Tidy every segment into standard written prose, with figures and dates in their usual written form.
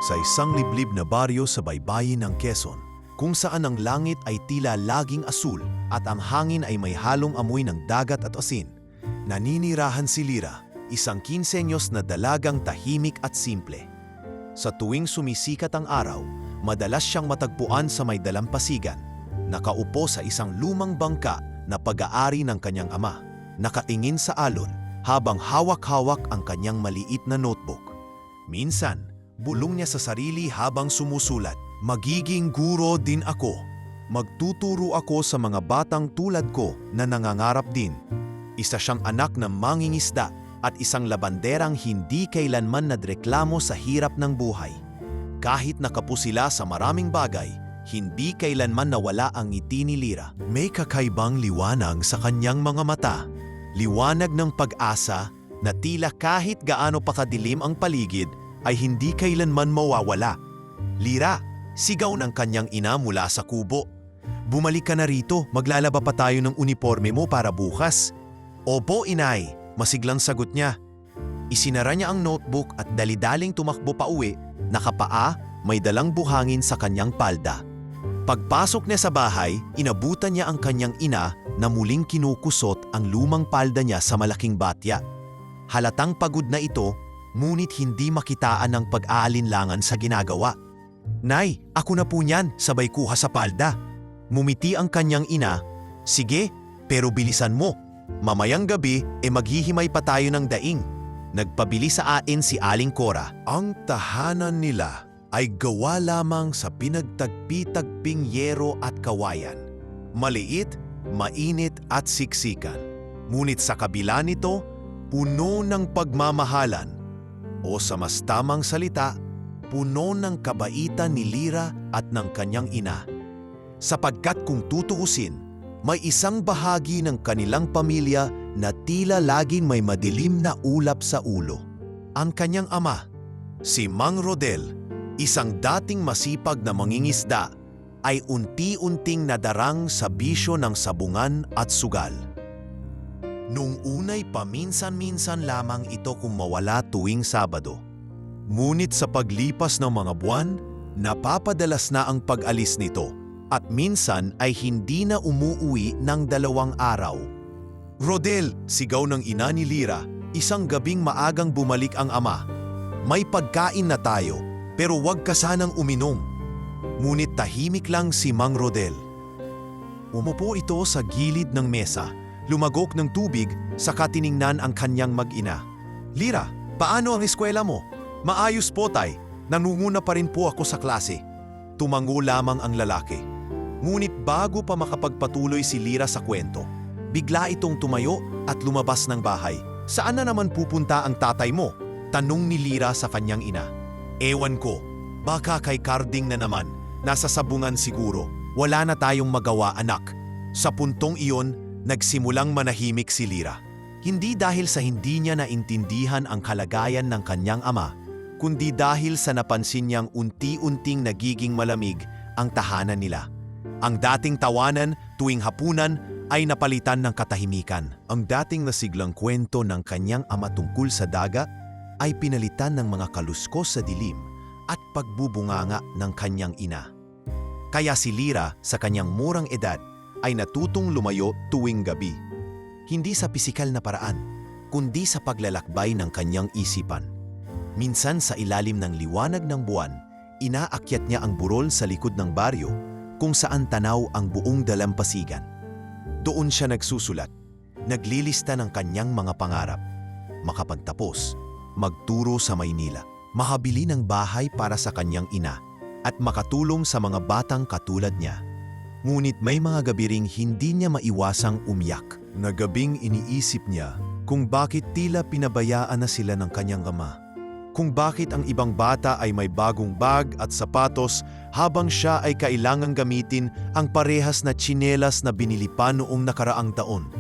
sa isang liblib na baryo sa baybayin ng Quezon, kung saan ang langit ay tila laging asul at ang hangin ay may halong amoy ng dagat at asin. Naninirahan si Lira, isang 15 anyos na dalagang tahimik at simple. Sa tuwing sumisikat ang araw, madalas siyang matagpuan sa may dalampasigan, nakaupo sa isang lumang bangka na pag-aari ng kanyang ama, nakatingin sa alon habang hawak-hawak ang kanyang maliit na notebook. Minsan, bulong niya sa sarili habang sumusulat, "Magiging guro din ako. Magtuturo ako sa mga batang tulad ko na nangangarap din." Isa siyang anak ng mangingisda at isang labanderang hindi kailanman nadreklamo sa hirap ng buhay. Kahit nakapos sila sa maraming bagay, hindi kailanman nawala ang ngiti ni Lira. May kakaibang liwanag sa kanyang mga mata. Liwanag ng pag-asa na tila kahit gaano pa kadilim ang paligid ay hindi kailanman mawawala. "Lira," sigaw ng kanyang ina mula sa kubo. "Bumalik ka na rito, maglalaba pa tayo ng uniforme mo para bukas." "Opo, inay," masiglang sagot niya. Isinara niya ang notebook at dalidaling tumakbo pa uwi, nakapaa, may dalang buhangin sa kanyang palda. Pagpasok niya sa bahay, inabutan niya ang kanyang ina na muling kinukusot ang lumang palda niya sa malaking batya. Halatang pagod na ito, ngunit hindi makitaan ng pag-aalinlangan sa ginagawa. "Nay, ako na po niyan," sabay kuha sa palda. Mumiti ang kanyang ina, "Sige, pero bilisan mo. Mamayang gabi maghihimay pa tayo ng daing." Nagpabili sa atin si Aling Cora. Ang tahanan nila ay gawa lamang sa pinagtagpi-tagping yero at kawayan. Maliit, mainit at siksikan. Ngunit sa kabila nito, puno ng pagmamahalan. O sa mas tamang salita, puno ng kabaitan ni Lira at ng kanyang ina. Sapagkat kung tutuusin, may isang bahagi ng kanilang pamilya na tila laging may madilim na ulap sa ulo. Ang kanyang ama, si Mang Rodel, isang dating masipag na mangingisda, ay unti-unting nadarang sa bisyo ng sabungan at sugal. Nung unay paminsan-minsan lamang ito kung mawala tuwing Sabado. Ngunit sa paglipas ng mga buwan, napapadalas na ang pag-alis nito at minsan ay hindi na umuuwi ng 2 araw. "Rodel!" sigaw ng ina ni Lira, isang gabing maagang bumalik ang ama. "May pagkain na tayo, pero wag ka sanang uminom." Ngunit tahimik lang si Mang Rodel. Umupo ito sa gilid ng mesa, lumagok ng tubig, saka tiningnan ang kanyang mag-ina. "Lira, paano ang eskwela mo?" "Maayos po, tay. Nangunguna pa rin po ako sa klase." Tumango lamang ang lalaki. Ngunit bago pa makapagpatuloy si Lira sa kwento, bigla itong tumayo at lumabas ng bahay. "Saan na naman pupunta ang tatay mo?" tanong ni Lira sa kanyang ina. "Ewan ko. Baka kay Carding na naman. Nasa sabungan siguro. Wala na tayong magawa, anak." Sa puntong iyon, nagsimulang manahimik si Lira. Hindi dahil sa hindi niya naintindihan ang kalagayan ng kanyang ama, kundi dahil sa napansin niyang unti-unting nagiging malamig ang tahanan nila. Ang dating tawanan tuwing hapunan ay napalitan ng katahimikan. Ang dating nasiglang kwento ng kanyang ama tungkol sa dagat ay pinalitan ng mga kaluskos sa dilim at pagbubunganga ng kanyang ina. Kaya si Lira sa kanyang murang edad ay natutong lumayo tuwing gabi. Hindi sa pisikal na paraan, kundi sa paglalakbay ng kanyang isipan. Minsan sa ilalim ng liwanag ng buwan, inaakyat niya ang burol sa likod ng baryo kung saan tanaw ang buong dalampasigan. Doon siya nagsusulat, naglilista ng kanyang mga pangarap. Makapagtapos, magturo sa Maynila, mahabili ng bahay para sa kanyang ina, at makatulong sa mga batang katulad niya. Ngunit may mga gabi ring hindi niya maiwasang umiyak. Na gabing iniisip niya kung bakit tila pinabayaan na sila ng kanyang ama. Kung bakit ang ibang bata ay may bagong bag at sapatos habang siya ay kailangang gamitin ang parehas na tsinelas na binili pa noong nakaraang taon.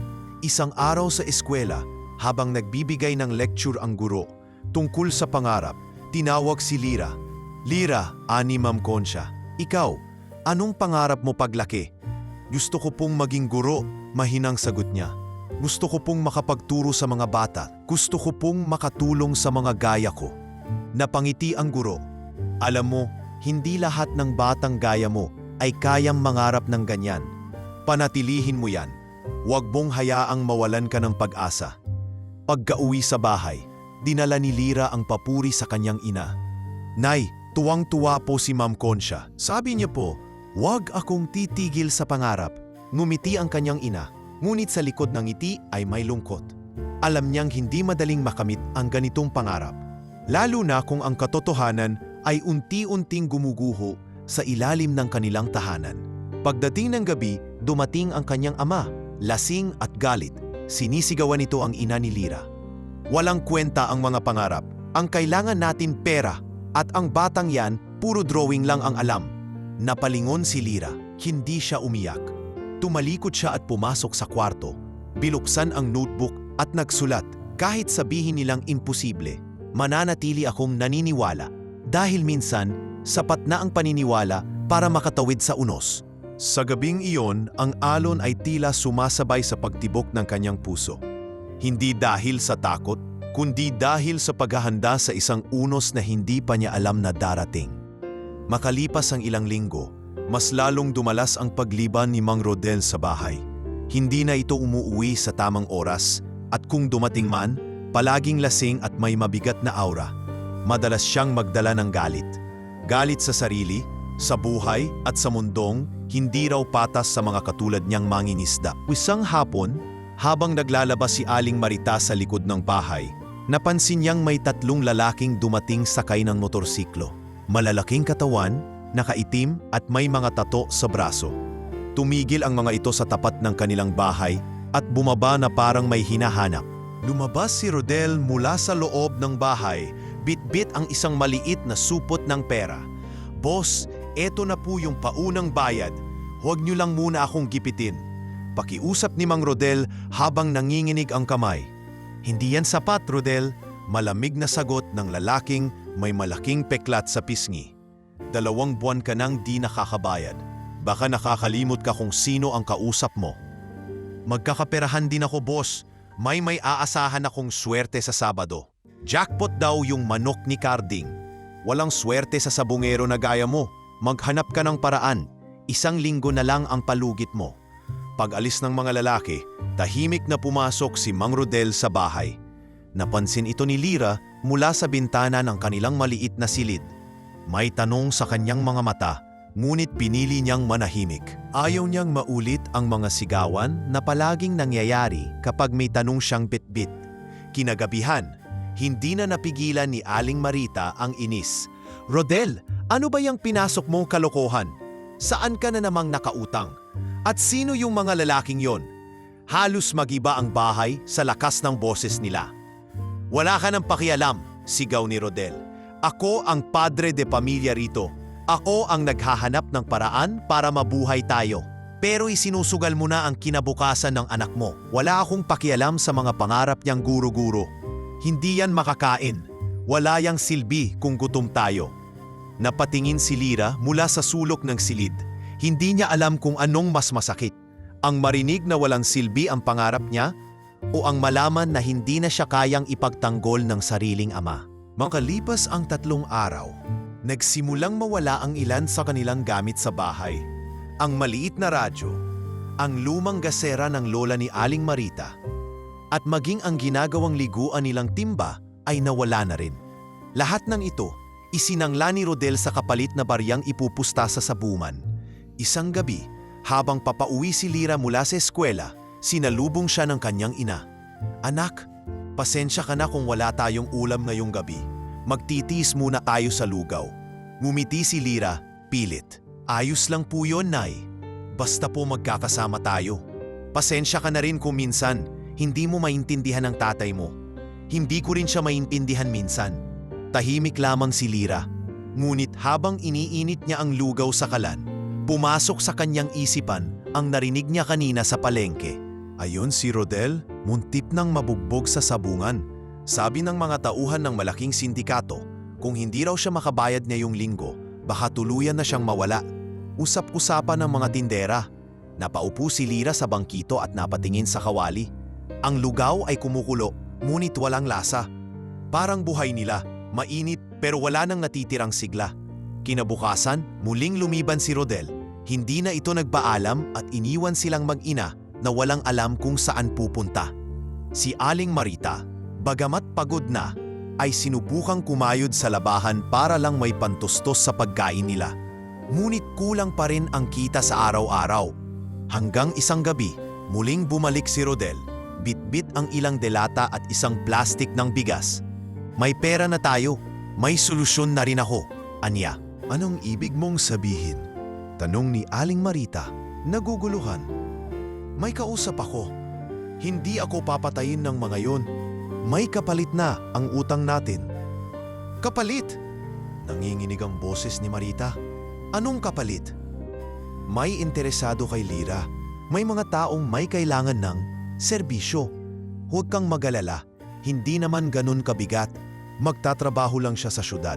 Isang araw sa eskwela, habang nagbibigay ng lecture ang guro tungkol sa pangarap, tinawag si Lira. "Lira," ani Ma'am Concha, "ikaw, anong pangarap mo paglaki?" "Gusto ko pong maging guro," mahinang sagot niya. "Gusto ko pong makapagturo sa mga bata. Gusto ko pong makatulong sa mga gaya ko." Napangiti ang guro. Alam mo, hindi lahat ng batang gaya mo ay kayang mangarap ng ganyan. Panatilihin mo yan. Huwag mong hayaang mawalan ka ng pag-asa. Pagka-uwi sa bahay, dinala ni Lyra ang papuri sa kanyang ina. Nay, tuwang-tuwa po si Ma'am Concha. Sabi niya po, huwag akong titigil sa pangarap. Ngumiti ang kanyang ina, ngunit sa likod ng ngiti ay may lungkot. Alam niyang hindi madaling makamit ang ganitong pangarap. Lalo na kung ang katotohanan ay unti-unting gumuguho sa ilalim ng kanilang tahanan. Pagdating ng gabi, dumating ang kanyang ama, lasing at galit. Sinisigawan nito ang ina ni Lyra. Walang kwenta ang mga pangarap. Ang kailangan natin pera at ang batang yan puro drawing lang ang alam. Napalingon si Lyra, hindi siya umiyak. Tumalikod siya at pumasok sa kwarto. Binuksan ang notebook at nagsulat. Kahit sabihin nilang imposible, mananatili akong naniniwala. Dahil minsan, sapat na ang paniniwala para makatawid sa unos. Sa gabing iyon, ang alon ay tila sumasabay sa pagtibok ng kanyang puso. Hindi dahil sa takot, kundi dahil sa paghahanda sa isang unos na hindi pa niya alam na darating. Makalipas ang ilang linggo, mas lalong dumalas ang pagliban ni Mang Rodel sa bahay. Hindi na ito umuuwi sa tamang oras at kung dumating man, palaging lasing at may mabigat na aura. Madalas siyang magdala ng galit. Galit sa sarili, sa buhay at sa mundong hindi raw patas sa mga katulad niyang mangingisda. Isang hapon, habang naglalabas si Aling Marita sa likod ng bahay, napansin niyang may 3 lalaking dumating sakay ng motorsiklo. Malalaking katawan, nakaitim at may mga tato sa braso. Tumigil ang mga ito sa tapat ng kanilang bahay at bumaba na parang may hinahanap. Lumabas si Rodel mula sa loob ng bahay, bitbit ang isang maliit na supot ng pera. Boss, eto na po yung paunang bayad. Huwag niyo lang muna akong gipitin. Pakiusap ni Mang Rodel habang nanginginig ang kamay. Hindi yan sapat, Rodel. Malamig na sagot ng lalaking may malaking peklat sa pisngi. 2 buwan ka nang di nakakabayad. Baka nakakalimot ka kung sino ang kausap mo. Magkakaperahan din ako, boss. May aasahan akong swerte sa Sabado. Jackpot daw yung manok ni Carding. Walang swerte sa sabungero na gaya mo. Maghanap ka ng paraan. 1 linggo na lang ang palugit mo. Pag alis ng mga lalaki, tahimik na pumasok si Mang Rodel sa bahay. Napansin ito ni Lyra mula sa bintana ng kanilang maliit na silid. May tanong sa kanyang mga mata, ngunit pinili niyang manahimik. Ayaw niyang maulit ang mga sigawan na palaging nangyayari kapag may tanong siyang bitbit. Kinagabihan, hindi na napigilan ni Aling Marita ang inis. Rodel, ano ba yung pinasok mong kalokohan? Saan ka na namang nakautang? At sino yung mga lalaking yon? Halos magiba ang bahay sa lakas ng boses nila. Wala ka ng pakialam, sigaw ni Rodel. Ako ang padre de pamilya rito. Ako ang naghahanap ng paraan para mabuhay tayo. Pero isinusugal mo na ang kinabukasan ng anak mo. Wala akong pakialam sa mga pangarap niyang guro-guro. Hindi yan makakain. Wala yang silbi kung gutom tayo. Napatingin si Lyra mula sa sulok ng silid. Hindi niya alam kung anong mas masakit. Ang marinig na walang silbi ang pangarap niya o ang malaman na hindi na siya kayang ipagtanggol ng sariling ama. Makalipas ang 3 araw, nagsimulang mawala ang ilan sa kanilang gamit sa bahay. Ang maliit na radyo, ang lumang gasera ng lola ni Aling Marita, at maging ang ginagawang liguan nilang timba ay nawala na rin. Lahat ng ito, isinangla ni Rodel sa kapalit na baryang ipupusta sa sabuman. Isang gabi, habang papauwi si Lyra mula sa eskwela, sinalubong siya ng kanyang ina. Anak, pasensya ka na kung wala tayong ulam ngayong gabi. Magtitiis muna tayo sa lugaw. Ngumiti si Lyra, pilit. Ayos lang po yun, Nay. Basta po magkakasama tayo. Pasensya ka na rin kung minsan, hindi mo maintindihan ang tatay mo. Hindi ko rin siya maintindihan minsan. Tahimik lamang si Lyra. Ngunit habang iniinit niya ang lugaw sa kalan, pumasok sa kanyang isipan ang narinig niya kanina sa palengke. Ayon si Rodel, muntip nang mabugbog sa sabungan. Sabi ng mga tauhan ng malaking sindikato, kung hindi raw siya makabayad ngayong linggo, baka tuluyan na siyang mawala. Usap-usapan ng mga tindera. Napaupo si Lyra sa bangkito at napatingin sa kawali. Ang lugaw ay kumukulo, ngunit walang lasa. Parang buhay nila, mainit pero wala nang natitirang sigla. Kinabukasan, muling lumiban si Rodel. Hindi na ito nagpaalam at iniwan silang mag-ina na walang alam kung saan pupunta. Si Aling Marita, bagamat pagod na, ay sinubukang kumayod sa labahan para lang may pantustos sa pagkain nila. Ngunit kulang pa rin ang kita sa araw-araw. Hanggang isang gabi, muling bumalik si Rodel. Bitbit ang ilang delata at isang plastik ng bigas. May pera na tayo, may solusyon na rin ako, anya. Anong ibig mong sabihin? Tanong ni Aling Marita, naguguluhan. May kausap ako. Hindi ako papatayin ng mga yon. May kapalit na ang utang natin. Kapalit? Nanginginig ang boses ni Marita. Anong kapalit? May interesado kay Lira. May mga taong may kailangan ng serbisyo. Huwag kang mag-alala. Hindi naman ganun kabigat. Magtatrabaho lang siya sa syudad.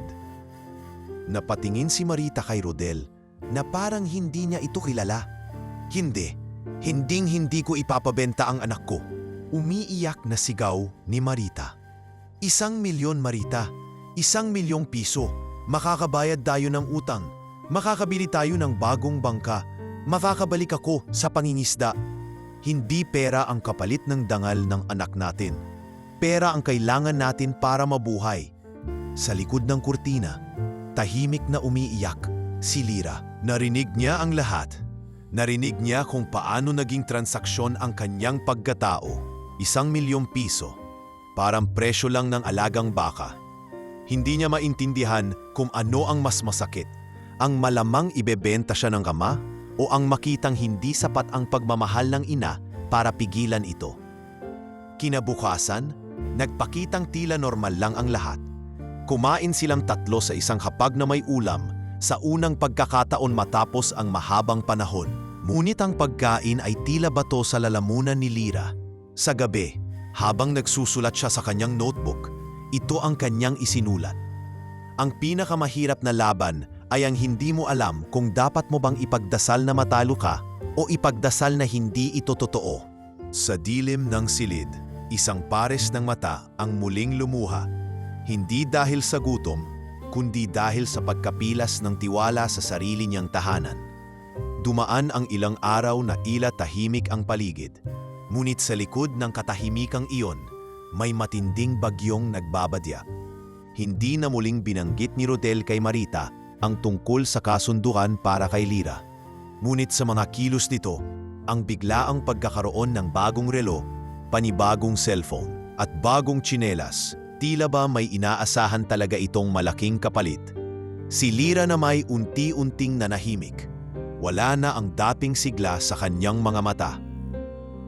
Napatingin si Marita kay Rodel na parang hindi niya ito kilala. Hinding-hindi ko ipapabenta ang anak ko. Umiiyak na sigaw ni Marita. 1,000,000 Marita, 1,000,000 piso. Makakabayad tayo ng utang. Makakabili tayo ng bagong bangka. Makakabalik ako sa pangingisda. Hindi pera ang kapalit ng dangal ng anak natin. Pera ang kailangan natin para mabuhay. Sa likod ng kurtina, tahimik na umiiyak si Lira. Narinig niya ang lahat. Narinig niya kung paano naging transaksyon ang kanyang pagkatao. 1,000,000 piso. Parang presyo lang ng alagang baka. Hindi niya maintindihan kung ano ang mas masakit. Ang malamang ibebenta siya ng ama o ang makitang hindi sapat ang pagmamahal ng ina para pigilan ito. Kinabukasan, nagpakitang tila normal lang ang lahat. Kumain silang tatlo sa isang hapag na may ulam sa unang pagkakataon matapos ang mahabang panahon. Ngunit ang pagkain ay tila bato sa lalamunan ni Lira. Sa gabi, habang nagsusulat siya sa kanyang notebook, ito ang kanyang isinulat. Ang pinakamahirap na laban ay ang hindi mo alam kung dapat mo bang ipagdasal na matalo ka o ipagdasal na hindi ito totoo. Sa dilim ng silid, isang pares ng mata ang muling lumuha. Hindi dahil sa gutom, kundi dahil sa pagkapilas ng tiwala sa sarili niyang tahanan. Dumaan ang ilang araw na tila tahimik ang paligid. Ngunit sa likod ng katahimikang iyon, may matinding bagyong nagbabadya. Hindi na muling binanggit ni Rodel kay Marita ang tungkol sa kasunduan para kay Lira. Ngunit sa mga kilos nito, ang biglaang pagkakaroon ng bagong relo, panibagong cellphone, at bagong tsinelas, tila ba may inaasahan talaga itong malaking kapalit. Si Lira na may unti-unting nanahimik. Wala na ang dating sigla sa kanyang mga mata.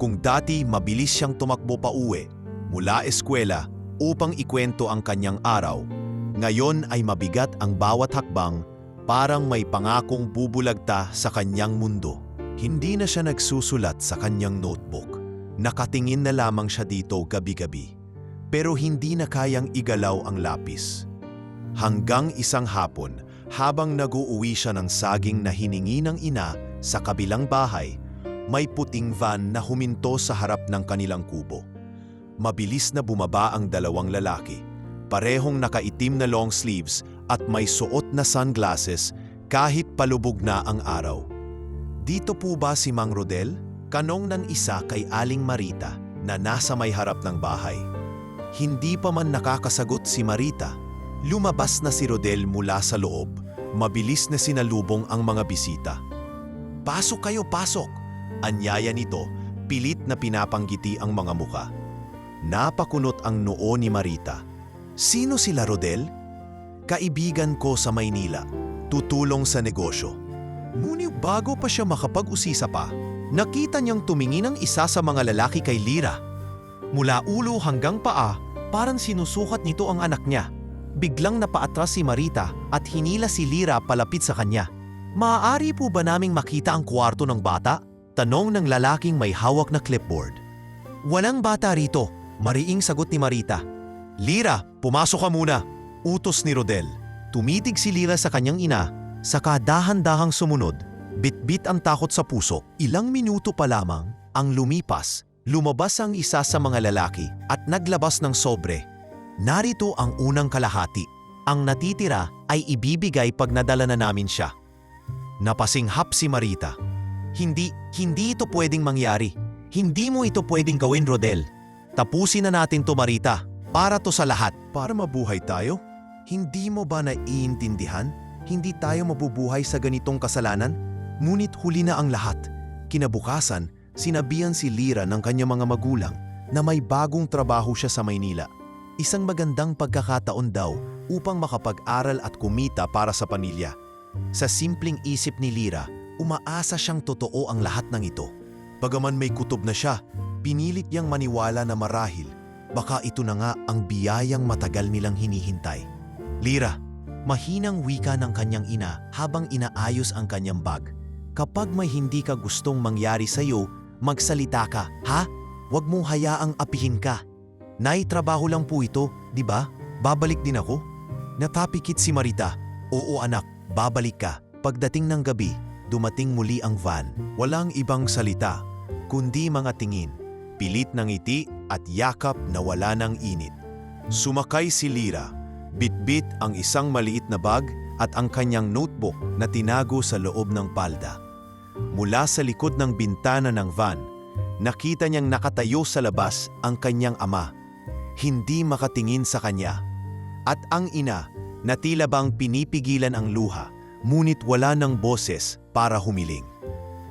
Kung dati mabilis siyang tumakbo pa uwi mula eskwela upang ikwento ang kanyang araw, ngayon ay mabigat ang bawat hakbang, parang may pangakong bubulagta sa kanyang mundo. Hindi na siya nagsusulat sa kanyang notebook. Nakatingin na lamang siya dito gabi-gabi. Pero hindi na kayang igalaw ang lapis. Hanggang isang hapon, habang nag-uuwi siya ng saging na hiningi ng ina sa kabilang bahay, may puting van na huminto sa harap ng kanilang kubo. Mabilis na bumaba ang dalawang lalaki. Parehong nakaitim na long sleeves at may suot na sunglasses kahit palubog na ang araw. Dito po ba si Mang Rodel? Kanong ng isa kay Aling Marita na nasa may harap ng bahay. Hindi pa man nakakasagot si Marita. Lumabas na si Rodel mula sa loob. Mabilis na sinalubong ang mga bisita. "Pasok kayo, pasok!" Anyaya nito, pilit na pinapanggiti ang mga muka. Napakunot ang noo ni Marita. "Sino sila, Rodel?" "Kaibigan ko sa Maynila. Tutulong sa negosyo." Ngunit bago pa siya makapag-usisa pa, nakita niyang tumingin ang isa sa mga lalaki kay Lira. Mula ulo hanggang paa, parang sinusukat nito ang anak niya. Biglang napaatras si Marita at hinila si Lira palapit sa kanya. "Maaari po ba naming makita ang kwarto ng bata?" Tanong ng lalaking may hawak na clipboard. "Walang bata rito," mariing sagot ni Marita. "Lira, pumasok ka muna," utos ni Rodel. Tumitig si Lira sa kanyang ina, saka dahan-dahang sumunod. Bitbit ang takot sa puso. Ilang minuto pa lamang ang lumipas. Lumabas ang isa sa mga lalaki at naglabas ng sobre. Narito ang unang kalahati. Ang natitira ay ibibigay pag nadala na namin siya. Napasinghap si Marita. Hindi ito pwedeng mangyari. Hindi mo ito pwedeng gawin, Rodel. Tapusin na natin to, Marita. Para to sa lahat. Para mabuhay tayo? Hindi mo ba naiintindihan? Hindi tayo mabubuhay sa ganitong kasalanan? Ngunit huli na ang lahat. Kinabukasan, sinabihan si Lyra ng kanyang mga magulang na may bagong trabaho siya sa Maynila. Isang magandang pagkakataon daw upang makapag-aral at kumita para sa pamilya. Sa simpleng isip ni Lyra, umaasa siyang totoo ang lahat ng ito. Bagaman may kutob na siya, pinilit niyang maniwala na marahil baka ito na nga ang biyayang matagal nilang hinihintay. Lyra, mahinang wika ng kanyang ina habang inaayos ang kanyang bag. Kapag may hindi ka gustong mangyari sa iyo, magsalita ka, ha? Huwag mong hayaang apihin ka. Nay, trabaho lang po ito, di ba? Babalik din ako? Natapikit si Marita. Oo anak, babalik ka. Pagdating ng gabi, dumating muli ang van. Walang ibang salita, kundi mga tingin. Pilit ng ngiti at yakap na wala ng init. Sumakay si Lyra. Bitbit ang isang maliit na bag at ang kanyang notebook na tinago sa loob ng palda. Mula sa likod ng bintana ng van, nakita niyang nakatayo sa labas ang kanyang ama. Hindi makatingin sa kanya. At ang ina na tila bang pinipigilan ang luha, ngunit wala ng boses para humiling.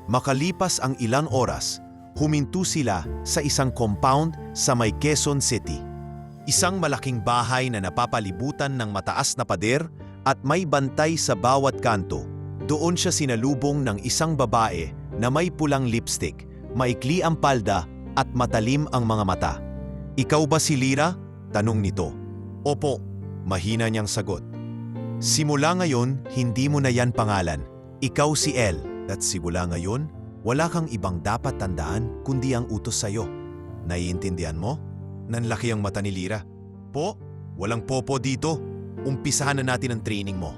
Makalipas ang ilang oras, huminto sila sa isang compound sa may Quezon City. Isang malaking bahay na napapalibutan ng mataas na pader at may bantay sa bawat kanto. Doon siya sinalubong ng isang babae na may pulang lipstick, maikli ang palda at matalim ang mga mata. Ikaw ba si Lyra? Tanong nito. Opo, mahina niyang sagot. Simula ngayon, hindi mo na yan pangalan. Ikaw si Elle. At simula ngayon, wala kang ibang dapat tandaan kundi ang utos sa'yo. Naiintindihan mo? Nanlaki ang mata ni Lyra. Po, walang popo dito. Umpisahan na natin ang training mo.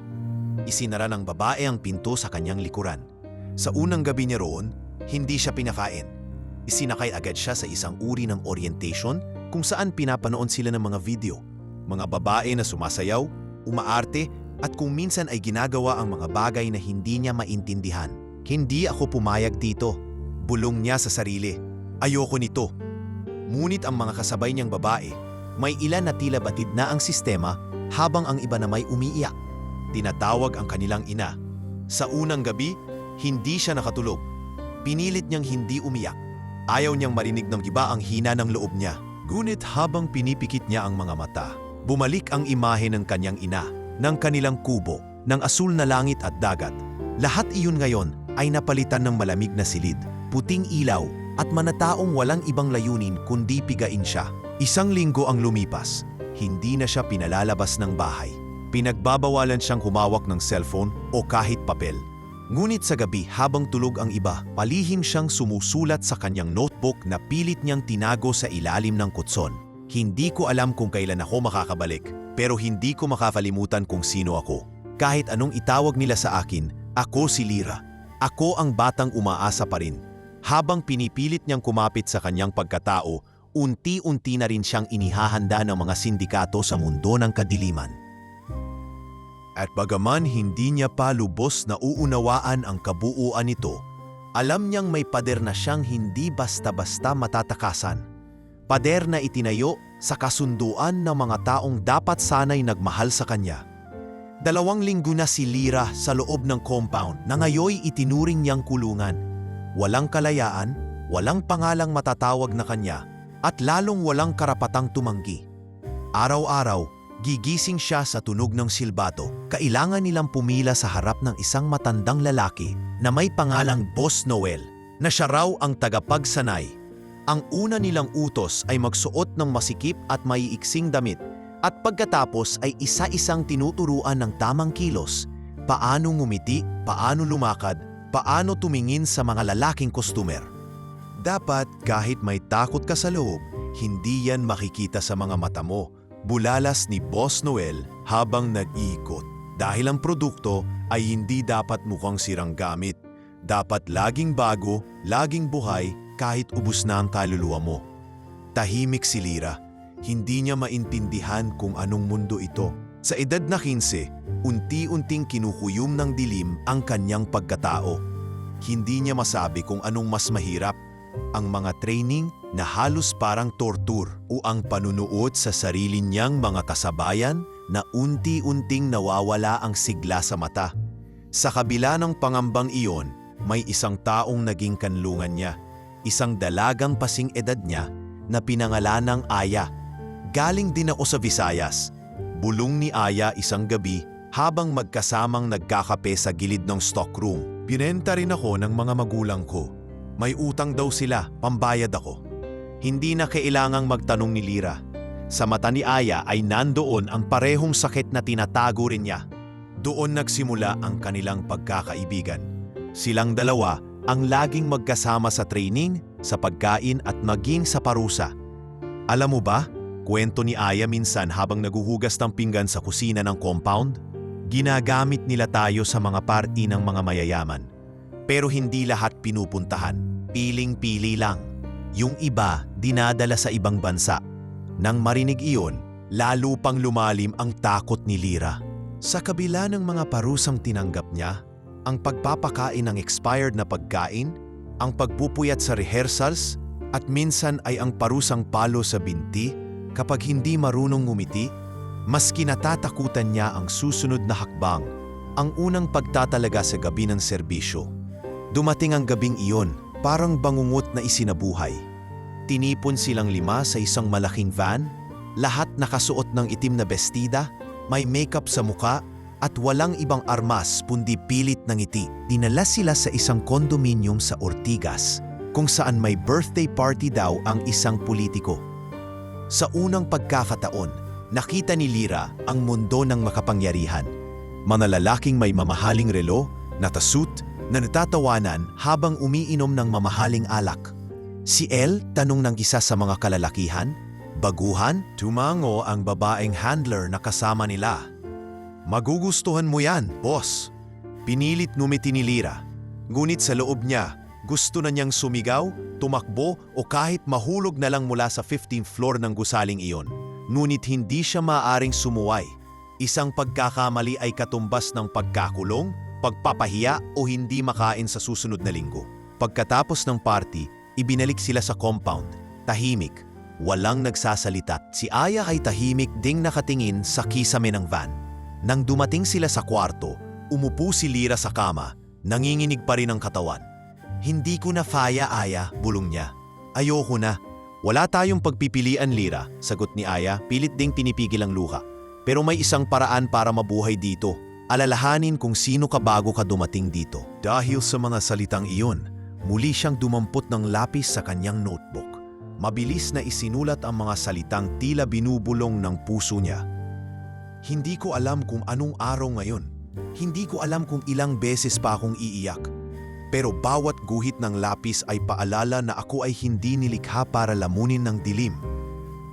Isinara ng babae ang pinto sa kanyang likuran. Sa unang gabi niya roon, hindi siya pinakain. Isinakay agad siya sa isang uri ng orientation kung saan pinapanoon sila ng mga video. Mga babae na sumasayaw, umaarte at kung minsan ay ginagawa ang mga bagay na hindi niya maintindihan. Hindi ako pumayag dito. Bulong niya sa sarili. Ayoko nito. Ngunit ang mga kasabay niyang babae, may ilan na tila batid na ang sistema habang ang iba na may umiiyak. Tinatawag ang kanilang ina. Sa unang gabi, hindi siya nakatulog. Pinilit niyang hindi umiyak. Ayaw niyang marinig ng iba ang hina ng loob niya. Ngunit habang pinipikit niya ang mga mata, bumalik ang imahe ng kanyang ina, ng kanilang kubo, ng asul na langit at dagat. Lahat iyon ngayon ay napalitan ng malamig na silid, puting ilaw, at manataong walang ibang layunin kundi pigain siya. Isang linggo ang lumipas. Hindi na siya pinalalabas ng bahay. Pinagbabawalan siyang humawak ng cellphone o kahit papel. Ngunit sa gabi habang tulog ang iba, palihim siyang sumusulat sa kanyang notebook na pilit niyang tinago sa ilalim ng kutson. Hindi ko alam kung kailan ako makakabalik, pero hindi ko makakalimutan kung sino ako. Kahit anong itawag nila sa akin, ako si Lyra. Ako ang batang umaasa pa rin. Habang pinipilit niyang kumapit sa kanyang pagkatao, unti-unti na rin siyang inihahanda ng mga sindikato sa mundo ng kadiliman. At bagaman hindi niya pa lubos na uunawaan ang kabuuan nito, alam niyang may pader na siyang hindi basta-basta matatakasan. Pader na itinayo sa kasunduan ng mga taong dapat sanay nagmahal sa kanya. 2 linggo na si Lyra sa loob ng compound na ngayoy itinuring niyang kulungan. Walang kalayaan, walang pangalang matatawag na kanya, at lalong walang karapatang tumanggi. Araw-araw, gigising siya sa tunog ng silbato. Kailangan nilang pumila sa harap ng isang matandang lalaki na may pangalang Boss Noel, na siya raw ang tagapagsanay. Ang una nilang utos ay magsuot ng masikip at maiiksing damit, at pagkatapos ay isa-isang tinuturuan ng tamang kilos, paano ngumiti, paano lumakad, paano tumingin sa mga lalaking customer. Dapat kahit may takot ka sa loob, hindi yan makikita sa mga mata mo. Bulalas ni Boss Noel habang nag-iikot. Dahil ang produkto ay hindi dapat mukhang sirang gamit. Dapat laging bago, laging buhay kahit ubos na ang kaluluwa mo. Tahimik si Lyra. Hindi niya maintindihan kung anong mundo ito. Sa edad na 15, unti-unting kinukuyom ng dilim ang kanyang pagkatao. Hindi niya masabi kung anong mas mahirap, ang mga training na halos parang tortur o ang panunuot sa sarili niyang mga kasabayan na unti-unting nawawala ang sigla sa mata. Sa kabila ng pangambang iyon, may isang taong naging kanlungan niya, isang dalagang pasing edad niya na pinangalanang Aya. Galing din ako sa Visayas. Bulong ni Aya isang gabi habang magkasamang nagkakape sa gilid ng stockroom. Binenta rin ako ng mga magulang ko. May utang daw sila, pambayad ako. Hindi na kailangang magtanong ni Lira. Sa mata ni Aya ay nandoon ang parehong sakit na tinatago rin niya. Doon nagsimula ang kanilang pagkakaibigan. Silang dalawa ang laging magkasama sa training, sa pagkain at maging sa parusa. Alam mo ba, kwento ni Aya minsan habang naguhugas ng pinggan sa kusina ng compound, ginagamit nila tayo sa mga party ng mga mayayaman. Pero hindi lahat pinupuntahan, piling-pili lang. Yung iba, dinadala sa ibang bansa. Nang marinig iyon, lalo pang lumalim ang takot ni Lira. Sa kabila ng mga parusang tinanggap niya, ang pagpapakain ng expired na pagkain, ang pagpupuyat sa rehearsals, at minsan ay ang parusang palo sa binti kapag hindi marunong ngumiti, mas kinatatakutan niya ang susunod na hakbang, ang unang pagtatalaga sa gabi ng serbisyo. Dumating ang gabing iyon, parang bangungot na isinabuhay. Tinipon silang 5 sa isang malaking van, lahat nakasuot ng itim na bestida, may makeup sa muka, at walang ibang armas kundi pilit ng ngiti. Dinala sila sa isang kondominium sa Ortigas, kung saan may birthday party daw ang isang politiko. Sa unang pagkakataon, nakita ni Lira ang mundo ng makapangyarihan. Mga lalaking may mamahaling relo, natasuit, na natatawanan habang umiinom ng mamahaling alak. Si El, tanong ng isa sa mga kalalakihan, baguhan, tumango ang babaeng handler na kasama nila. Magugustuhan mo yan, boss. Pinilit numiti ni Lira. Ngunit sa loob niya, gusto na niyang sumigaw, tumakbo o kahit mahulog na lang mula sa 15th floor ng gusaling iyon. Ngunit hindi siya maaaring sumuway. Isang pagkakamali ay katumbas ng pagkakulong, pagpapahiya o hindi makain sa susunod na linggo. Pagkatapos ng party, ibinalik sila sa compound. Tahimik, walang nagsasalita. Si Aya ay tahimik ding nakatingin sa kisame ng van. Nang dumating sila sa kwarto, umupo si Lira sa kama, nanginginig pa rin ang katawan. Hindi ko na faya, Aya, bulong niya. Ayoko na. Wala tayong pagpipilian, Lira, sagot ni Aya, pilit ding pinipigil ang luha. Pero may isang paraan para mabuhay dito. Alalahanin kung sino ka bago ka dumating dito. Dahil sa mga salitang iyon, muli siyang dumampot ng lapis sa kanyang notebook. Mabilis na isinulat ang mga salitang tila binubulong ng puso niya. Hindi ko alam kung anong araw ngayon. Hindi ko alam kung ilang beses pa akong iiyak. Pero bawat guhit ng lapis ay paalala na ako ay hindi nilikha para lamunin ng dilim.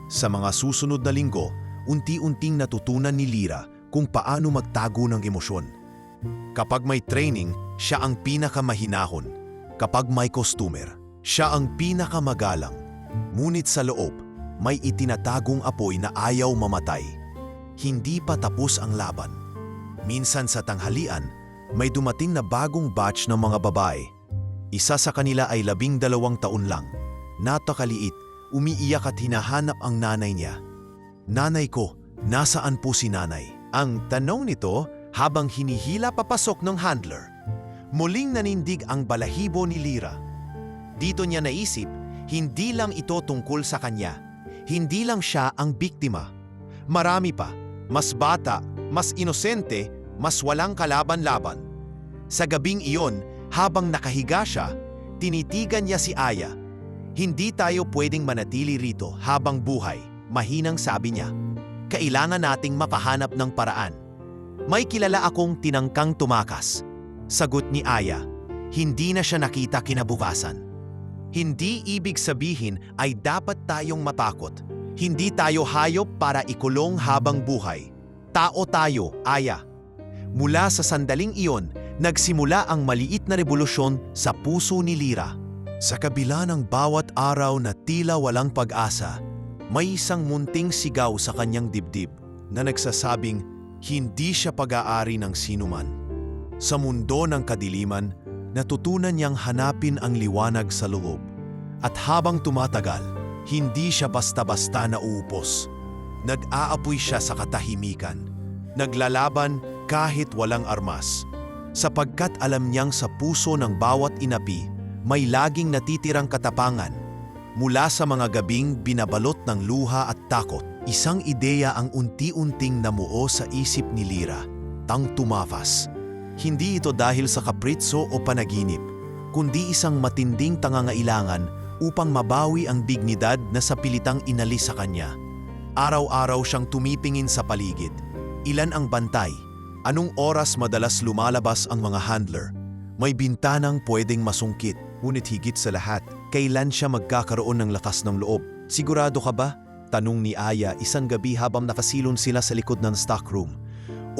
Sa mga susunod na linggo, unti-unting natutunan ni Lira kung paano magtago ng emosyon. Kapag may training, siya ang pinakamahinahon. Kapag may customer, siya ang pinakamagalang. Ngunit sa loob, may itinatagong apoy na ayaw mamatay. Hindi pa tapos ang laban. Minsan sa tanghalian, may dumating na bagong batch ng mga babae. Isa sa kanila ay 12 taon lang. Napakaliit, umiiyak at hinahanap ang nanay niya. Nanay ko, nasaan po si nanay? Ang tanong nito habang hinihila papasok ng handler. Muling nanindig ang balahibo ni Lira. Dito niya naisip, hindi lang ito tungkol sa kanya. Hindi lang siya ang biktima. Marami pa, mas bata, mas inosente, mas walang kalaban-laban. Sa gabing iyon, habang nakahiga siya, tinitigan niya si Aya. Hindi tayo pwedeng manatili rito habang buhay, mahinang sabi niya. Kailangan nating makahanap ng paraan. May kilala akong tinangkang tumakas. Sagot ni Aya, hindi na siya nakita kinabukasan. Hindi ibig sabihin ay dapat tayong matakot. Hindi tayo hayop para ikulong habang buhay. Tao tayo, Aya. Mula sa sandaling iyon, nagsimula ang maliit na revolusyon sa puso ni Lira. Sa kabila ng bawat araw na tila walang pag-asa, may isang munting sigaw sa kanyang dibdib na nagsasabing, Hindi siya pag-aari ng sinuman. Sa mundo ng kadiliman, natutunan niyang hanapin ang liwanag sa loob. At habang tumatagal, hindi siya basta-basta nauupos. Nag-aapoy siya sa katahimikan. Naglalaban kahit walang armas. Sapagkat alam niyang sa puso ng bawat inapi, may laging natitirang katapangan. Mula sa mga gabing binabalot ng luha at takot, isang ideya ang unti-unting namuo sa isip ni Lyra, tang tumafas. Hindi ito dahil sa kapritso o panaginip, kundi isang matinding tangangailangan upang mabawi ang dignidad na sa pilitang inalis sa kanya. Araw-araw siyang tumipingin sa paligid. Ilan ang bantay? Anong oras madalas lumalabas ang mga handler? May bintanang pwedeng masungkit, ngunit higit sa lahat, kailan siya magkakaroon ng lakas ng loob? Sigurado ka ba? Tanong ni Aya isang gabi habang nakasilon sila sa likod ng stockroom.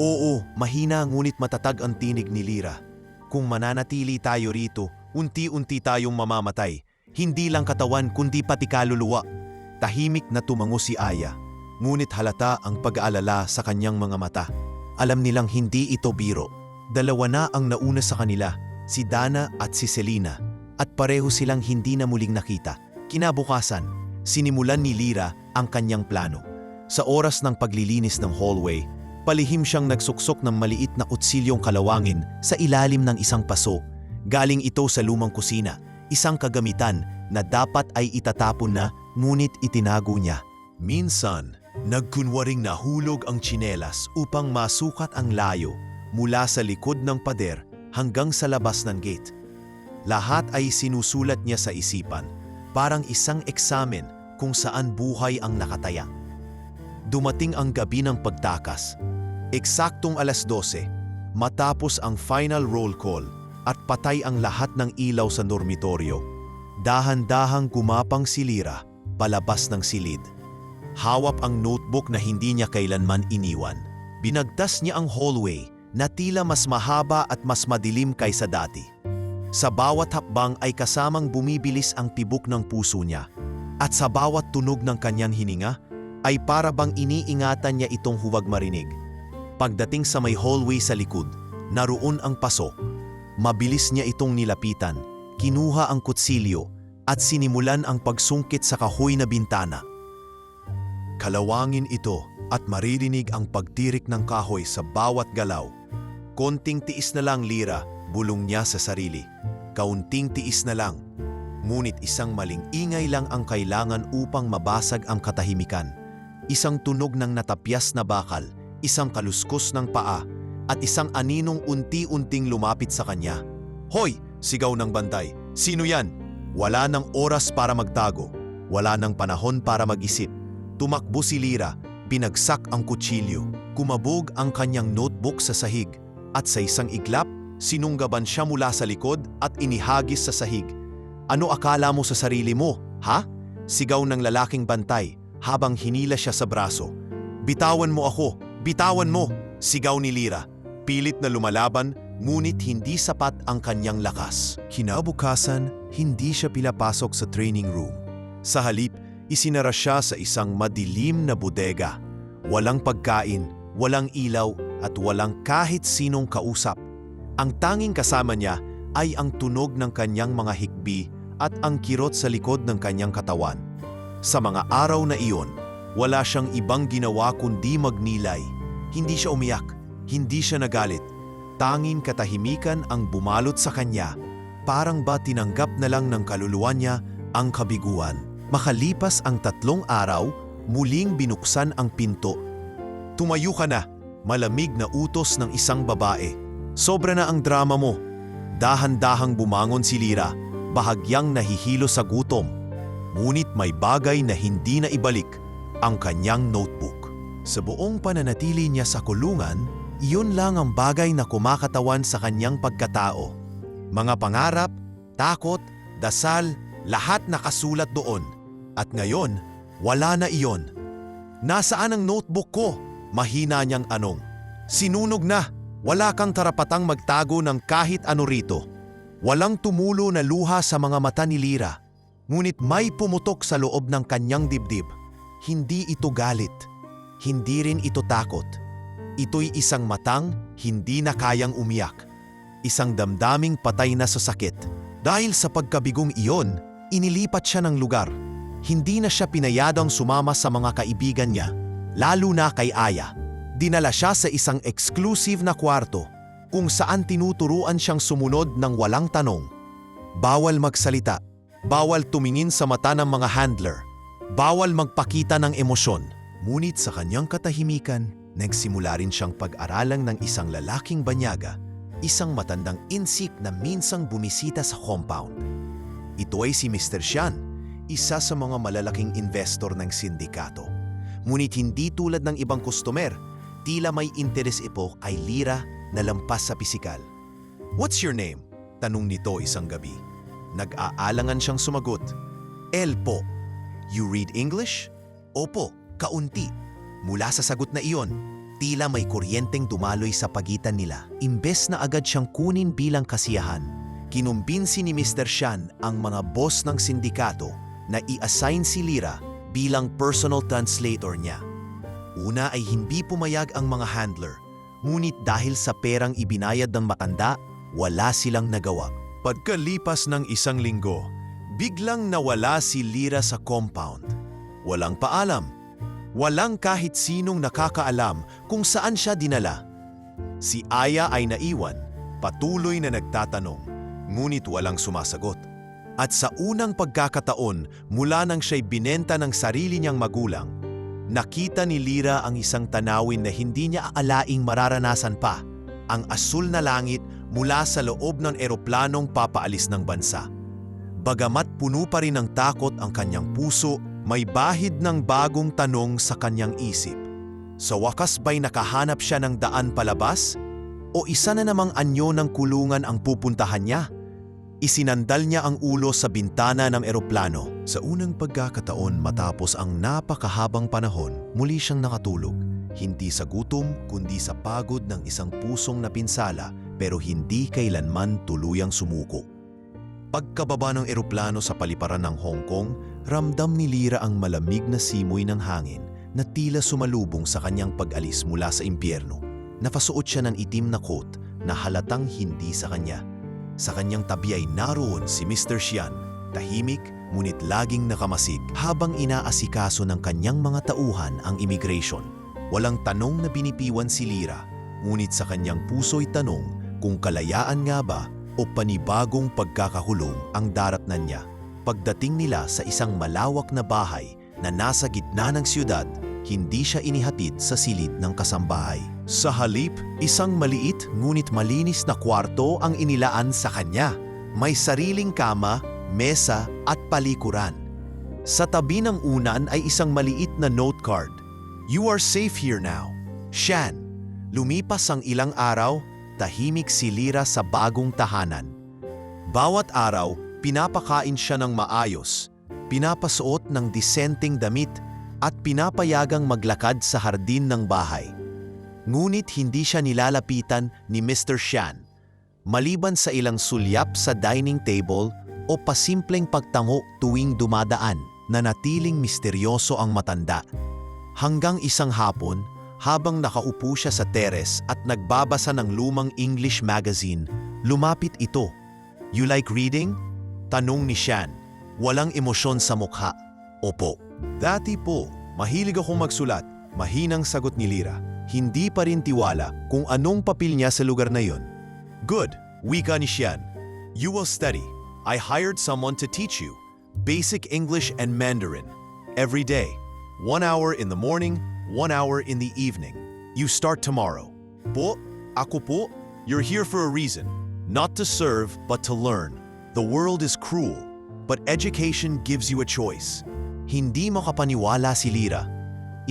Oo, mahina ngunit matatag ang tinig ni Lyra. Kung mananatili tayo rito, unti-unti tayong mamamatay. Hindi lang katawan kundi pati kaluluwa. Tahimik na tumango si Aya, ngunit halata ang pag-aalala sa kanyang mga mata. Alam nilang hindi ito biro. Dalawa na ang nauna sa kanila, si Dana at si Selena, at pareho silang hindi na muling nakita. Kinabukasan, sinimulan ni Lyra ang kanyang plano. Sa oras ng paglilinis ng hallway, palihim siyang nagsuksok ng maliit na kutsilyong kalawangin sa ilalim ng isang paso. Galing ito sa lumang kusina, isang kagamitan na dapat ay itatapon na ngunit itinago niya. Minsan, nagkunwaring nahulog ang tsinelas upang masukat ang layo mula sa likod ng pader hanggang sa labas ng gate. Lahat ay sinusulat niya sa isipan, parang isang eksamen kung saan buhay ang nakataya. Dumating ang gabi ng pagtakas. Eksaktong 12:00, matapos ang final roll call at patay ang lahat ng ilaw sa dormitoryo. Dahan-dahang gumapang si Lyra palabas ng silid. Hawak ang notebook na hindi niya kailanman iniwan. Binagtas niya ang hallway na tila mas mahaba at mas madilim kaysa dati. Sa bawat hakbang ay kasamang bumibilis ang tibok ng puso niya. At sa bawat tunog ng kanyang hininga ay para bang iniingatan niya itong huwag marinig. Pagdating sa may hallway sa likod, naroon ang paso. Mabilis niya itong nilapitan, kinuha ang kutsilyo at sinimulan ang pagsungkit sa kahoy na bintana. Kalawangin ito at maririnig ang pagtirik ng kahoy sa bawat galaw. Konting tiis na lang, Lyra, bulong niya sa sarili. Kaunting tiis na lang. Ngunit isang maling ingay lang ang kailangan upang mabasag ang katahimikan. Isang tunog ng natapyas na bakal, isang kaluskos ng paa, at isang aninong unti-unting lumapit sa kanya. Hoy! Sigaw ng bantay. Sino yan? Wala ng oras para magtago. Wala ng panahon para mag-isip. Tumakbo si Lyra, binagsak ang kutsilyo. Kumabog ang kanyang notebook sa sahig. At sa isang iglap, sinunggaban siya mula sa likod at inihagis sa sahig. Ano akala mo sa sarili mo, ha? Sigaw ng lalaking bantay habang hinila siya sa braso. Bitawan mo ako! Bitawan mo! Sigaw ni Lyra. Pilit na lumalaban, ngunit hindi sapat ang kanyang lakas. Kinabukasan, hindi siya pinapasok sa training room. Sa halip, isinara siya sa isang madilim na bodega. Walang pagkain, walang ilaw, at walang kahit sinong kausap. Ang tanging kasama niya ay ang tunog ng kanyang mga hikbi at ang kirot sa likod ng kanyang katawan. Sa mga araw na iyon, wala siyang ibang ginawa kundi magnilay. Hindi siya umiyak, hindi siya nagalit. Tanging katahimikan ang bumalot sa kanya, parang ba tinanggap na lang ng kaluluwa niya ang kabiguan. Makalipas ang 3 araw, muling binuksan ang pinto. Tumayo ka na, malamig na utos ng isang babae. Sobra na ang drama mo. Dahan-dahang bumangon si Lyra, bahagyang nahihilo sa gutom. Ngunit may bagay na hindi na ibalik, ang kanyang notebook. Sa buong pananatili niya sa kulungan, iyon lang ang bagay na kumakatawan sa kanyang pagkatao. Mga pangarap, takot, dasal, lahat nakasulat doon. At ngayon, wala na iyon. Nasaan ang notebook ko? Mahina niyang anong. Sinunog na. Wala kang karapatang magtago ng kahit ano rito. Walang tumulo na luha sa mga mata ni Lyra. Ngunit may pumutok sa loob ng kanyang dibdib. Hindi ito galit. Hindi rin ito takot. Ito'y isang matang hindi na kayang umiyak. Isang damdaming patay na sa sakit. Dahil sa pagkabigong iyon, inilipat siya ng lugar. Hindi na siya pinayadang sumama sa mga kaibigan niya, lalo na kay Aya. Dinala siya sa isang exclusive na kwarto kung saan tinuturuan siyang sumunod ng walang tanong. Bawal magsalita, bawal tumingin sa mata ng mga handler, bawal magpakita ng emosyon. Ngunit sa kanyang katahimikan, nagsimula rin siyang pag-aralan ng isang lalaking banyaga, isang matandang insik na minsang bumisita sa compound. Ito ay si Mr. Sian, isa sa mga malalaking investor ng sindikato. Ngunit hindi tulad ng ibang customer, tila may interes ito kay Lira na lampas sa pisikal. "What's your name?" tanong nito isang gabi. Nag-aalangan siyang sumagot. "El po." "You read English?" "Opo, kaunti." Mula sa sagot na iyon, tila may kuryenteng dumaloy sa pagitan nila. Imbes na agad siyang kunin bilang kasiyahan, kinumbinsi ni Mr. Sian ang mga boss ng sindikato na i-assign si Lira bilang personal translator niya. Una ay hindi pumayag ang mga handler, ngunit dahil sa perang ibinayad ng matanda, wala silang nagawa. Pagkalipas ng isang linggo, biglang nawala si Lira sa compound. Walang paalam. Walang kahit sinong nakakaalam kung saan siya dinala. Si Aya ay naiwan, patuloy na nagtatanong, ngunit walang sumasagot. At sa unang pagkakataon mula nang siya'y binenta ng sarili niyang magulang, nakita ni Lira ang isang tanawin na hindi niya aalaing mararanasan pa, ang asul na langit mula sa loob ng eroplanong papaalis ng bansa. Bagamat puno pa rin ng takot ang kanyang puso, may bahid ng bagong tanong sa kanyang isip. Sa wakas ba'y nakahanap siya ng daan palabas? O isa na namang anyo ng kulungan ang pupuntahan niya? Isinandal niya ang ulo sa bintana ng eroplano. Sa unang pagkakataon matapos ang napakahabang panahon, muli siyang nakatulog. Hindi sa gutom, kundi sa pagod ng isang pusong napinsala pero hindi kailanman tuluyang sumuko. Pagkababa ng eroplano sa paliparan ng Hong Kong, ramdam ni Lira ang malamig na simoy ng hangin na tila sumalubong sa kanyang pag-alis mula sa impyerno. Napasuot siya ng itim na coat na halatang hindi sa kanya. Sa kanyang tabi ay naroon si Mr. Sian, tahimik ngunit laging nakamasig habang inaasikaso ng kanyang mga tauhan ang immigration. Walang tanong na binipiwan si Lira, ngunit sa kanyang puso'y tanong kung kalayaan nga ba o panibagong pagkakahulong ang daratnan niya. Pagdating nila sa isang malawak na bahay na nasa gitna ng siyudad, hindi siya inihatid sa silid ng kasambahay. Sa halip, isang maliit ngunit malinis na kwarto ang inilaan sa kanya. May sariling kama, mesa at palikuran. Sa tabi ng unan ay isang maliit na note card. "You are safe here now, Sian." Lumipas ang ilang araw, tahimik si Lira sa bagong tahanan. Bawat araw, pinapakain siya ng maayos, pinapasuot ng disenteng damit at pinapayagang maglakad sa hardin ng bahay. Ngunit hindi siya nilalapitan ni Mr. Sian, maliban sa ilang sulyap sa dining table o pasimpleng pagtango tuwing dumadaan, nanatiling misteryoso ang matanda. Hanggang isang hapon, habang nakaupo siya sa teres at nagbabasa ng lumang English magazine, lumapit ito. "You like reading?" tanong ni Sian. Walang emosyon sa mukha. "Opo." "Dati po, mahilig akong magsulat." Mahinang sagot ni Lira. Hindi pa rin tiwala kung anong papel niya sa lugar na yon. "Good," wika ni Sian. "You will study. I hired someone to teach you. Basic English and Mandarin. Every day. 1 hour in the morning, 1 hour in the evening. You start tomorrow." "Po, ako po?" "You're here for a reason. Not to serve, but to learn. The world is cruel, but education gives you a choice." Hindi makapaniwala si Lira.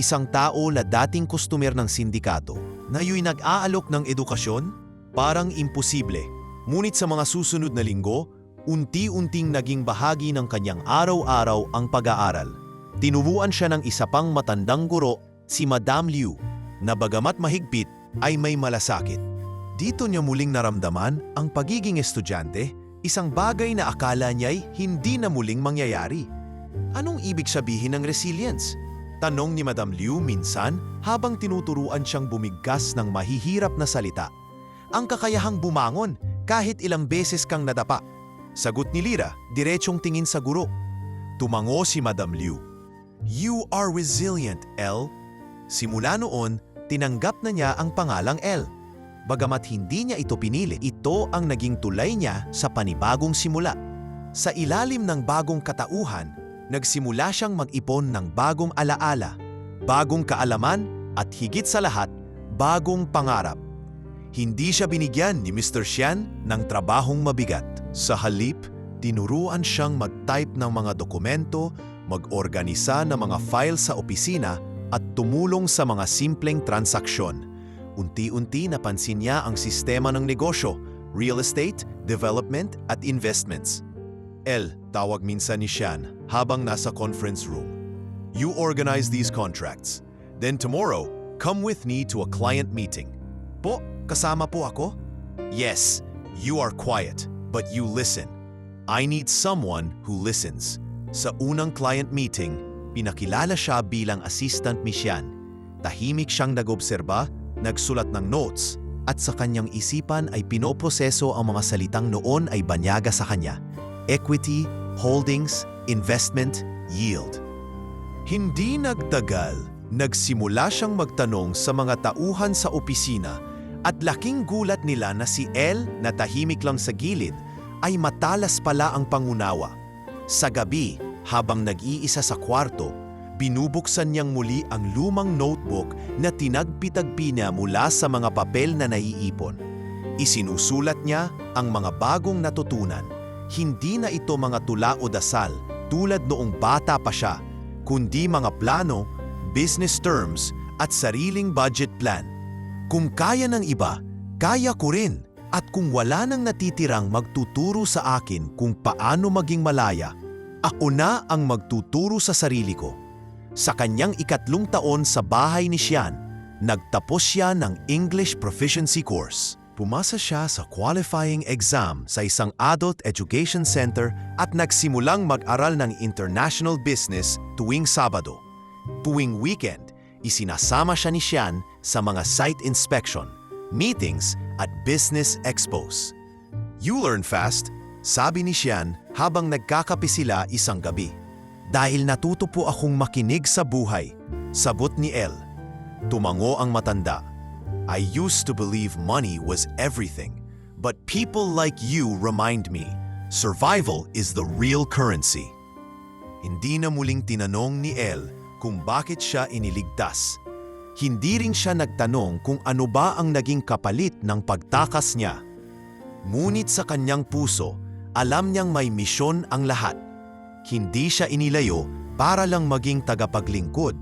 Isang tao na dating kustomer ng sindikato, na yu'y nag-aalok ng edukasyon? Parang imposible. Ngunit sa mga susunod na linggo, unti-unting naging bahagi ng kanyang araw-araw ang pag-aaral. Tinuruan siya ng isa pang matandang guro, si Madam Liu, na bagamat mahigpit ay may malasakit. Dito niya muling naramdaman ang pagiging estudyante, isang bagay na akala niya'y hindi na muling mangyayari. Anong ibig sabihin ng resilience? Tanong ni Madam Liu minsan habang tinuturuan siyang bumigkas ng mahihirap na salita. Ang kakayahang bumangon kahit ilang beses kang nadapa. Sagot ni Lira, diretsong tingin sa guro. Tumango si Madam Liu. You are resilient, Elle. Simula noon, tinanggap na niya ang pangalang Elle. Bagamat hindi niya ito pinili, ito ang naging tulay niya sa panibagong simula. Sa ilalim ng bagong katauhan, nagsimula siyang mag-ipon ng bagong alaala, bagong kaalaman at higit sa lahat, bagong pangarap. Hindi siya binigyan ni Mr. Xian ng trabahong mabigat. Sa halip, tinuruan siyang mag-type ng mga dokumento, mag-organisa ng mga file sa opisina at tumulong sa mga simpleng transaksyon. Unti-unti napansin niya ang sistema ng negosyo, real estate, development at investments. El, tawag minsan ni Xian habang nasa conference room. You organize these contracts. Then tomorrow, come with me to a client meeting. Po, kasama po ako? Yes, you are quiet, but you listen. I need someone who listens. Sa unang client meeting, pinakilala siya bilang assistant ni Xian. Tahimik siyang nag-obserba, nagsulat ng notes, at sa kanyang isipan ay pinoproseso ang mga salitang noon ay banyaga sa kanya. Equity, holdings, investment, yield. Hindi nagtagal, nagsimula siyang magtanong sa mga tauhan sa opisina at laking gulat nila na si Elle na tahimik lang sa gilid ay matalas pala ang pangunawa. Sa gabi, habang nag-iisa sa kwarto, binubuksan niyang muli ang lumang notebook na tinagpi-tagpi niya mula sa mga papel na naiipon. Isinusulat niya ang mga bagong natutunan. Hindi na ito mga tula o dasal tulad noong bata pa siya, kundi mga plano, business terms at sariling budget plan. Kung kaya ng iba, kaya ko rin. At kung wala nang natitirang magtuturo sa akin kung paano maging malaya, ako na ang magtuturo sa sarili ko. Sa kanyang 3 taon sa bahay ni Xian, nagtapos siya ng English Proficiency Course. Pumasa siya sa qualifying exam sa isang adult education center at nagsimulang mag-aral ng international business tuwing Sabado. Tuwing weekend, isinasama siya ni Xian sa mga site inspection, meetings at business expos. You learn fast, sabi ni Xian habang nagkakape sila isang gabi. Dahil natuto po akong makinig sa buhay, sabot ni Elle. Tumango ang matanda. I used to believe money was everything, but people like you remind me, survival is the real currency. Hindi na muling tinanong ni Elle kung bakit siya iniligtas. Hindi rin siya nagtanong kung ano ba ang naging kapalit ng pagtakas niya. Ngunit sa kanyang puso, alam niyang may misyon ang lahat. Hindi siya inilayo para lang maging tagapaglingkod.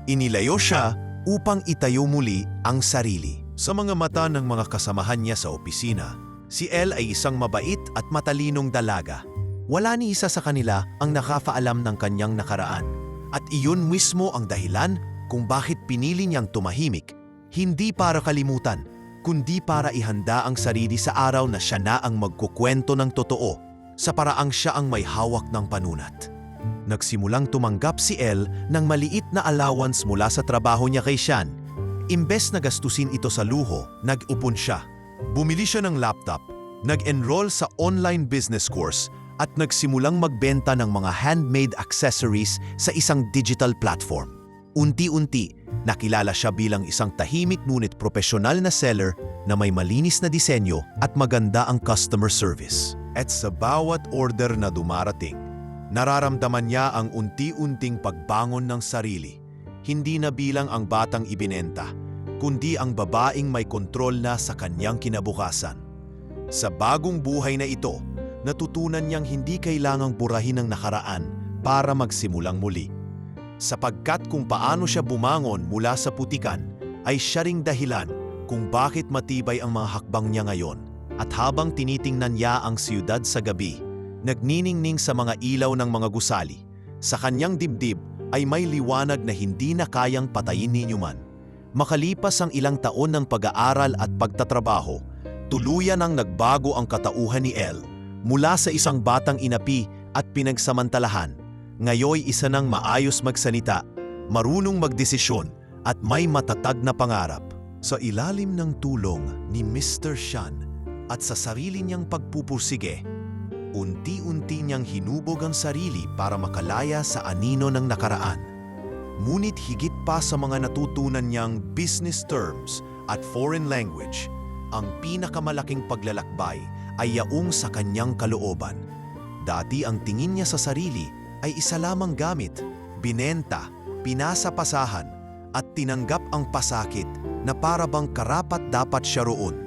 Inilayo siya upang itayo muli ang sarili. Sa mga mata ng mga kasamahan niya sa opisina, si Elle ay isang mabait at matalinong dalaga. Wala ni isa sa kanila ang nakafaalam ng kanyang nakaraan. At iyon mismo ang dahilan kung bakit pinili niyang tumahimik, hindi para kalimutan, kundi para ihanda ang sarili sa araw na siya na ang magkukwento ng totoo, sa paraang siya ang may hawak ng panunat. Nagsimulang tumanggap si Elle ng maliit na allowance mula sa trabaho niya kay Xian. Imbes na gastusin ito sa luho, nag-upon siya. Bumili siya ng laptop, nag-enroll sa online business course at nagsimulang magbenta ng mga handmade accessories sa isang digital platform. Unti-unti, nakilala siya bilang isang tahimik ngunit propesyonal na seller na may malinis na disenyo at maganda ang customer service. At sa bawat order na dumarating, nararamdaman niya ang unti-unting pagbangon ng sarili. Hindi na bilang ang batang ibinenta, kundi ang babaeng may kontrol na sa kanyang kinabukasan. Sa bagong buhay na ito, natutunan niyang hindi kailangang burahin ang nakaraan para magsimulang muli. Sapagkat kung paano siya bumangon mula sa putikan, ay siya ring dahilan kung bakit matibay ang mga hakbang niya ngayon. At habang tinitingnan niya ang siyudad sa gabi, nagniningning sa mga ilaw ng mga gusali, sa kanyang dibdib ay may liwanag na hindi na kayang patayin ni Newman. Makalipas ang ilang taon ng pag-aaral at pagtatrabaho, tuluyan ang nagbago ang katauhan ni Elle. Mula sa isang batang inapi at pinagsamantalahan, ngayoy isa nang maayos magsalita, marunong magdesisyon at may matatag na pangarap. Sa ilalim ng tulong ni Mr. Shan at sa sarili niyang pagpupursige, unti-unti niyang hinubog ang sarili para makalaya sa anino ng nakaraan. Ngunit higit pa sa mga natutunan niyang business terms at foreign language, ang pinakamalaking paglalakbay ay yaong sa kanyang kalooban. Dati ang tingin niya sa sarili ay isa lamang gamit, binenta, pinasapasahan at tinanggap ang pasakit na para bang karapat-dapat siya roon.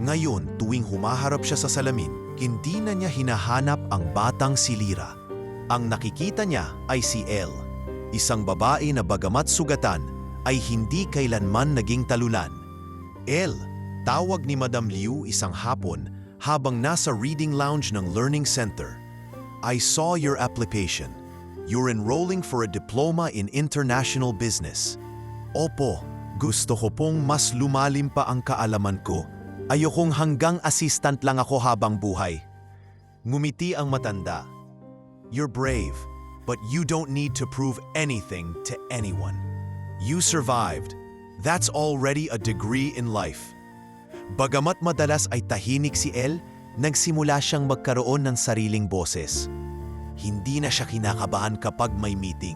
Ngayon, tuwing humaharap siya sa salamin, hindi na niya hinahanap ang batang si Lyra. Ang nakikita niya ay si Elle, isang babae na bagamat sugatan ay hindi kailanman naging talunan. Elle, tawag ni Madam Liu isang hapon habang nasa reading lounge ng Learning Center. I saw your application. You're enrolling for a diploma in international business. Opo, gusto ko pong mas lumalim pa ang kaalaman ko. Ayokong hanggang assistant lang ako habang buhay. Ngumiti ang matanda. You're brave, but you don't need to prove anything to anyone. You survived. That's already a degree in life. Bagamat madalas ay tahimik si Elle, nagsimula siyang magkaroon ng sariling boses. Hindi na siya kinakabahan kapag may meeting.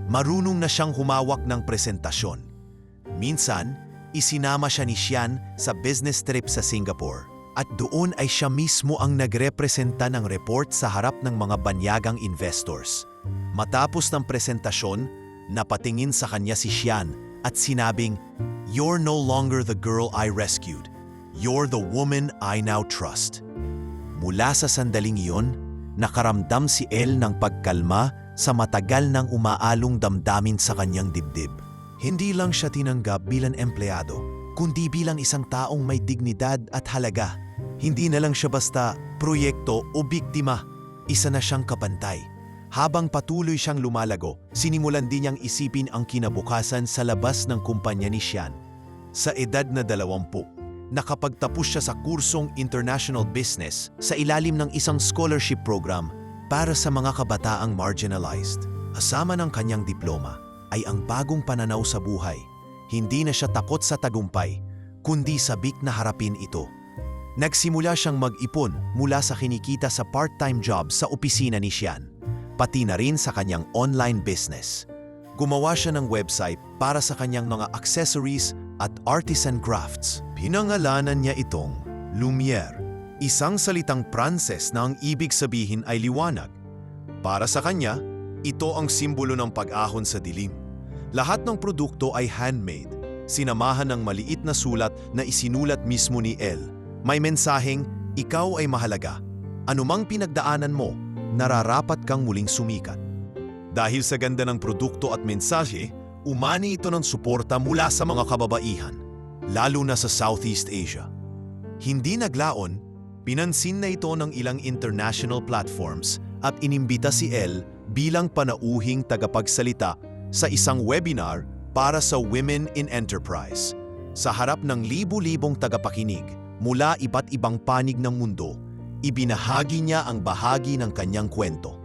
Marunong na siyang humawak ng presentasyon. Minsan, isinama siya ni Xian sa business trip sa Singapore at doon ay siya mismo ang nagrepresenta ng report sa harap ng mga banyagang investors. Matapos ng presentasyon, napatingin sa kanya si Xian at sinabing, "You're no longer the girl I rescued. You're the woman I now trust." Mula sa sandaling iyon, nakaramdam si Elle ng pagkalma sa matagal nang umaalong damdamin sa kanyang dibdib. Hindi lang siya tinanggap bilang empleyado, kundi bilang isang taong may dignidad at halaga. Hindi na lang siya basta proyekto o biktima, isa na siyang kapantay. Habang patuloy siyang lumalago, sinimulan din niyang isipin ang kinabukasan sa labas ng kumpanya ni Xian. Sa edad na 20, nakapagtapos siya sa kursong International Business sa ilalim ng isang scholarship program para sa mga kabataang marginalized. Kasama ng kanyang diploma ay ang bagong pananaw sa buhay. Hindi na siya takot sa tagumpay, kundi sabik na harapin ito. Nagsimula siyang mag-ipon mula sa kinikita sa part-time job sa opisina ni Xian, pati na rin sa kanyang online business. Gumawa siya ng website para sa kanyang mga accessories at artisan crafts. Pinangalanan niya itong Lumiere, isang salitang Pranses na ang ibig sabihin ay liwanag. Para sa kanya, ito ang simbolo ng pag-ahon sa dilim. Lahat ng produkto ay handmade, sinamahan ng maliit na sulat na isinulat mismo ni Elle. May mensaheng, ikaw ay mahalaga. Anumang pinagdaanan mo, nararapat kang muling sumikat. Dahil sa ganda ng produkto at mensahe, umani ito ng suporta mula sa mga kababaihan, lalo na sa Southeast Asia. Hindi naglaon, pinansin na ito ng ilang international platforms at inimbita si Elle bilang panauhing tagapagsalita sa isang webinar para sa Women in Enterprise. Sa harap ng libu-libong tagapakinig mula iba't ibang panig ng mundo, ibinahagi niya ang bahagi ng kanyang kwento.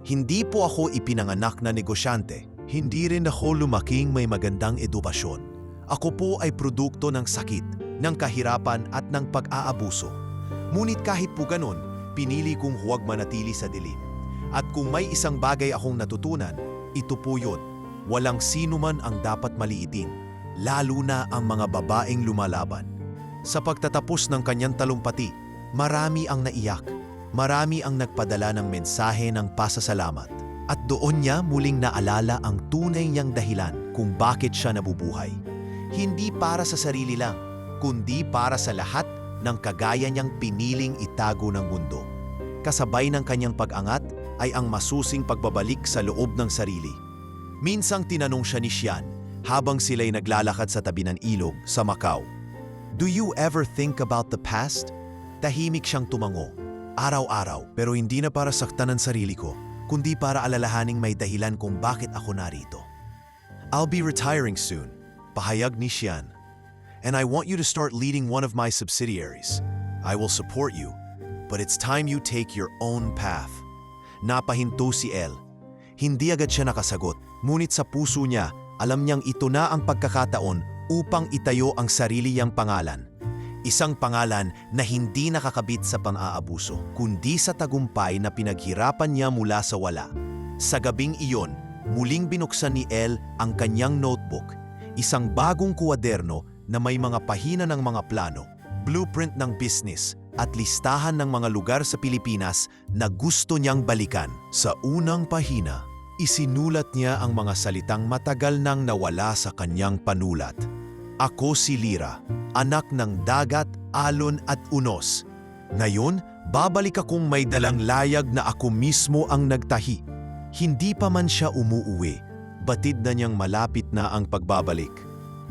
Hindi po ako ipinanganak na negosyante. Hindi rin ako lumaking may magandang edukasyon. Ako po ay produkto ng sakit, ng kahirapan at ng pag-aabuso. Ngunit kahit po ganun, pinili kong huwag manatili sa dilim. At kung may isang bagay akong natutunan, ito po yun. Walang sino man ang dapat maliitin, lalo na ang mga babaeng lumalaban. Sa pagtatapos ng kanyang talumpati, marami ang naiyak, marami ang nagpadala ng mensahe ng pasasalamat. At doon niya muling naalala ang tunay niyang dahilan kung bakit siya nabubuhay. Hindi para sa sarili lang, kundi para sa lahat ng kagaya niyang piniling itago ng mundo. Kasabay ng kanyang pag-angat ay ang masusing pagbabalik sa loob ng sarili. Minsang tinanong siya ni Xian habang sila'y naglalakad sa tabi ng ilog sa Macau. Do you ever think about the past? Tahimik siyang tumango. Araw-araw, pero hindi na para saktan ang sarili ko, kundi para alalahaning may dahilan kung bakit ako narito. I'll be retiring soon, pahayag ni Xian. And I want you to start leading one of my subsidiaries. I will support you, but it's time you take your own path. Napahinto si Elle. Hindi agad siya nakasagot, ngunit sa puso niya alam niyang ito na ang pagkakataon upang itayo ang sarili niyang pangalan. Isang pangalan na hindi nakakabit sa pang-aabuso, kundi sa tagumpay na pinaghirapan niya mula sa wala. Sa gabing iyon, muling binuksan ni Elle ang kanyang notebook, isang bagong kuwaderno na may mga pahina ng mga plano, blueprint ng business, at listahan ng mga lugar sa Pilipinas na gusto niyang balikan. Sa unang pahina, isinulat niya ang mga salitang matagal nang nawala sa kanyang panulat. Ako si Lira, anak ng dagat, alon at unos. Ngayon, babalik akong may dalang layag na ako mismo ang nagtahi. Hindi pa man siya umuuwi, batid na niyang malapit na ang pagbabalik.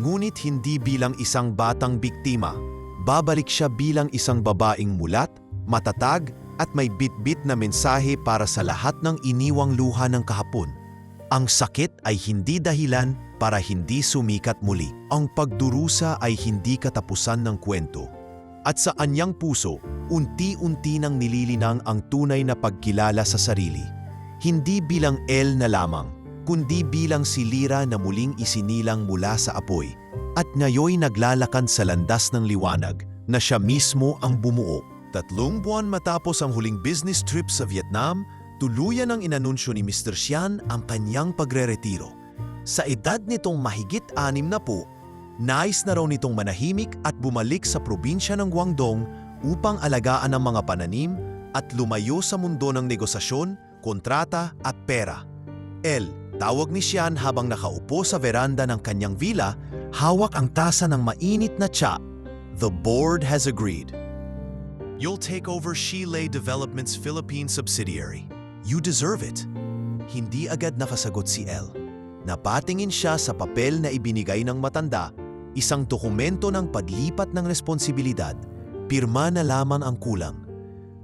Ngunit hindi bilang isang batang biktima. Babalik siya bilang isang babaeng mulat, matatag at may bitbit na mensahe para sa lahat ng iniwang luha ng kahapon. Ang sakit ay hindi dahilan para hindi sumikat muli. Ang pagdurusa ay hindi katapusan ng kwento. At sa anyang puso, unti-unti nang nililinang ang tunay na pagkilala sa sarili. Hindi bilang Elle na lamang, kundi bilang si Lira na muling isinilang mula sa apoy at ngayoy naglalakad sa landas ng liwanag na siya mismo ang bumuo. 3 buwan matapos ang huling business trip sa Vietnam, tuluyan ang inanunsyo ni Mr. Sian ang kanyang pagre-retiro. Sa edad nitong mahigit 60, nais na raw nitong manahimik at bumalik sa probinsya ng Guangdong upang alagaan ang mga pananim at lumayo sa mundo ng negosasyon, kontrata at pera. Elle, tawag ni Sian habang nakaupo sa veranda ng kanyang villa, hawak ang tasa ng mainit na tsa. The board has agreed. You'll take over Shilay Development's Philippine subsidiary. You deserve it. Hindi agad nakasagot si Elle. Napatingin siya sa papel na ibinigay ng matanda, isang dokumento ng paglipat ng responsibilidad, pirma na lamang ang kulang.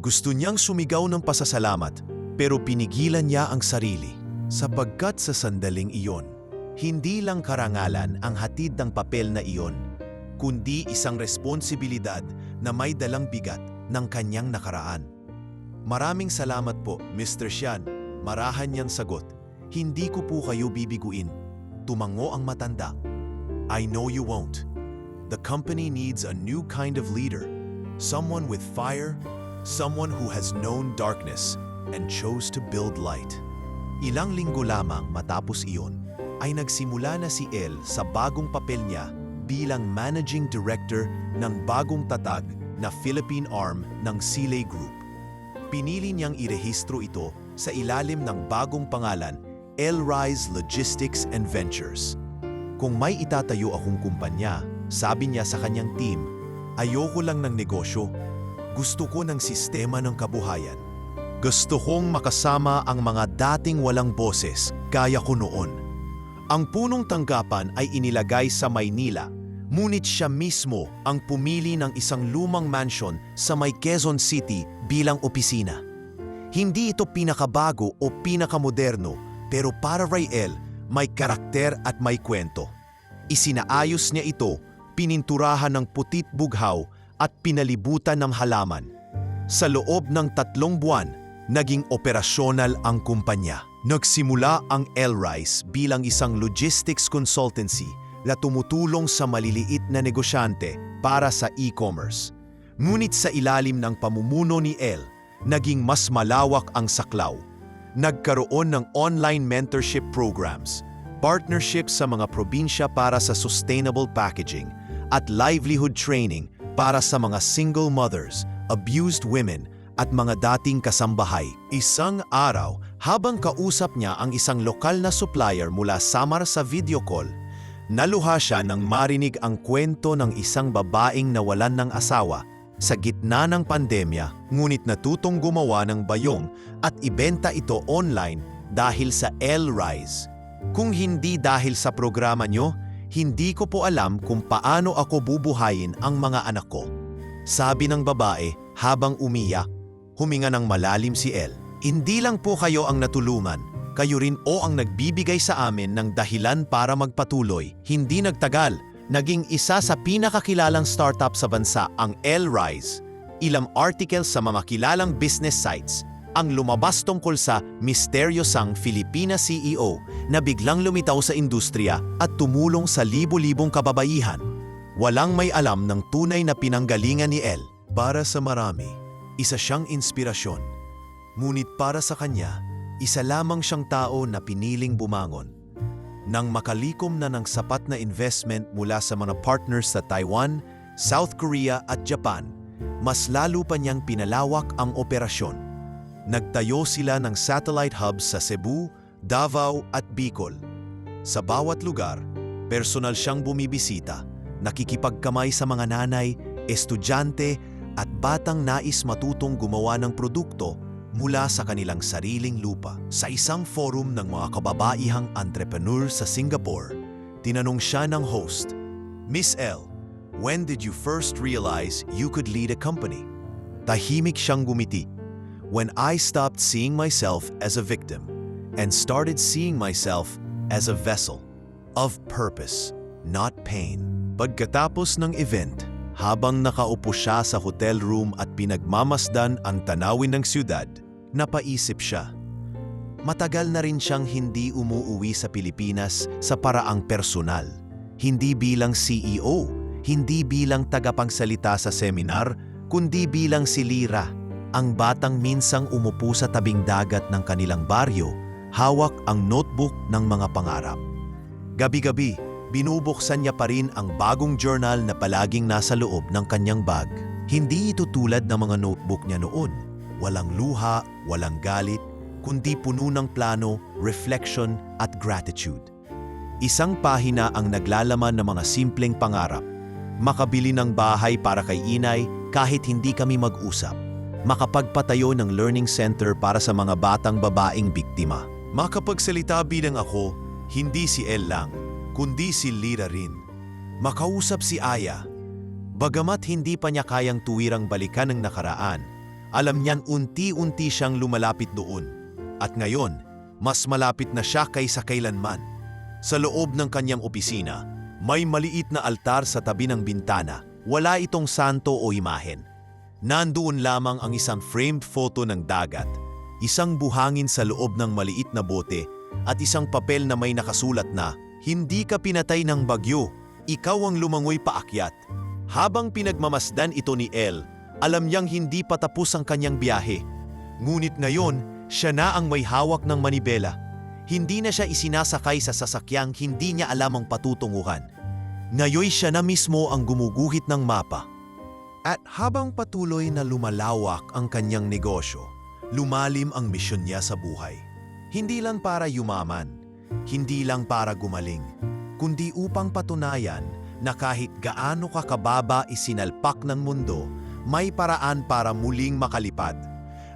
Gusto niyang sumigaw ng pasasalamat, pero pinigilan niya ang sarili. Sapagkat sa sandaling iyon, hindi lang karangalan ang hatid ng papel na iyon, kundi isang responsibilidad na may dalang bigat ng kanyang nakaraan. Maraming salamat po, Mr. Sian. Marahan niyang sagot. Hindi ko po kayo bibiguin. Tumango ang matanda. I know you won't. The company needs a new kind of leader. Someone with fire, someone who has known darkness and chose to build light. Ilang linggo lamang matapos iyon, ay nagsimula na si Elle sa bagong papel niya bilang Managing Director ng bagong tatag na Philippine arm ng Shilay Group. Pinili niyang irehistro ito sa ilalim ng bagong pangalan, Elle-Rise Logistics and Ventures. Kung may itatayo akong kumpanya, sabi niya sa kanyang team, ayoko lang ng negosyo. Gusto ko ng sistema ng kabuhayan. Gusto kong makasama ang mga dating walang boses, gaya ko noon. Ang punong tanggapan ay inilagay sa Maynila, ngunit siya mismo ang pumili ng isang lumang mansion sa may Quezon City bilang opisina. Hindi ito pinakabago o pinakamoderno, pero para kay Elle, may karakter at may kwento. Isinaayos niya ito, pininturahan ng putit bughaw at pinalibutan ng halaman. Sa loob ng 3 buwan, naging operasyonal ang kumpanya. Nagsimula ang Elle-Rise bilang isang logistics consultancy na tumutulong sa maliliit na negosyante para sa e-commerce. Ngunit sa ilalim ng pamumuno ni Elle, naging mas malawak ang saklaw. Nagkaroon ng online mentorship programs, partnerships sa mga probinsya para sa sustainable packaging, at livelihood training para sa mga single mothers, abused women, at mga dating kasambahay. Isang araw, habang kausap niya ang isang lokal na supplier mula Samar sa video call, naluha siya nang marinig ang kwento ng isang babaeng nawalan ng asawa sa gitna ng pandemya, ngunit natutong gumawa ng bayong at ibenta ito online dahil sa Elle-Rise. Kung hindi dahil sa programa niyo, hindi ko po alam kung paano ako bubuhayin ang mga anak ko. Sabi ng babae habang umiyak. Huminga ng malalim si Elle. Hindi lang po kayo ang natulungan, kayo rin o ang nagbibigay sa amin ng dahilan para magpatuloy. Hindi nagtagal, naging isa sa pinakakilalang startup sa bansa ang Elle-Rise. Ilang articles sa mga kilalang business sites ang lumabas tungkol sa misteryosang Filipina CEO na biglang lumitaw sa industriya at tumulong sa libo-libong kababaihan. Walang may alam ng tunay na pinanggalingan ni Elle. Para sa marami, isa siyang inspirasyon. Ngunit para sa kanya, isa lamang siyang tao na piniling bumangon. Nang makalikom na ng sapat na investment mula sa mga partners sa Taiwan, South Korea at Japan, mas lalo pa niyang pinalawak ang operasyon. Nagtayo sila ng satellite hubs sa Cebu, Davao at Bicol. Sa bawat lugar, personal siyang bumibisita, nakikipagkamay sa mga nanay, estudyante at batang nais matutong gumawa ng produkto mula sa kanilang sariling lupa. Sa isang forum ng mga kababaihang entrepreneur sa Singapore, tinanong siya ng host, "Miss Elle, when did you first realize you could lead a company?" Tahimik siyang gumiti. "When I stopped seeing myself as a victim and started seeing myself as a vessel of purpose, not pain." Pagkatapos ng event, habang nakaupo siya sa hotel room at pinagmamasdan ang tanawin ng siyudad, napaisip siya. Matagal na rin siyang hindi umuuwi sa Pilipinas sa paraang personal. Hindi bilang CEO, hindi bilang tagapagsalita sa seminar, kundi bilang si Lyra, ang batang minsang umupo sa tabing dagat ng kanilang baryo, hawak ang notebook ng mga pangarap. Gabi-gabi, binubuksan niya pa rin ang bagong journal na palaging nasa loob ng kanyang bag. Hindi ito tulad ng mga notebook niya noon. Walang luha, walang galit, kundi puno ng plano, reflection at gratitude. Isang pahina ang naglalaman ng mga simpleng pangarap. Makabili ng bahay para kay inay kahit hindi kami mag-usap. Makapagpatayo ng learning center para sa mga batang babaeng biktima. Makapagsalita bilang ako, hindi si Elle lang, kundi si Lyra rin. Makausap si Aya. Bagamat hindi pa niya kayang tuwirang balikan ang nakaraan, alam niyang unti-unti siyang lumalapit doon. At ngayon, mas malapit na siya kaysa kailanman. Sa loob ng kanyang opisina, may maliit na altar sa tabi ng bintana. Wala itong santo o imahen. Nandoon lamang ang isang framed photo ng dagat, isang buhangin sa loob ng maliit na bote, at isang papel na may nakasulat na, "Hindi ka pinatay ng bagyo, ikaw ang lumangoy paakyat." Habang pinagmamasdan ito ni Elle, alam niyang hindi pa tapos ang kanyang biyahe. Ngunit ngayon, siya na ang may hawak ng manibela. Hindi na siya isinasakay sa sasakyang hindi niya alam ang patutunguhan. Ngayon siya na mismo ang gumuguhit ng mapa. At habang patuloy na lumalawak ang kanyang negosyo, lumalim ang misyon niya sa buhay. Hindi lang para yumaman, hindi lang para gumaling, kundi upang patunayan na kahit gaano kakababa isinalpak ng mundo, may paraan para muling makalipad.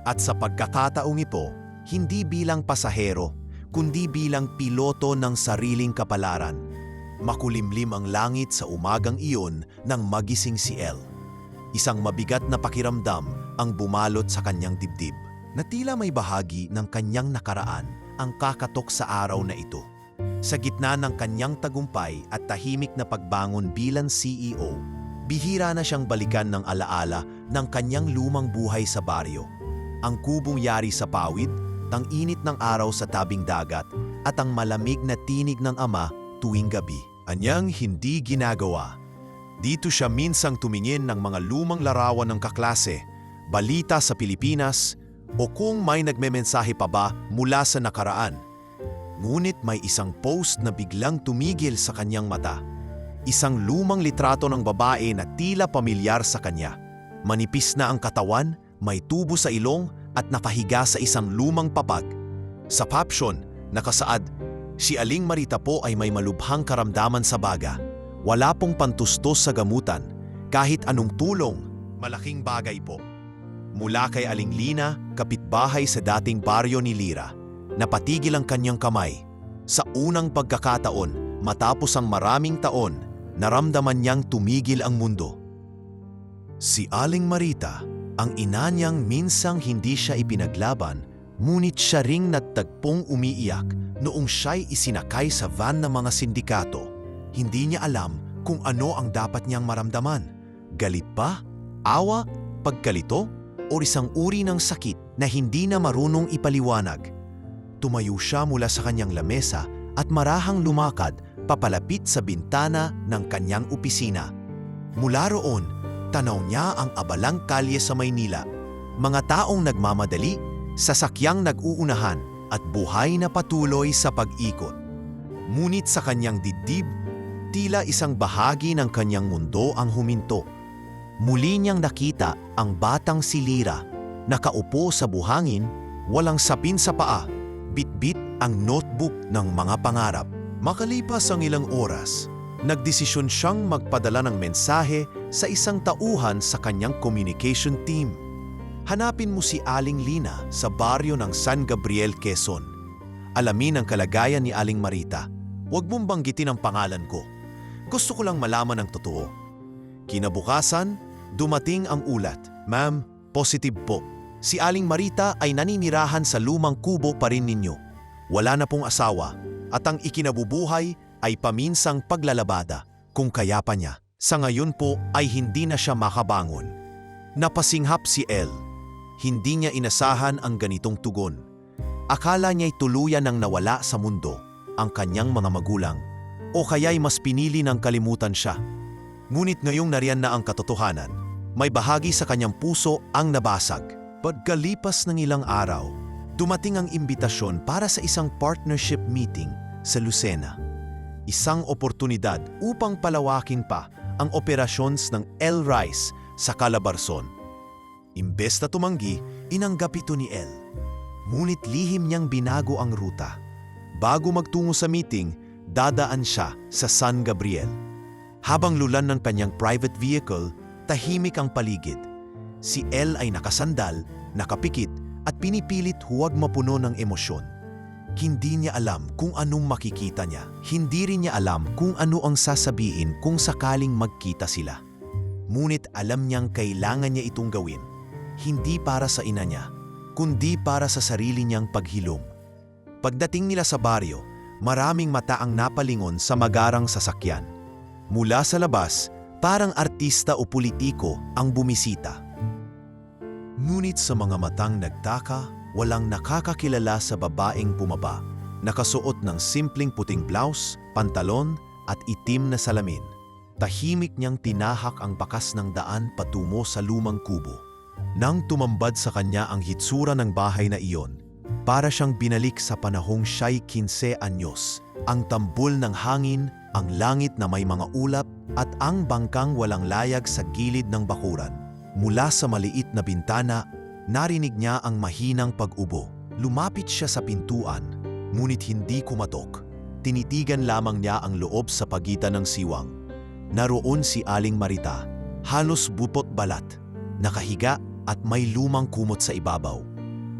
At sa pagkakataong ito, hindi bilang pasahero, kundi bilang piloto ng sariling kapalaran. Makulimlim ang langit sa umagang iyon nang magising si Elle. Isang mabigat na pakiramdam ang bumalot sa kanyang dibdib, na tila may bahagi ng kanyang nakaraan ang kakatok sa araw na ito. Sa gitna ng kanyang tagumpay at tahimik na pagbangon bilang CEO, bihira na siyang balikan ng alaala ng kanyang lumang buhay sa baryo. Ang kubong yari sa pawid, ang init ng araw sa tabing dagat, at ang malamig na tinig ng ama tuwing gabi. Anyang hindi ginagawa. Dito siya minsang tumingin ng mga lumang larawan ng kaklase, balita sa Pilipinas, o kung may nagmemensahe pa ba mula sa nakaraan. Ngunit may isang post na biglang tumigil sa kanyang mata. Isang lumang litrato ng babae na tila pamilyar sa kanya. Manipis na ang katawan, may tubo sa ilong at nakahiga sa isang lumang papag. Sa caption, nakasaad, "Si Aling Marita po ay may malubhang karamdaman sa baga. Wala pong pantustos sa gamutan. Kahit anong tulong, malaking bagay po." Mula kay Aling Lina, kapitbahay sa dating baryo ni Lyra, napatigil ang kanyang kamay. Sa unang pagkakataon, matapos ang maraming taon, naramdaman niyang tumigil ang mundo. Si Aling Marita, ang ina niyang minsang hindi siya ipinaglaban, ngunit siya ring natagpong umiiyak noong siya'y isinakay sa van ng mga sindikato. Hindi niya alam kung ano ang dapat niyang maramdaman. Galit ba? Awa? Pagkalito? O isang uri ng sakit na hindi na marunong ipaliwanag. Tumayo siya mula sa kanyang lamesa at marahang lumakad papalapit sa bintana ng kanyang opisina. Mula roon, tanaw niya ang abalang kalye sa Maynila. Mga taong nagmamadali, sasakyang nag-uunahan at buhay na patuloy sa pag-ikot. Ngunit sa kanyang dibdib, tila isang bahagi ng kanyang mundo ang huminto. Muli niyang nakita ang batang si Lira, nakaupo sa buhangin, walang sapin sa paa, bitbit ang notebook ng mga pangarap. Makalipas ang ilang oras, nagdesisyon siyang magpadala ng mensahe sa isang tauhan sa kanyang communication team. Hanapin mo si Aling Lina sa baryo ng San Gabriel, Quezon. Alamin ang kalagayan ni Aling Marita. Huwag mong banggitin ang pangalan ko. Gusto ko lang malaman ang totoo. Kinabukasan, dumating ang ulat. Ma'am, positive po. Si Aling Marita ay naninirahan sa lumang kubo pa rin ninyo. Wala na pong asawa at ang ikinabubuhay ay paminsang paglalabada kung kaya pa niya. Sa ngayon po ay hindi na siya makabangon. Napasinghap si Elle. Hindi niya inasahan ang ganitong tugon. Akala niya'y tuluyan ng nawala sa mundo ang kanyang mga magulang o kaya'y mas pinili ng kalimutan siya. Ngunit ngayong nariyan na ang katotohanan, may bahagi sa kanyang puso ang nabasag. Pagkalipas ng ilang araw, dumating ang imbitasyon para sa isang partnership meeting sa Lucena. Isang oportunidad upang palawakin pa ang operasyons ng Elle Rice sa Calabarzon. Imbes na tumanggi, inanggap ito ni Elle. Ngunit lihim niyang binago ang ruta. Bago magtungo sa meeting, dadaan siya sa San Gabriel. Habang lulan ng kanyang private vehicle, tahimik ang paligid. Si Elle ay nakasandal, nakapikit at pinipilit huwag mapuno ng emosyon. Hindi niya alam kung anong makikita niya. Hindi rin niya alam kung ano ang sasabihin kung sakaling magkita sila. Ngunit alam niyang kailangan niya itong gawin. Hindi para sa ina niya, kundi para sa sarili niyang paghilom. Pagdating nila sa baryo, maraming mata ang napalingon sa magarang sasakyan. Mula sa labas, parang artista o politiko ang bumisita. Ngunit sa mga matang nagtaka, walang nakakakilala sa babaeng bumaba, nakasuot ng simpleng puting blouse, pantalon at itim na salamin. Tahimik niyang tinahak ang bakas ng daan patungo sa lumang kubo. Nang tumambad sa kanya ang hitsura ng bahay na iyon, para siyang binalik sa panahong siya'y 15 anyos. Ang tambol ng hangin, ang langit na may mga ulap at ang bangkang walang layag sa gilid ng bakuran. Mula sa maliit na bintana, narinig niya ang mahinang pag-ubo. Lumapit siya sa pintuan, ngunit hindi kumatok. Tinitigan lamang niya ang loob sa pagitan ng siwang. Naroon si Aling Marita, halos bupot balat, nakahiga at may lumang kumot sa ibabaw.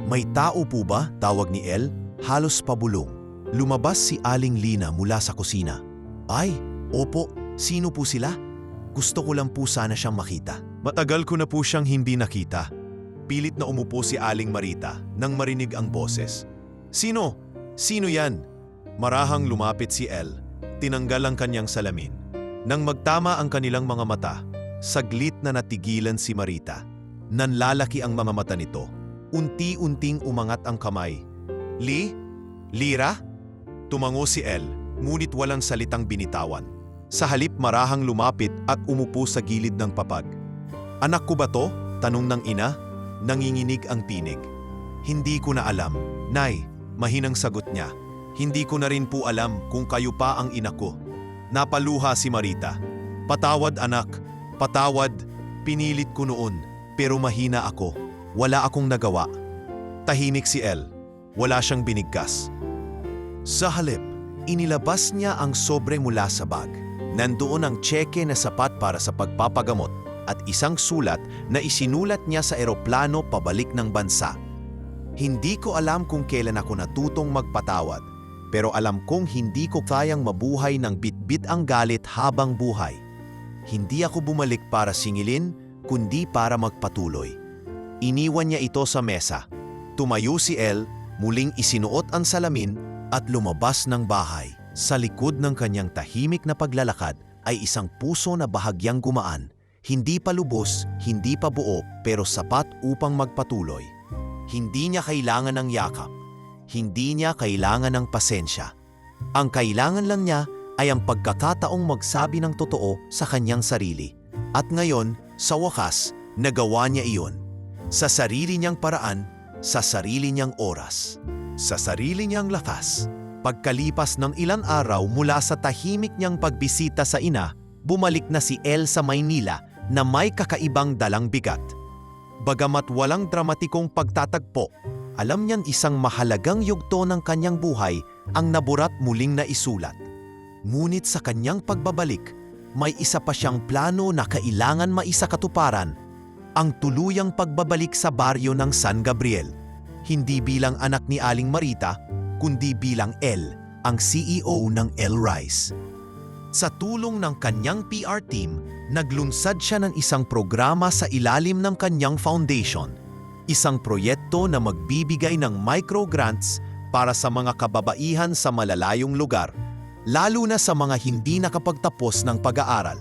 "May tao po ba?" tawag ni Elle, halos pabulong. Lumabas si Aling Lina mula sa kusina. "Ay, opo, sino po sila? Gusto ko lang po sana siyang makita." Matagal ko na po siyang hindi nakita. Pilit na umupo si Aling Marita nang marinig ang boses. "Sino? Sino yan?" Marahang lumapit si Elle. Tinanggal ang kanyang salamin. Nang magtama ang kanilang mga mata, saglit na natigilan si Marita. Nanlalaki ang mga mata nito. Unti-unting umangat ang kamay. Lira?" Tumango si Elle, ngunit walang salitang binitawan. Sa halip marahang lumapit at umupo sa gilid ng papag. "Anak ko ba to?" tanong ng ina. Nanginginig ang tinig. "Hindi ko na alam, Nay," mahinang sagot niya. "Hindi ko na rin po alam kung kayo pa ang ina ko." Napaluha si Marita. "Patawad anak, patawad. Pinilit ko noon, pero mahina ako. Wala akong nagawa." Tahimik si Elle. Wala siyang binigkas. Sa halip, inilabas niya ang sobre mula sa bag. Nandoon ang tseke na sapat para sa pagpapagamot at isang sulat na isinulat niya sa eroplano pabalik ng bansa. "Hindi ko alam kung kailan ako natutong magpatawad, pero alam kong hindi ko kayang mabuhay ng bitbit ang galit habang buhay. Hindi ako bumalik para singilin, kundi para magpatuloy." Iniwan niya ito sa mesa. Tumayo si Elle, muling isinuot ang salamin at lumabas ng bahay. Sa likod ng kanyang tahimik na paglalakad ay isang puso na bahagyang gumaan. Hindi pa lubos, hindi pa buo, pero sapat upang magpatuloy. Hindi niya kailangan ng yakap. Hindi niya kailangan ng pasensya. Ang kailangan lang niya ay ang pagkakataong magsabi ng totoo sa kanyang sarili. At ngayon, sa wakas, nagawa niya iyon. Sa sarili niyang paraan, sa sarili niyang oras, sa sarili niyang lakas. Pagkalipas ng ilang araw mula sa tahimik niyang pagbisita sa ina, bumalik na si Elle sa Maynila na may kakaibang dalang bigat. Bagamat walang dramatikong pagtatagpo, alam niyan isang mahalagang yugto ng kanyang buhay ang naburat muling na isulat. Ngunit sa kanyang pagbabalik, may isa pa siyang plano na kailangan maisakatuparan, ang tuluyang pagbabalik sa baryo ng San Gabriel. Hindi bilang anak ni Aling Marita, kundi bilang Elle, ang CEO ng Elle Rice. Sa tulong ng kanyang PR team, naglunsad siya ng isang programa sa ilalim ng kanyang foundation. Isang proyekto na magbibigay ng microgrants para sa mga kababaihan sa malalayong lugar, lalo na sa mga hindi nakapagtapos ng pag-aaral.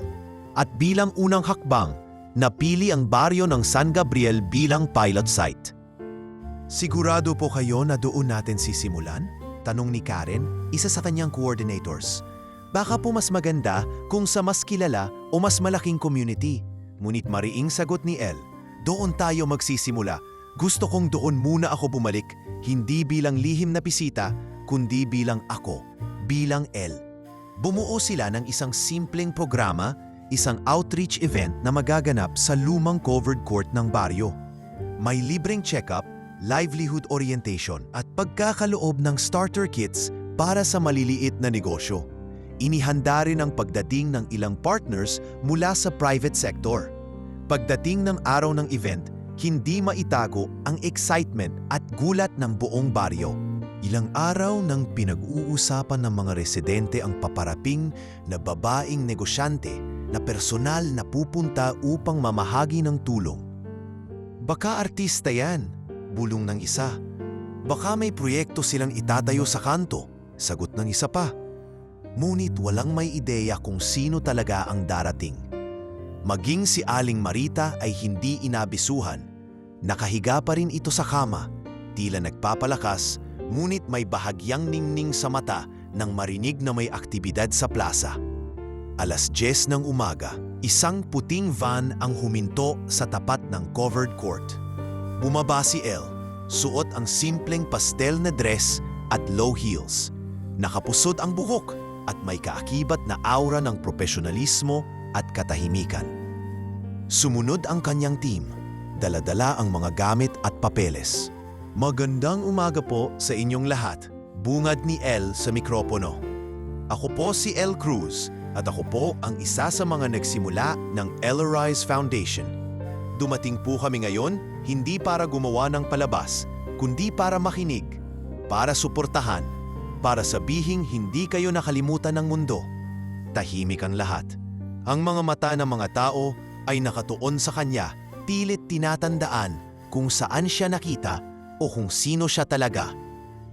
At bilang unang hakbang, napili ang baryo ng San Gabriel bilang pilot site. Sigurado po kayo na doon natin sisimulan? Tanong ni Karen, isa sa kanyang coordinators. Baka po mas maganda kung sa mas kilala o mas malaking community. Ngunit mariing sagot ni Elle, doon tayo magsisimula. Gusto kong doon muna ako bumalik, hindi bilang lihim na bisita, kundi bilang ako, bilang Elle. Bumuo sila ng isang simpleng programa, isang outreach event na magaganap sa lumang covered court ng baryo. May libreng check-up, livelihood orientation at pagkakaloob ng starter kits para sa maliliit na negosyo. Inihanda rin ang pagdating ng ilang partners mula sa private sector. Pagdating ng araw ng event, hindi maitago ang excitement at gulat ng buong baryo. Ilang araw nang pinag-uusapan ng mga residente ang paparaping na babaeng negosyante na personal na pupunta upang mamahagi ng tulong. Baka artista yan, bulong ng isa. Baka may proyekto silang itatayo sa kanto, sagot ng isa pa. Ngunit walang may ideya kung sino talaga ang darating. Maging si Aling Marita ay hindi inabisuhan. Nakahiga pa rin ito sa kama, tila nagpapalakas, ngunit may bahagyang ningning sa mata nang marinig na may aktibidad sa plaza. 10:00 ng umaga, isang puting van ang huminto sa tapat ng covered court. Bumaba si Elle, suot ang simpleng pastel na dress at low heels. Nakapusod ang buhok at may kaakibat na aura ng profesionalismo at katahimikan. Sumunod ang kanyang team, dala-dala ang mga gamit at papeles. Magandang umaga po sa inyong lahat, bungad ni Elle sa mikropono. Ako po si Elle Cruz at ako po ang isa sa mga nagsimula ng Elle Rice Foundation. Dumating po kami ngayon hindi para gumawa ng palabas, kundi para makinig, para suportahan, para sabihing hindi kayo nakalimutan ng mundo. Tahimik ang lahat. Ang mga mata ng mga tao ay nakatuon sa kanya, pilit tinatandaan kung saan siya nakita o kung sino siya talaga.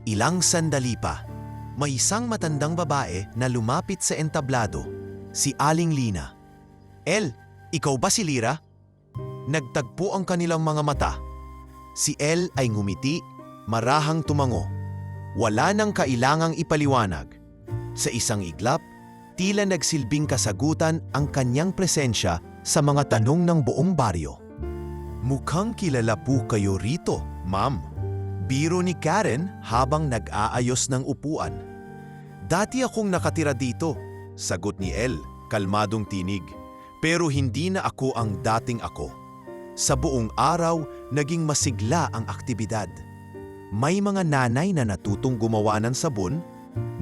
Ilang sandali pa, may isang matandang babae na lumapit sa entablado, si Aling Lina. Elle, ikaw ba si Lira? Nagtagpo ang kanilang mga mata. Si Elle ay ngumiti, marahang tumango. Wala nang kailangang ipaliwanag. Sa isang iglap, tila nagsilbing kasagutan ang kanyang presensya sa mga tanong ng buong baryo. Mukhang kilala po kayo rito, ma'am. Biro ni Karen habang nag-aayos ng upuan. Dati akong nakatira dito, sagot ni Elle, kalmadong tinig. Pero hindi na ako ang dating ako. Sa buong araw, naging masigla ang aktibidad. May mga nanay na natutong gumawa ng sabon,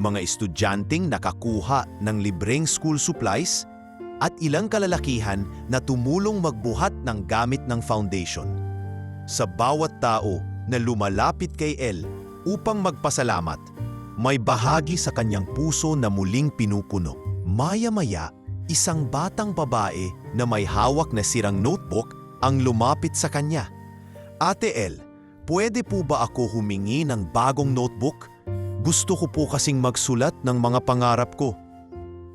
mga estudyanteng nakakuha ng libreng school supplies, at ilang kalalakihan na tumulong magbuhat ng gamit ng foundation. Sa bawat tao na lumalapit kay Elle upang magpasalamat, may bahagi sa kanyang puso na muling pinupuno. Maya-maya, isang batang babae na may hawak na sirang notebook ang lumapit sa kanya. Ate Elle, pwede po ba ako humingi ng bagong notebook? Gusto ko po kasing magsulat ng mga pangarap ko.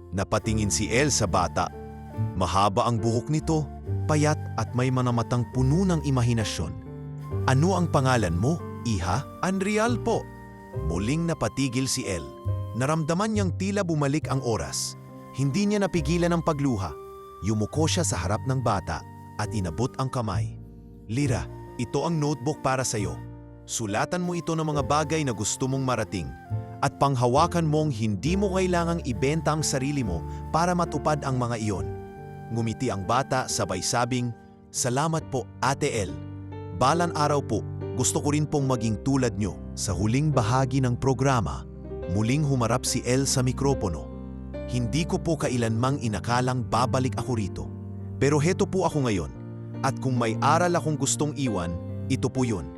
Napatingin si Elle sa bata. Mahaba ang buhok nito, payat at may mga matang puno ng imahinasyon. Ano ang pangalan mo, iha? Unreal po. Muling napatigil si El. Naramdaman niyang tila bumalik ang oras. Hindi niya napigilan ang pagluha. Yumuko siya sa harap ng bata at inabot ang kamay. Lira, ito ang notebook para sa iyo. Sulatan mo ito ng mga bagay na gusto mong marating at panghawakan mong hindi mo kailangang ibenta ang sarili mo para matupad ang mga iyon. Ngumiti ang bata sabay sabing, "Salamat po, Ate El. Balan araw po, gusto ko rin pong maging tulad nyo." Sa huling bahagi ng programa, muling humarap si El sa mikropono. Hindi ko po kailanmang inakalang babalik ako rito. Pero heto po ako ngayon. At kung may aral akong gustong iwan, ito po yun.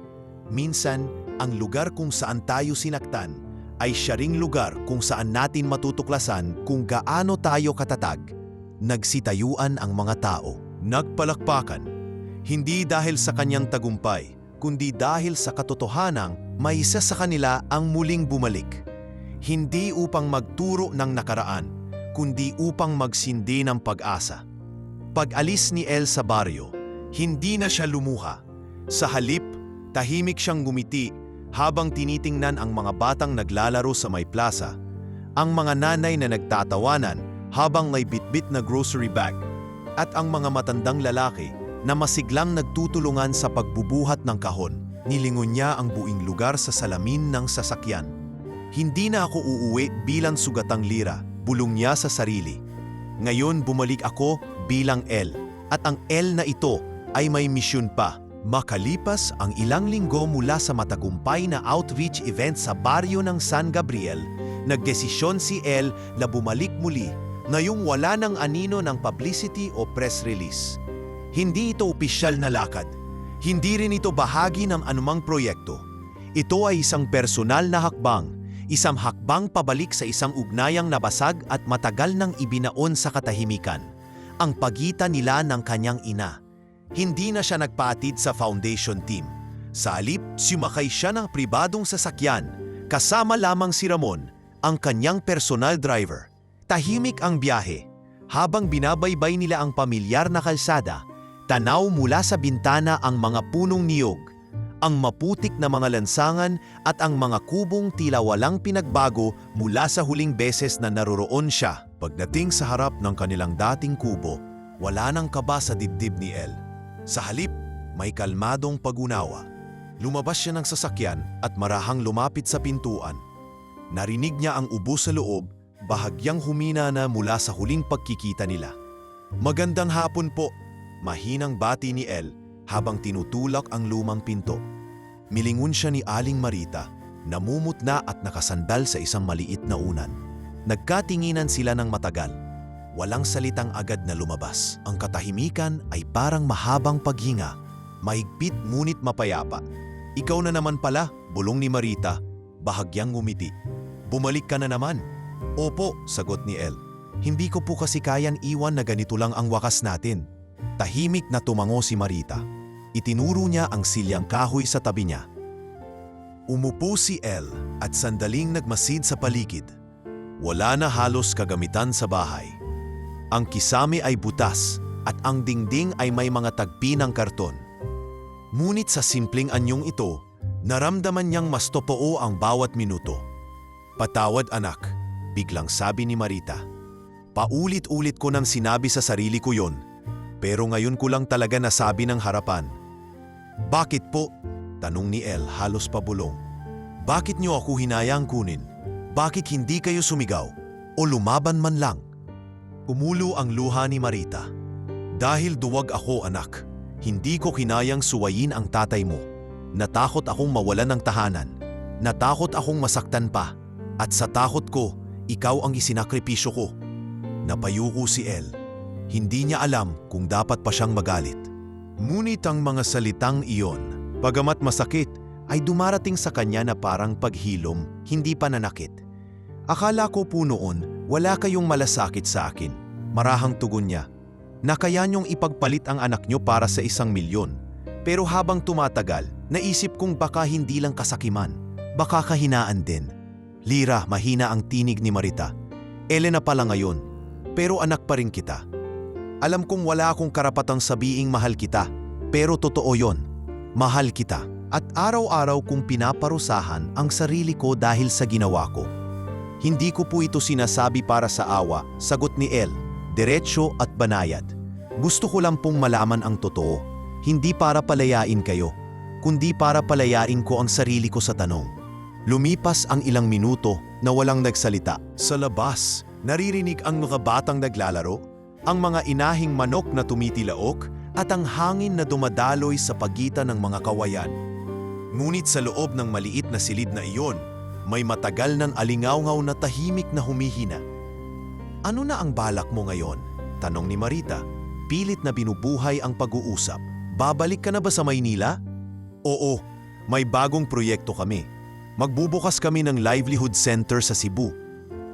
Minsan, ang lugar kung saan tayo sinaktan ay siya ring lugar kung saan natin matutuklasan kung gaano tayo katatag. Nagsitayuan ang mga tao. Nagpalakpakan. Hindi dahil sa kanyang tagumpay, kundi dahil sa katotohanang may isa sa kanila ang muling bumalik. Hindi upang magturo ng nakaraan, kundi upang magsindi ng pag-asa. Pag-alis ni El sa baryo, hindi na siya lumuha. Sa halip, tahimik siyang ngumiti habang tinitingnan ang mga batang naglalaro sa may plaza, ang mga nanay na nagtatawanan habang may bitbit na grocery bag, at ang mga matandang lalaki na masiglang nagtutulungan sa pagbubuhat ng kahon. Nilingon niya ang buing lugar sa salamin ng sasakyan. Hindi na ako uuwi bilang sugatang lira, bulong niya sa sarili. Ngayon bumalik ako bilang El, at ang El na ito ay may misyon pa. Makalipas ang ilang linggo mula sa matagumpay na outreach event sa baryo ng San Gabriel, nagdesisyon si El na bumalik muli ngayong wala ng anino ng publicity o press release. Hindi ito opisyal na lakad. Hindi rin ito bahagi ng anumang proyekto. Ito ay isang personal na hakbang, isang hakbang pabalik sa isang ugnayang nabasag at matagal nang ibinaon sa katahimikan, ang pagitan nila ng kanyang ina. Hindi na siya nagpaatid sa foundation team. Sa halip, sumakay siya ng pribadong sasakyan, kasama lamang si Ramon, ang kanyang personal driver. Tahimik ang biyahe. Habang binabaybay nila ang pamilyar na kalsada, tanaw mula sa bintana ang mga punong niyog, ang maputik na mga lansangan at ang mga kubong tila walang pinagbago mula sa huling beses na naroroon siya. Pagdating sa harap ng kanilang dating kubo, wala nang kaba sa dibdib ni El. Sa halip, may kalmadong pag-unawa. Lumabas siya ng sasakyan at marahang lumapit sa pintuan. Narinig niya ang ubo sa loob, bahagyang humina na mula sa huling pagkikita nila. "Magandang hapon po," mahinang bati ni El habang tinutulak ang lumang pinto. Milingon siya ni Aling Marita, namumutla at nakasandal sa isang maliit na unan. Nagkatinginan sila ng matagal. Walang salitang agad na lumabas. Ang katahimikan ay parang mahabang paghinga, mahigpit ngunit mapayapa. "Ikaw na naman pala," bulong ni Marita, bahagyang ngumiti. "Bumalik ka na naman." "Opo," sagot ni El. "Hindi ko po kasi kayan iwan na ganito lang ang wakas natin." Tahimik na tumango si Marita. Itinuro niya ang silyang kahoy sa tabi niya. Umupo si El at sandaling nagmasid sa paligid. Wala na halos kagamitan sa bahay. Ang kisame ay butas at ang dingding ay may mga tagpi ng karton. Ngunit sa simpleng anyong ito, naramdaman niyang mas totoo ang bawat minuto. "Patawad anak," biglang sabi ni Marita. "Paulit-ulit ko nang sinabi sa sarili ko yon, pero ngayon ko lang talaga nasabi ng harapan." "Bakit po?" tanong ni El halos pabulong. "Bakit niyo ako hinayang kunin? Bakit hindi kayo sumigaw o lumaban man lang?" Umulo ang luha ni Marita. "Dahil duwag ako anak, hindi ko kinayang suwayin ang tatay mo. Natakot akong mawalan ng tahanan. Natakot akong masaktan pa. At sa takot ko, ikaw ang isinakripisyo ko." Napayuko si El. Hindi niya alam kung dapat pa siyang magalit. Ngunit ang mga salitang iyon, bagamat masakit, ay dumarating sa kanya na parang paghilom, hindi pananakit. "Akala ko po noon, wala kayong malasakit sa akin." Marahang tugon niya. "Na kaya niyong ipagpalit ang anak niyo para sa 1,000,000. Pero habang tumatagal, naisip kong baka hindi lang kasakiman, baka kahinaan din." "Lira," mahina ang tinig ni Marita. "Elena pala ngayon, pero anak pa rin kita. Alam kong wala akong karapatang sabiing mahal kita, pero totoo yon. Mahal kita." At araw-araw kong pinaparusahan ang sarili ko dahil sa ginawa ko. Hindi ko po ito sinasabi para sa awa, sagot ni El, diretsyo at banayad. Gusto ko lang pong malaman ang totoo, hindi para palayain kayo, kundi para palayain ko ang sarili ko sa tanong. Lumipas ang ilang minuto na walang nagsalita. Sa labas, naririnig ang mga batang naglalaro, ang mga inahing manok na tumitilaok at ang hangin na dumadaloy sa pagitan ng mga kawayan. Ngunit sa loob ng maliit na silid na iyon, may matagal ng alingawngaw na tahimik na humihina. Ano na ang balak mo ngayon? Tanong ni Marita. Pilit na binubuhay ang pag-uusap. Babalik ka na ba sa Maynila? Oo, may bagong proyekto kami. Magbubukas kami ng livelihood center sa Cebu.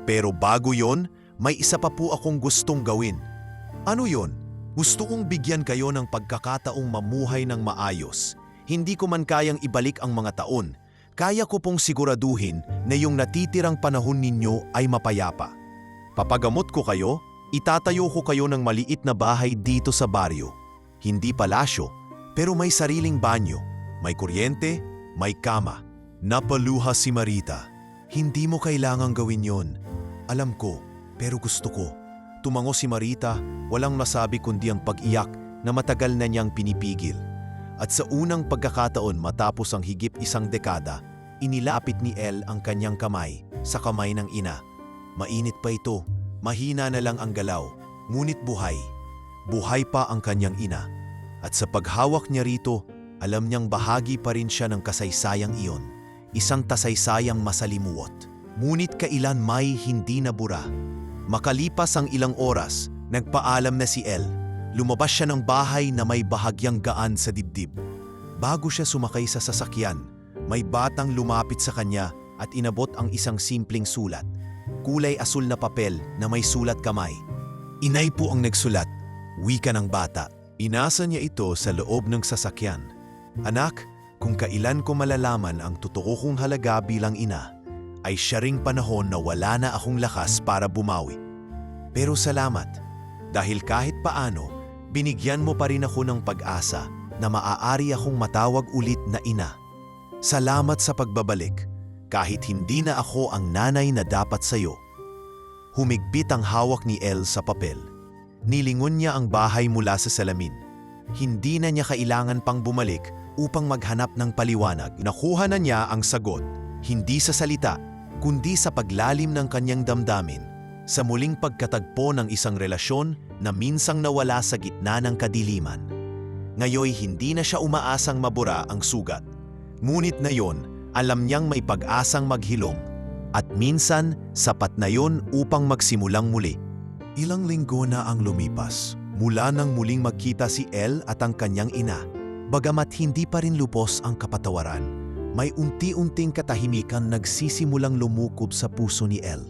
Pero bago yon, may isa pa po akong gustong gawin. Ano yon? Gusto kong bigyan kayo ng pagkakataong mamuhay ng maayos. Hindi ko man kayang ibalik ang mga taon. Kaya ko pong siguraduhin na yung natitirang panahon ninyo ay mapayapa. Papagamot ko kayo, itatayo ko kayo ng maliit na bahay dito sa baryo. Hindi palasyo, pero may sariling banyo, may kuryente, may kama. Napaluha si Marita. Hindi mo kailangang gawin yon. Alam ko, pero gusto ko. Tumango si Marita, walang masabi kundi ang pag-iyak na matagal na niyang pinipigil. At sa unang pagkakataon matapos ang higit isang dekada, inilapit ni El ang kanyang kamay sa kamay ng ina. Mainit pa ito, mahina na lang ang galaw, ngunit buhay. Buhay pa ang kanyang ina. At sa paghawak niya rito, alam niyang bahagi pa rin siya ng kasaysayang iyon. Isang kasaysayang masalimuot. Ngunit kailan may hindi nabura. Makalipas ang ilang oras, nagpaalam na si El. Lumabas siya ng bahay na may bahagyang gaan sa dibdib. Bago siya sumakay sa sasakyan, may batang lumapit sa kanya at inabot ang isang simpleng sulat. Kulay asul na papel na may sulat kamay. Inay po ang nagsulat, wika ng bata. Inasa niya ito sa loob ng sasakyan. Anak, kung kailan ko malalaman ang totoo kong halaga bilang ina, ay siya ring panahon na wala na akong lakas para bumawi. Pero salamat, dahil kahit paano, binigyan mo pa rin ako ng pag-asa na maaari akong matawag ulit na ina. Salamat sa pagbabalik, kahit hindi na ako ang nanay na dapat sa'yo. Humigpit ang hawak ni El sa papel. Nilingon niya ang bahay mula sa salamin. Hindi na niya kailangan pang bumalik upang maghanap ng paliwanag. Nakuha na niya ang sagot, hindi sa salita, kundi sa paglalim ng kanyang damdamin, sa muling pagkatagpo ng isang relasyon na minsang nawala sa gitna ng kadiliman. Ngayoy hindi na siya umaasang mabura ang sugat. Ngunit na yon, alam niyang may pag-asang maghilom. At minsan, sapat na yon upang magsimulang muli. Ilang linggo na ang lumipas, mula nang muling magkita si El at ang kanyang ina. Bagamat hindi pa rin lubos ang kapatawaran, may unti-unting katahimikan nagsisimulang lumukob sa puso ni El.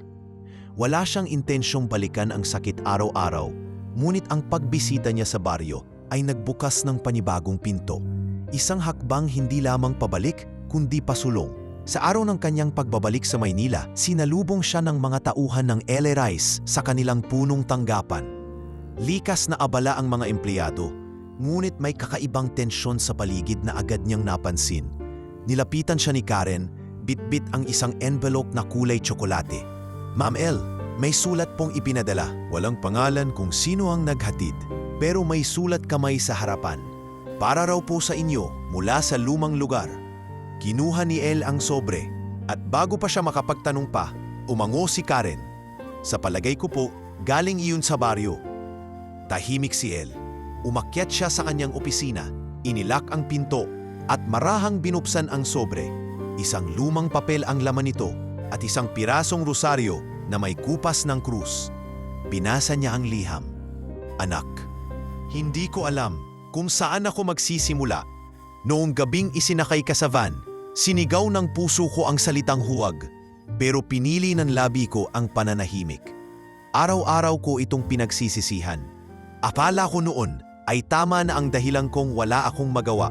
Wala siyang intensyong balikan ang sakit araw-araw, ngunit ang pagbisita niya sa baryo ay nagbukas ng panibagong pinto. Isang hakbang hindi lamang pabalik, kundi pasulong. Sa araw ng kanyang pagbabalik sa Maynila, sinalubong siya ng mga tauhan ng LA Rice sa kanilang punong tanggapan. Likas na abala ang mga empleyado, ngunit may kakaibang tensyon sa paligid na agad niyang napansin. Nilapitan siya ni Karen, bitbit ang isang envelope na kulay tsokolate. Ma'am El, may sulat pong ipinadala. Walang pangalan kung sino ang naghatid, pero may sulat kamay sa harapan. Para raw po sa inyo mula sa lumang lugar. Kinuha ni El ang sobre at bago pa siya makapagtanong pa, umango si Karen. Sa palagay ko po, galing iyon sa baryo. Tahimik si El. Umakyat siya sa kanyang opisina, inilak ang pinto at marahang binuksan ang sobre. Isang lumang papel ang laman nito at isang pirasong rosaryo na may kupas ng krus. Binasa niya ang liham. Anak, hindi ko alam kung saan ako magsisimula. Noong gabing isinakay ka sa van, sinigaw ng puso ko ang salitang huwag, pero pinili ng labi ko ang pananahimik. Araw-araw ko itong pinagsisisihan. Akala ko noon ay tama na ang dahilan kong wala akong magawa,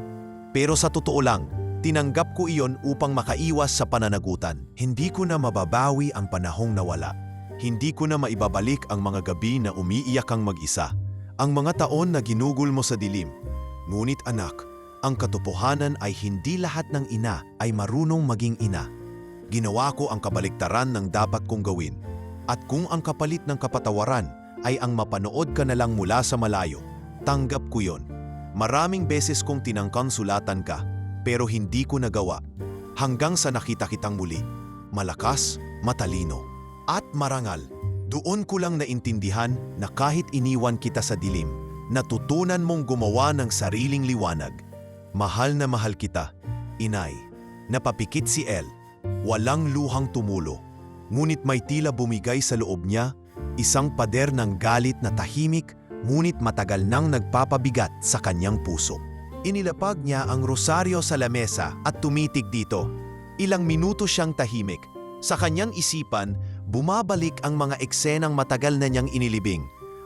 pero sa totoo lang, tinanggap ko iyon upang makaiwas sa pananagutan. Hindi ko na mababawi ang panahong nawala. Hindi ko na maibabalik ang mga gabi na umiiyak kang mag-isa. Ang mga taon na ginugol mo sa dilim. Ngunit anak, Ang katotohanan ay hindi lahat ng ina ay marunong maging ina. Ginawa ko ang kabaliktaran ng dapat kong gawin. At kung ang kapalit ng kapatawaran ay ang mapanood ka na lang mula sa malayo, tanggap ko yon. Maraming beses kong tinangkang sulatan ka, pero hindi ko nagawa. Hanggang sa nakita kitang muli. Malakas, matalino, at marangal. Doon ko lang naintindihan na kahit iniwan kita sa dilim, natutunan mong gumawa ng sariling liwanag. Mahal na mahal kita, inay. Napapikit si El. Walang luhang tumulo. Ngunit may tila bumigay sa loob niya, isang pader ng galit na tahimik, ngunit matagal nang nagpapabigat sa kanyang puso. Inilapag niya ang rosaryo sa lamesa at tumitig dito. Ilang minuto siyang tahimik. Sa kanyang isipan, bumabalik ang mga eksenang matagal na niyang inilibing.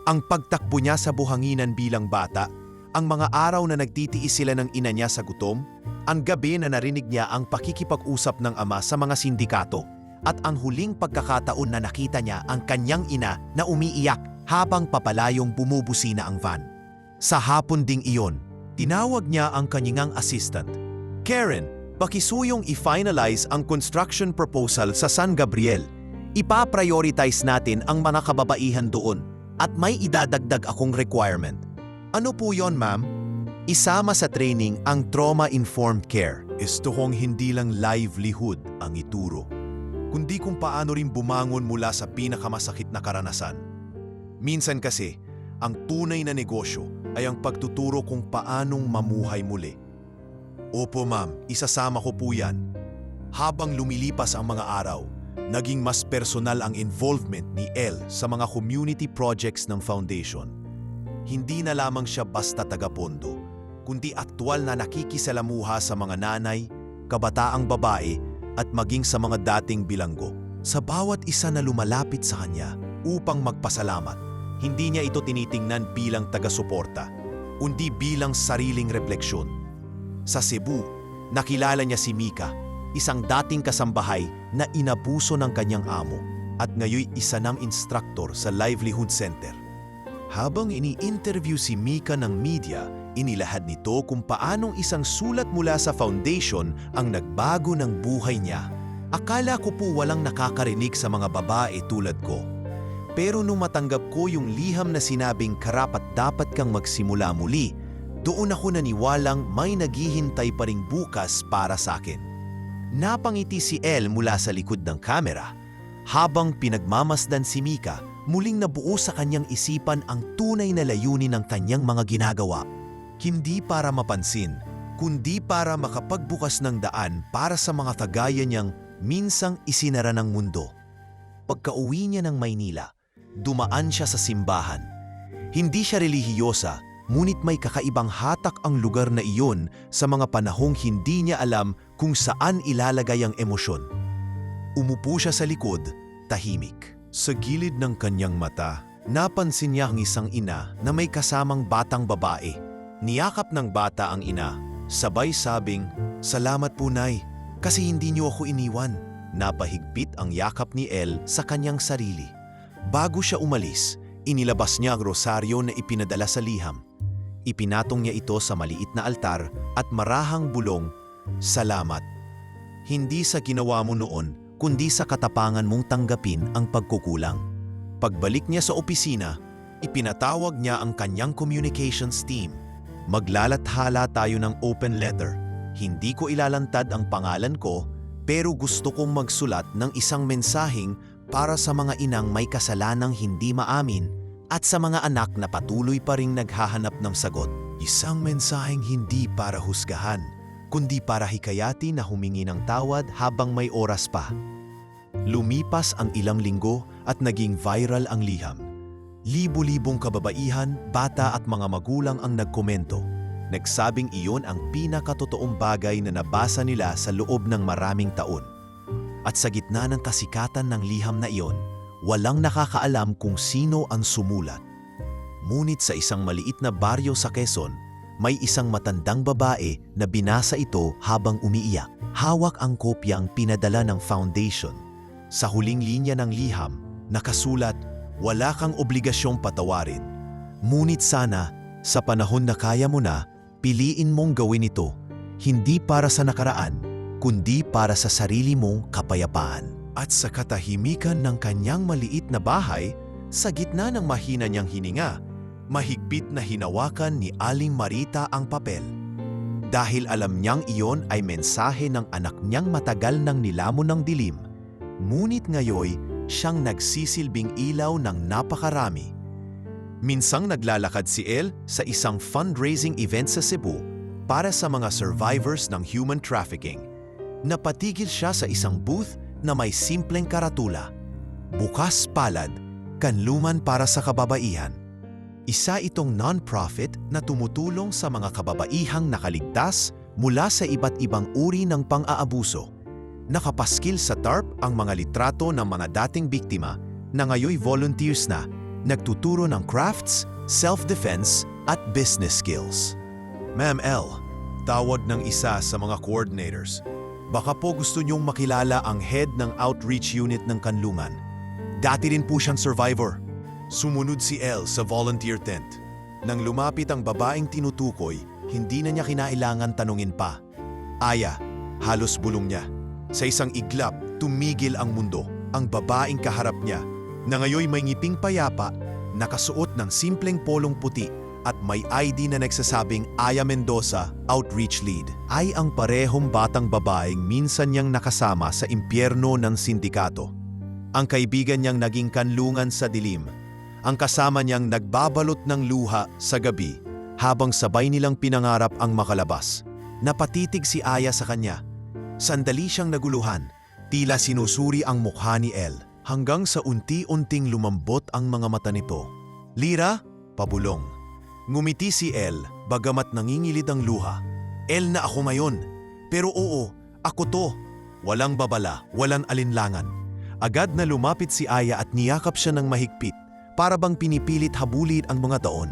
Ang pagtakbo niya sa buhanginan bilang bata, ang mga araw na nagtitiis sila ng ina niya sa gutom, ang gabi na narinig niya ang pakikipag-usap ng ama sa mga sindikato, at ang huling pagkakataon na nakita niya ang kanyang ina na umiiyak habang papalayong bumubusina ang van. Sa hapon ding iyon, tinawag niya ang kanyang assistant. Karen, pakisuyong i-finalize ang construction proposal sa San Gabriel. Ipa-prioritize natin ang mga kababaihan doon at may idadagdag akong requirement. Ano po yon, ma'am? Isama sa training ang trauma-informed care. Ito kong hindi lang livelihood ang ituro, kundi kung paano rin bumangon mula sa pinakamasakit na karanasan. Minsan kasi, ang tunay na negosyo ay ang pagtuturo kung paanong mamuhay muli. Opo ma'am, isasama ko po yan. Habang lumilipas ang mga araw, naging mas personal ang involvement ni El sa mga community projects ng foundation. Hindi na lamang siya basta taga-pondo, kundi aktwal na nakikisalamuha sa mga nanay, kabataang babae at maging sa mga dating bilanggo. Sa bawat isa na lumalapit sa kanya upang magpasalamat, hindi niya ito tinitingnan bilang taga-suporta, kundi bilang sariling refleksyon. Sa Cebu, nakilala niya si Mika, isang dating kasambahay na inabuso ng kanyang amo at ngayoy isa ng instructor sa Livelihood Center. Habang ini-interview si Mika ng media, inilahad nito kung paanong isang sulat mula sa foundation ang nagbago ng buhay niya. Akala ko po walang nakakarinig sa mga babae tulad ko. Pero nung matanggap ko yung liham na sinabing karapat-dapat kang magsimula muli, doon ako naniwalang may naghihintay pa ring bukas para sa akin. Napangiti si El mula sa likod ng kamera. Habang pinagmamasdan si Mika, muling nabuo sa kanyang isipan ang tunay na layunin ng kanyang mga ginagawa. Hindi para mapansin, kundi para makapagbukas ng daan para sa mga kagaya niyang minsang isinara ng mundo. Pagka-uwi niya ng Maynila, dumaan siya sa simbahan. Hindi siya relihiyosa, ngunit may kakaibang hatak ang lugar na iyon sa mga panahong hindi niya alam kung saan ilalagay ang emosyon. Umupo siya sa likod, tahimik. Sa gilid ng kanyang mata, napansin niya ang isang ina na may kasamang batang babae. Niyakap ng bata ang ina, sabay sabing, "Salamat po, Nay, kasi hindi niyo ako iniwan." Napahigpit ang yakap ni El sa kanyang sarili. Bago siya umalis, inilabas niya ang rosaryo na ipinadala sa liham. Ipinatong niya ito sa maliit na altar at marahang bulong, "Salamat. Hindi sa ginawa mo noon, kundi sa katapangan mong tanggapin ang pagkukulang." Pagbalik niya sa opisina, ipinatawag niya ang kanyang communications team. "Maglalathala tayo ng open letter. Hindi ko ilalantad ang pangalan ko, pero gusto kong magsulat ng isang mensaheng para sa mga inang may kasalanang hindi maamin at sa mga anak na patuloy pa ring naghahanap ng sagot. Isang mensaheng hindi para husgahan, kundi para hikayati na humingi ng tawad habang may oras pa." Lumipas ang ilang linggo at naging viral ang liham. Libo-libong kababaihan, bata at mga magulang ang nagkomento. Nagsabing iyon ang pinakatotoong bagay na nabasa nila sa loob ng maraming taon. At sa gitna ng kasikatan ng liham na iyon, walang nakakaalam kung sino ang sumulat. Ngunit sa isang maliit na baryo sa Quezon, may isang matandang babae na binasa ito habang umiiyak. Hawak ang kopya ang pinadala ng foundation. Sa huling linya ng liham, nakasulat, "Wala kang obligasyong patawarin. Ngunit sana, sa panahon na kaya mo na, Piliin mong gawin ito, hindi para sa nakaraan, kundi para sa sarili mong kapayapaan. At sa katahimikan ng kanyang maliit na bahay, sa gitna ng mahina niyang hininga, mahigpit na hinawakan ni Aling Marita ang papel. Dahil alam niyang iyon ay mensahe ng anak niyang matagal nang nilamon ng dilim, ngunit ngayoy siyang nagsisilbing ilaw ng napakarami. Minsang naglalakad si El sa isang fundraising event sa Cebu para sa mga survivors ng human trafficking. Napatigil siya sa isang booth na may simpleng karatula, "Bukas Palad, Kanluman para sa Kababaihan." Isa itong non-profit na tumutulong sa mga kababaihang nakaligtas mula sa iba't ibang uri ng pang-aabuso. Nakapaskil sa tarp ang mga litrato ng mga dating biktima na ngayoy volunteers na, nagtuturo ng crafts, self-defense at business skills. Ma'am L, tawad ng isa sa mga coordinators. Baka po gusto niyong makilala ang head ng outreach unit ng Kanlungan. Dati rin po siyang survivor. Sumunod si El sa volunteer tent. Nang lumapit ang babaeng tinutukoy, hindi na niya kinailangan tanungin pa. Aya, halos bulong niya. Sa isang iglap, tumigil ang mundo. Ang babaeng kaharap niya, na ngayoy may ngiping payapa, nakasuot ng simpleng polong puti at may ID na nagsasabing Aya Mendoza, Outreach Lead, ay ang parehong batang babaeng minsan niyang nakasama sa impyerno ng sindikato. Ang kaibigan niyang naging kanlungan sa dilim. Ang kasama niyang nagbabalot ng luha sa gabi habang sabay nilang pinangarap ang makalabas. Napatitig si Aya sa kanya. Sandali siyang naguluhan, tila sinusuri ang mukha ni El, hanggang sa unti-unting lumambot ang mga mata nito. "Lira?" Pabulong. Ngumiti si El, bagamat nangingilid ang luha. "El na ako ngayon. Pero oo, ako to." Walang babala, walang alinlangan. Agad na lumapit si Aya at niyakap siya ng mahigpit, para bang pinipilit habulin ang mga taon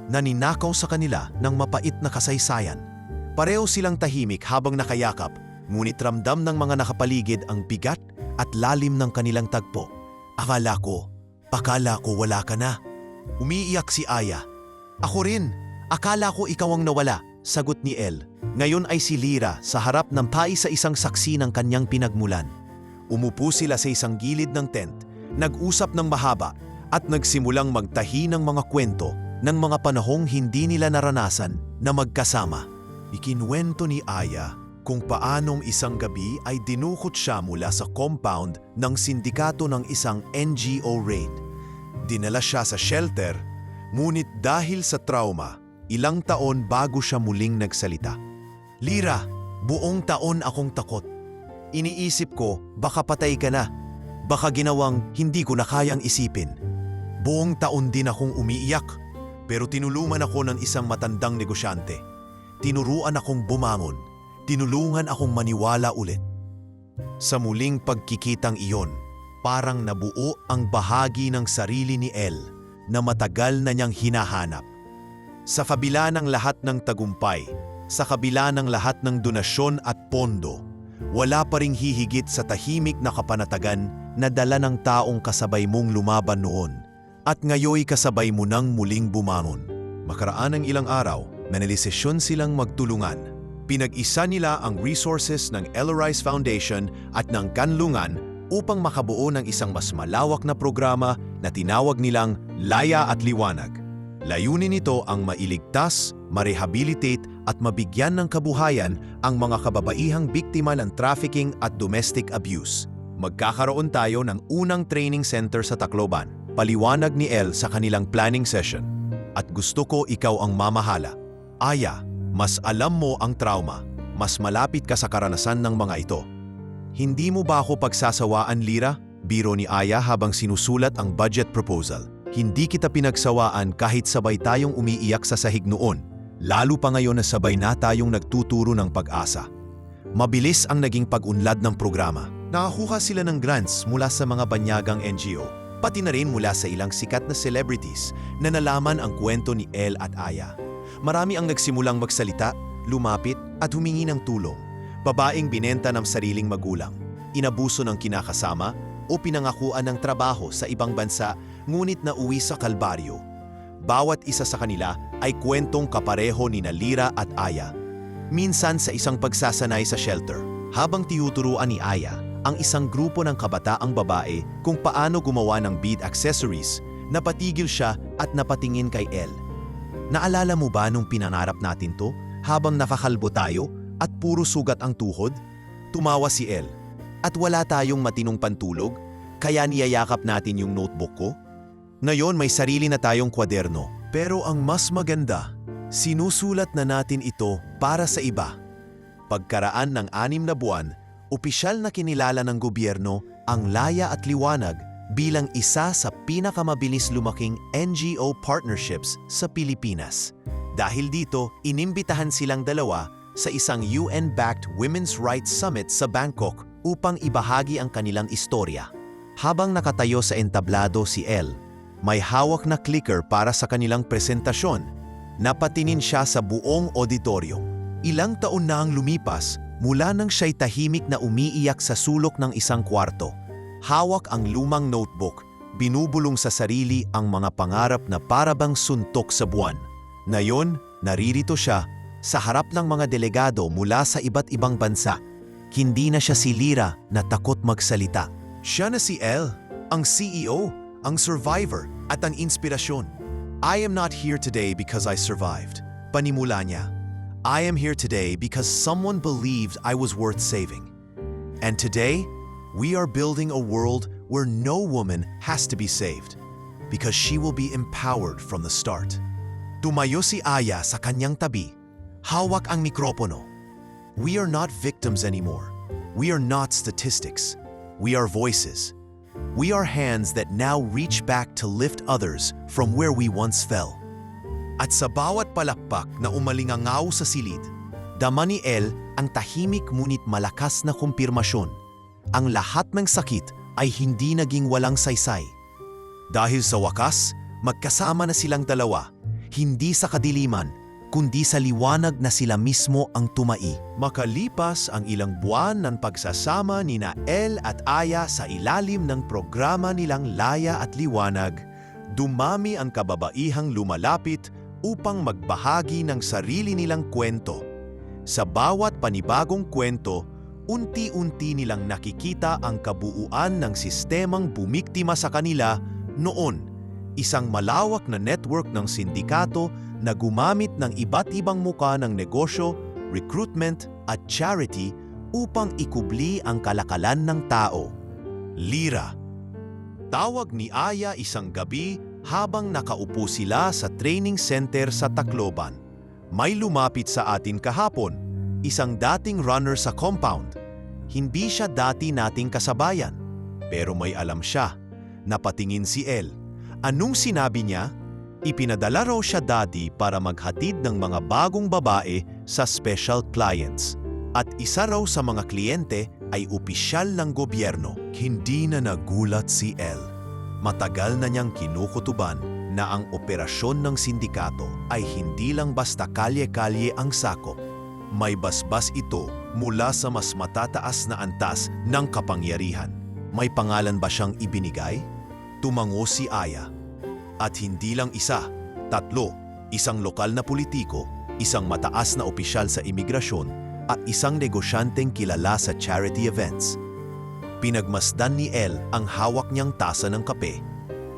na ninakaw sa kanila ng mapait na kasaysayan. Pareho silang tahimik habang nakayakap, ngunit ramdam ng mga nakapaligid ang bigat at lalim ng kanilang tagpo. Akala ko wala ka na." Umiiyak si Aya. "Ako rin, akala ko ikaw ang nawala," sagot ni El. Ngayon ay si Lira sa harap ng sa isang saksi ng kanyang pinagmulan. Umupo sila sa isang gilid ng tent, nag-usap ng mahaba at nagsimulang magtahi ng mga kwento ng mga panahong hindi nila naranasan na magkasama. Ikinwento ni Aya kung paanong isang gabi ay dinukot siya mula sa compound ng sindikato ng isang NGO raid. Dinala siya sa shelter, ngunit dahil sa trauma, ilang taon bago siya muling nagsalita. "Lira, buong taon akong takot. Iniisip ko, baka patay ka na. Baka ginawang hindi ko na kayang isipin. Buong taon din akong umiiyak, pero tinulungan ako ng isang matandang negosyante. Tinuruan akong bumangon, tinulungan akong maniwala ulit." Sa muling pagkikitang iyon, parang nabuo ang bahagi ng sarili ni El na matagal na niyang hinahanap. Sa kabila ng lahat ng tagumpay, sa kabila ng lahat ng donasyon at pondo, wala pa ring hihigit sa tahimik na kapanatagan na dala ng taong kasabay mong lumaban noon at ngayoy kasabay mo nang muling bumangon. Makaraan ng ilang araw, nanalisesyon silang magtulungan. Pinag-isa nila ang resources ng Elorice Foundation at ng Kanlungan upang makabuo ng isang mas malawak na programa na tinawag nilang Laya at Liwanag. Layunin nito ang mailigtas, marehabilitate at mabigyan ng kabuhayan ang mga kababaihang biktima ng trafficking at domestic abuse. Magkakaroon tayo ng unang training center sa Tacloban, paliwanag ni El sa kanilang planning session. At gusto ko ikaw ang mamahala. Aya, mas alam mo ang trauma, mas malapit ka sa karanasan ng mga ito. "Hindi mo ba ako pagsasawaan, Lira?" Biro ni Aya habang sinusulat ang budget proposal. "Hindi kita pinagsawaan kahit sabay tayong umiiyak sa sahig noon. Lalo pa ngayon na sabay na tayong nagtuturo ng pag-asa." Mabilis ang naging pag-unlad ng programa. Nakakuha sila ng grants mula sa mga banyagang NGO, pati na rin mula sa ilang sikat na celebrities na nalaman ang kwento ni El at Aya. Marami ang nagsimulang magsalita, lumapit at humingi ng tulong. Babaeng binenta ng sariling magulang, inabuso ng kinakasama o pinangakuan ng trabaho sa ibang bansa ngunit nauwi sa kalbaryo. Bawat isa sa kanila ay kwentong kapareho ni Lira at Aya. Minsan sa isang pagsasanay sa shelter, habang tinuturuan ni Aya ang isang grupo ng kabataang babae kung paano gumawa ng bead accessories, napatigil siya at napatingin kay Elle. Naalala mo ba nung pinangarap natin to habang nakakalbo tayo at puro sugat ang tuhod? Tumawa si Elle. At wala tayong matinong pantulog, kaya niyayakap natin yung notebook ko? Ngayon may sarili na tayong kwaderno. Pero ang mas maganda, sinusulat na natin ito para sa iba. Pagkaraan ng 6 na buwan, opisyal na kinilala ng gobyerno ang Laya at Liwanag bilang isa sa pinakamabilis lumaking NGO partnerships sa Pilipinas. Dahil dito, inimbitahan silang dalawa sa isang UN-backed Women's Rights Summit sa Bangkok upang ibahagi ang kanilang istorya. Habang nakatayo sa entablado si Elle, may hawak na clicker para sa kanilang presentasyon. Napatingin siya sa buong auditorium. Ilang taon na ang lumipas mula nang siya'y tahimik na umiiyak sa sulok ng isang kwarto. Hawak ang lumang notebook, binubulong sa sarili ang mga pangarap na parabang suntok sa buwan. Ngayon, naririto siya sa harap ng mga delegado mula sa iba't ibang bansa. Hindi na siya si Lira na takot magsalita. Siya na si Elle, ang CEO, ang survivor at ang inspirasyon. I am not here today because I survived. Panimula niya. I am here today because someone believed I was worth saving. And today, we are building a world where no woman has to be saved because she will be empowered from the start. Tumayo si Aya sa kanyang tabi. Hawak ang mikropono. We are not victims anymore. We are not statistics. We are voices. We are hands that now reach back to lift others from where we once fell. At sa bawat palakpak na umalingangaw sa silid, dama ni Elle ang tahimik ngunit malakas na kumpirmasyon. Ang lahat ng sakit ay hindi naging walang saysay. Dahil sa wakas, magkasama na silang dalawa, hindi sa kadiliman, kundi sa liwanag na sila mismo ang tumai. Makalipas ang ilang buwan ng pagsasama ni Elle at Aya sa ilalim ng programa nilang Laya at Liwanag, dumami ang kababaihang lumalapit upang magbahagi ng sarili nilang kwento. Sa bawat panibagong kwento, unti-unti nilang nakikita ang kabuuan ng sistemang bumiktima sa kanila noon, isang malawak na network ng sindikato na gumamit ng iba't ibang muka ng negosyo, recruitment at charity upang ikubli ang kalakalan ng tao. Lira. Tawag ni Aya isang gabi habang nakaupo sila sa training center sa Tacloban. May lumapit sa atin kahapon, isang dating runner sa compound. Hindi siya dati nating kasabayan, pero may alam siya. Napatingin si Elle. Anong sinabi niya? Ipinadala raw siya dati para maghatid ng mga bagong babae sa special clients. At isa raw sa mga kliyente ay opisyal ng gobyerno. Hindi na nagulat si Elle. Matagal na niyang kinukutuban na ang operasyon ng sindikato ay hindi lang basta kalye-kalye ang sakop. May basbas ito mula sa mas matataas na antas ng kapangyarihan. May pangalan ba siyang ibinigay? Tumango si Aya. At hindi lang isa, 3, isang lokal na politiko, isang mataas na opisyal sa imigrasyon, at isang negosyanteng kilala sa charity events. Pinagmasdan ni Elle ang hawak niyang tasa ng kape.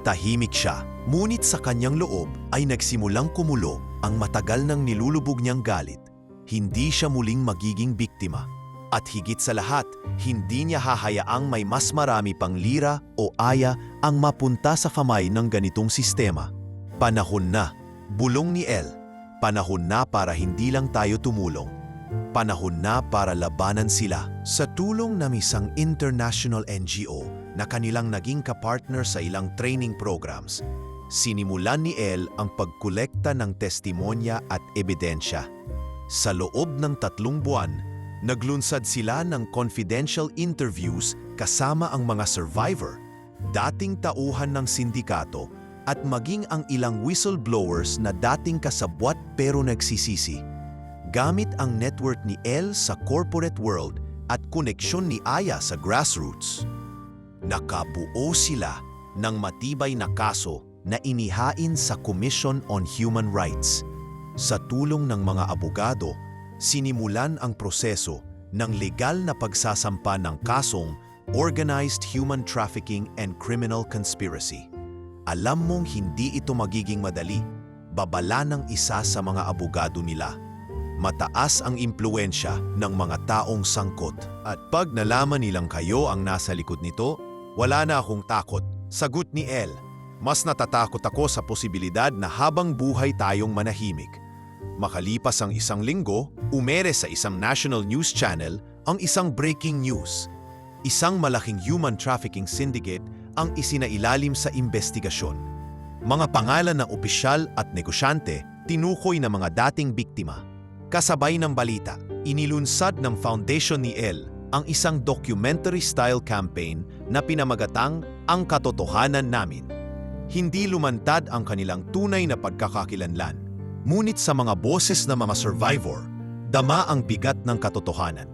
Tahimik siya, ngunit sa kanyang loob ay nagsimulang kumulo ang matagal nang nilulubog niyang galit. Hindi siya muling magiging biktima. At higit sa lahat, hindi niya hahayaang may mas marami pang Lira o Aya ang mapunta sa kamay ng ganitong sistema. Panahon na, bulong ni Elle. Panahon na para hindi lang tayo tumulong. Panahon na para labanan sila. Sa tulong ng isang international NGO na kanilang naging kapartner sa ilang training programs, sinimulan ni Elle ang pagkolekta ng testimonya at ebidensya. Sa loob ng 3 buwan, naglunsad sila ng confidential interviews kasama ang mga survivor, dating tauhan ng sindikato, at maging ang ilang whistleblowers na dating kasabwat pero nagsisisi. Gamit ang network ni Elle sa corporate world at koneksyon ni Aya sa grassroots, nakabuo sila ng matibay na kaso na inihain sa Commission on Human Rights. Sa tulong ng mga abogado, sinimulan ang proseso ng legal na pagsasampa ng kasong Organized Human Trafficking and Criminal Conspiracy. Alam mong hindi ito magiging madali, babala ng isa sa mga abogado nila. Mataas ang impluensya ng mga taong sangkot. At pag nalaman nilang kayo ang nasa likod nito, wala na akong takot, sagot ni Elle. Mas natatakot ako sa posibilidad na habang buhay tayong manahimik. Makalipas ang isang linggo, umere sa isang national news channel ang isang breaking news. Isang malaking human trafficking syndicate ang isinailalim sa investigasyon. Mga pangalan ng opisyal at negosyante tinukoy ng mga dating biktima. Kasabay ng balita, inilunsad ng foundation ni Elle ang isang documentary-style campaign na pinamagatang Ang Katotohanan Namin. Hindi lumantad ang kanilang tunay na pagkakakilanlan. Ngunit sa mga boses ng mga survivor, dama ang bigat ng katotohanan.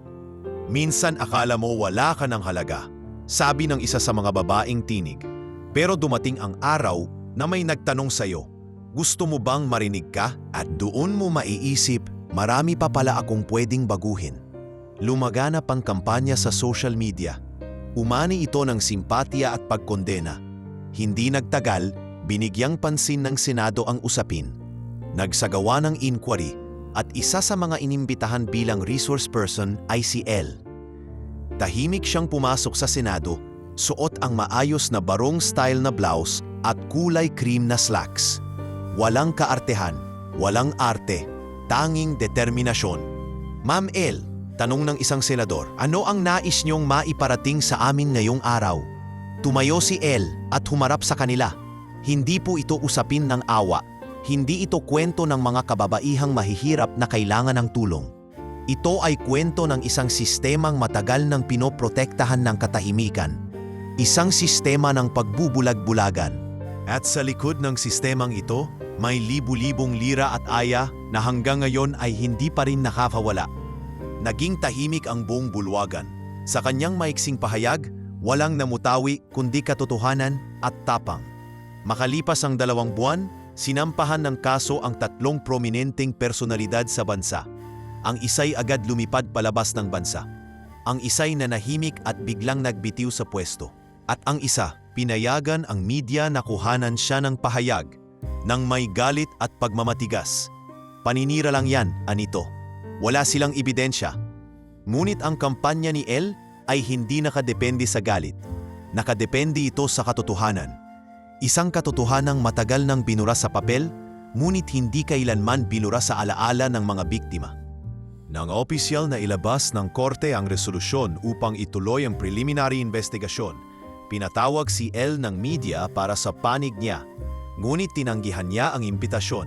Minsan akala mo wala ka ng halaga, sabi ng isa sa mga babaeng tinig. Pero dumating ang araw na may nagtanong sa'yo, gusto mo bang marinig ka? At doon mo maiisip, marami pa pala akong pwedeng baguhin. Lumaganap ang kampanya sa social media. Umani ito ng simpatya at pagkondena. Hindi nagtagal, binigyang pansin ng Senado ang usapin. Nagsagawa ng inquiry at isa sa mga inimbitahan bilang resource person ay si Elle. Tahimik siyang pumasok sa Senado, suot ang maayos na barong style na blouse at kulay cream na slacks. Walang kaartehan, walang arte, tanging determinasyon. Ma'am Elle, tanong ng isang senador, ano ang nais niyong maiparating sa amin ngayong araw? Tumayo si Elle at humarap sa kanila. Hindi po ito usapin ng awa. Hindi ito kwento ng mga kababaihang mahihirap na kailangan ng tulong. Ito ay kwento ng isang sistemang matagal nang pinoprotektahan ng katahimikan. Isang sistema ng pagbubulag-bulagan. At sa likod ng sistemang ito, may libu-libong lira at aya na hanggang ngayon ay hindi pa rin nakakawala. Naging tahimik ang buong bulwagan. Sa kanyang maiksing pahayag, walang namutawi kundi katotohanan at tapang. Makalipas ang 2 buwan, sinampahan ng kaso ang 3 prominenteng personalidad sa bansa. Ang isa'y agad lumipad palabas ng bansa. Ang isa'y nanahimik at biglang nagbitiw sa pwesto. At ang isa, pinayagan ang media na kuhanan siya ng pahayag nang may galit at pagmamatigas. Paninira lang yan, anito. Wala silang ebidensya. Ngunit ang kampanya ni Elle ay hindi nakadepende sa galit. Nakadepende ito sa katotohanan. Isang katotohanang matagal nang binura sa papel, ngunit hindi kailanman binura sa alaala ng mga biktima. Nang opisyal na ilabas ng korte ang resolusyon upang ituloy ang preliminary investigasyon, pinatawag si Elle ng media para sa panig niya, ngunit tinanggihan niya ang imbitasyon.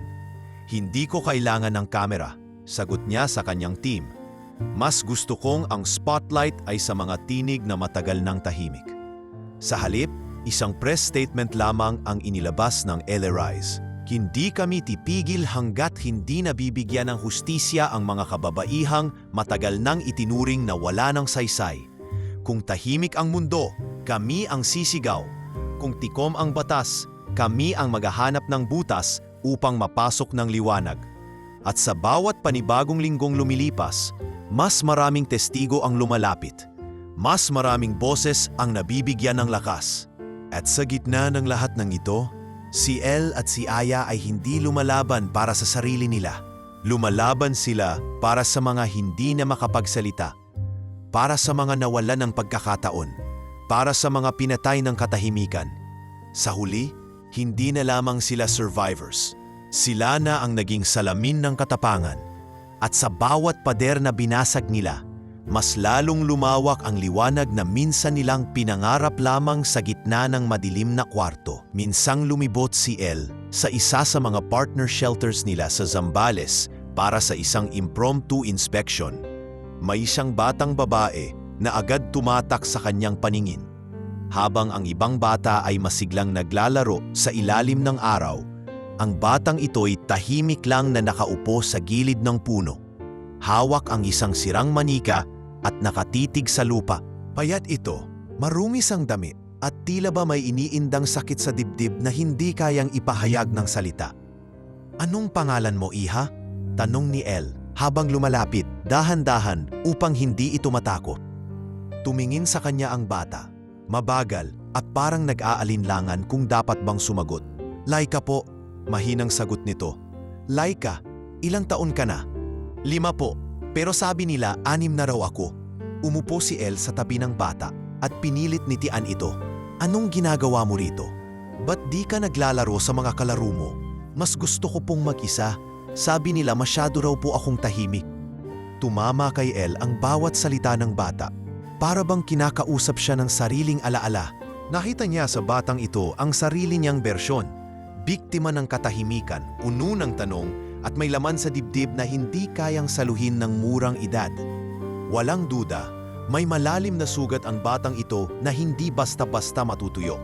Hindi ko kailangan ng kamera, sagot niya sa kanyang team. Mas gusto kong ang spotlight ay sa mga tinig na matagal nang tahimik. Sa halip, isang press statement lamang ang inilabas ng Elle Arise. Hindi kami tipigil hanggat hindi nabibigyan ng hustisya ang mga kababaihang matagal nang itinuring na wala ng saysay. Kung tahimik ang mundo, kami ang sisigaw. Kung tikom ang batas, kami ang maghahanap ng butas upang mapasok ng liwanag. At sa bawat panibagong linggong lumilipas, mas maraming testigo ang lumalapit. Mas maraming boses ang nabibigyan ng lakas. At sa gitna ng lahat ng ito, si Elle at si Aya ay hindi lumalaban para sa sarili nila. Lumalaban sila para sa mga hindi na makapagsalita, para sa mga nawalan ng pagkakataon, para sa mga pinatay ng katahimikan. Sa huli, hindi na lamang sila survivors. Sila na ang naging salamin ng katapangan. At sa bawat pader na binasag nila, mas lalong lumawak ang liwanag na minsan nilang pinangarap lamang sa gitna ng madilim na kwarto. Minsang lumibot si Elle sa isa sa mga partner shelters nila sa Zambales para sa isang impromptu inspection. May isang batang babae na agad tumatak sa kanyang paningin. Habang ang ibang bata ay masiglang naglalaro sa ilalim ng araw, ang batang ito'y tahimik lang na nakaupo sa gilid ng puno. Hawak ang isang sirang manika at nakatitig sa lupa. Payat ito, marungis ang damit, at tila ba may iniindang sakit sa dibdib na hindi kayang ipahayag ng salita. "Anong pangalan mo, iha?" tanong ni Elle habang lumalapit dahan-dahan upang hindi ito matakot. Tumingin sa kanya ang bata, mabagal at parang nag-aalinlangan kung dapat bang sumagot. "Laika po," mahinang sagot nito. "Laika, ilang taon ka na?" "5 po, pero sabi nila 6 na raw ako." Umupo si Elle sa tabi ng bata at pinilit nitian ito. "Anong ginagawa mo rito? Ba't di ka naglalaro sa mga kalaro mo?" "Mas gusto ko pong mag-isa. Sabi nila masyado raw po akong tahimik." Tumama kay Elle ang bawat salita ng bata. Para bang kinakausap siya ng sariling alaala. Nakita niya sa batang ito ang sarili niyang bersyon. Biktima ng katahimikan, puno ng tanong at may laman sa dibdib na hindi kayang saluhin ng murang edad. Walang duda, may malalim na sugat ang batang ito na hindi basta-basta matutuyo.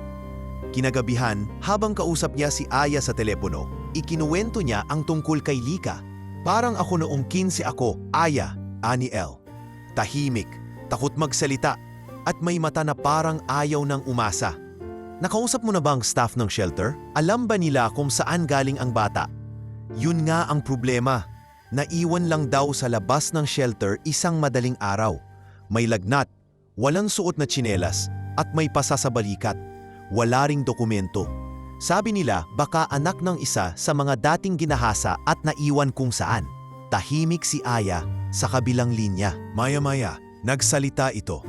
Kinagabihan, habang kausap niya si Aya sa telepono, ikinuwento niya ang tungkol kay Lika. "Parang ako noong 15 ako, Aya," ani Elle. Tahimik, takot magsalita, at may mata na parang ayaw ng umasa. "Nakausap mo na ba ang staff ng shelter? Alam ba nila kung saan galing ang bata?" Yun nga ang problema. Naiwan lang daw sa labas ng shelter isang madaling araw. May lagnat, walang suot na tsinelas, at may pasa sa balikat. Wala ring dokumento. Sabi nila baka anak ng isa sa mga dating ginahasa at naiwan kung saan. Tahimik si Aya sa kabilang linya. Maya-maya, nagsalita ito.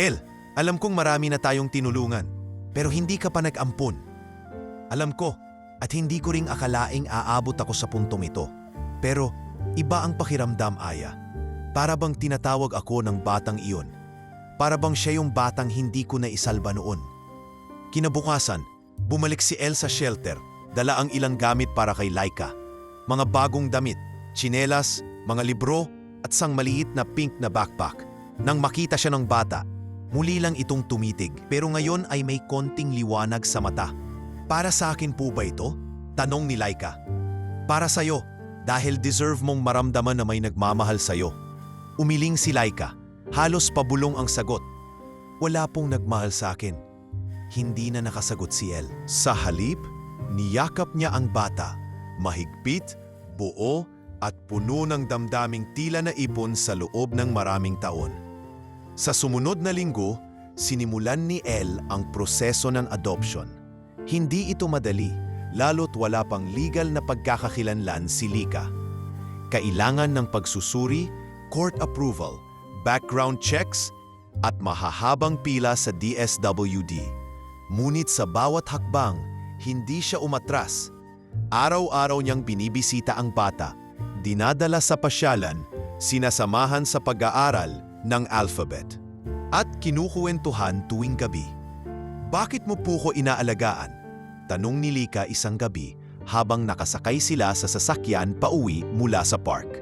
"Elle, alam kong marami na tayong tinulungan, pero hindi ka pa nag-ampon. Alam ko, at hindi ko ring akalaing aabot ako sa puntong ito. Pero iba ang pakiramdam, Aya. Para bang tinatawag ako ng batang iyon. Para bang siya yung batang hindi ko naisalba noon." Kinabukasan, bumalik si Elle sa shelter, dala ang ilang gamit para kay Laika. Mga bagong damit, tsinelas, mga libro, at sang maliit na pink na backpack. Nang makita siya ng bata, muli lang itong tumitig, pero ngayon ay may konting liwanag sa mata. "Para sa akin po ba ito?" tanong ni Laika. "Para sa'yo, dahil deserve mong maramdaman na may nagmamahal sa'yo." Umiling si Laika, halos pabulong ang sagot. "Wala pong nagmahal sa akin." Hindi na nakasagot si Elle. Sa halip, niyakap niya ang bata, mahigpit, buo, at puno ng damdaming tila na ipon sa loob ng maraming taon. Sa sumunod na linggo, sinimulan ni Elle ang proseso ng adoption. Hindi ito madali, lalo't wala pang legal na pagkakakilanlan si Lika. Kailangan ng pagsusuri, court approval, background checks, at mahahabang pila sa DSWD. Ngunit sa bawat hakbang, hindi siya umatras. Araw-araw niyang binibisita ang bata, dinadala sa pasyalan, sinasamahan sa pag-aaral ng alphabet, at kinukuwentuhan tuwing gabi. "Bakit mo po ko inaalagaan?" tanong ni Lika isang gabi habang nakasakay sila sa sasakyan pauwi mula sa park.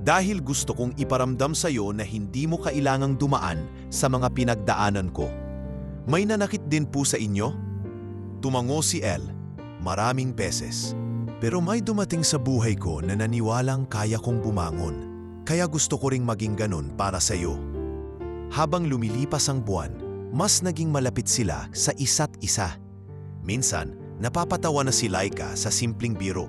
"Dahil gusto kong iparamdam sa iyo na hindi mo kailangang dumaan sa mga pinagdaanan ko." "May nanakit din po sa inyo?" Tumango si Elle. "Maraming beses. Pero may dumating sa buhay ko na naniwalang kaya kong bumangon. Kaya gusto ko ring maging ganun para sa iyo." Habang lumilipas ang buwan, mas naging malapit sila sa isa't isa. Minsan, napapatawa na si Laika sa simpleng biro.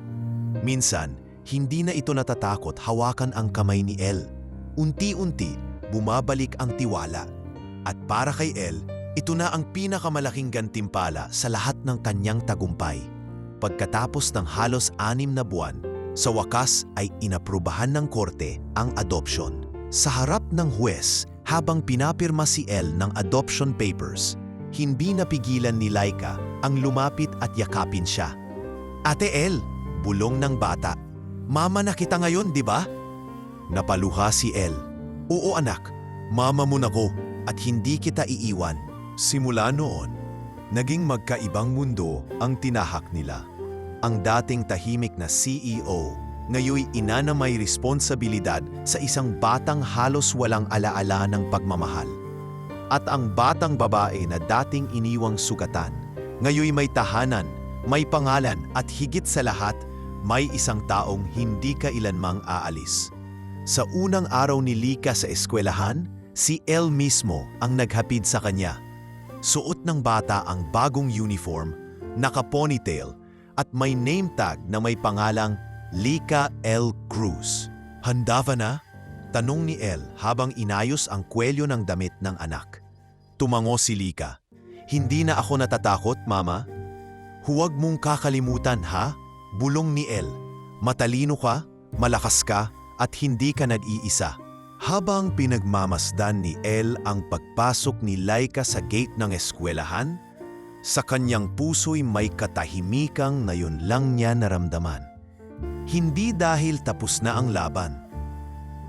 Minsan, hindi na ito natatakot hawakan ang kamay ni Elle. Unti-unti, bumabalik ang tiwala. At para kay Elle, ito na ang pinakamalaking gantimpala sa lahat ng kanyang tagumpay. Pagkatapos ng halos 6 na buwan, sa wakas ay inaprubahan ng korte ang adoption. Sa harap ng huwes, habang pinapirma si Elle ng adoption papers, hindi napigilan ni Laika ang lumapit at yakapin siya. "Ate Elle," bulong ng bata, "mama na kita ngayon, di ba?" Napaluha si Elle. "Oo anak, mama mo na ko at hindi kita iiwan." Simula noon, naging magkaibang mundo ang tinahak nila. Ang dating tahimik na CEO, ngayoy ina na may responsibilidad sa isang batang halos walang alaala ng pagmamahal. At ang batang babae na dating iniwang sugatan, ngayoy may tahanan, may pangalan at higit sa lahat, may isang taong hindi kailanmang aalis. Sa unang araw ni Lika sa eskwelahan, si Elle mismo ang naghapid sa kanya. Suot ng bata ang bagong uniform, naka-ponytail at may name tag na may pangalang Lika L. Cruz. Handa ba na? Tanong ni El habang inayos ang kwelyo ng damit ng anak. Tumango si Lika. Hindi na ako natatakot, Mama. Huwag mong kakalimutan, ha? Bulong ni El. Matalino ka, malakas ka, at hindi ka nag-iisa. Habang pinagmamasdan ni El ang pagpasok ni Laika sa gate ng eskwelahan, sa kanyang puso'y may katahimikang na yun lang niya naramdaman. Hindi dahil tapos na ang laban,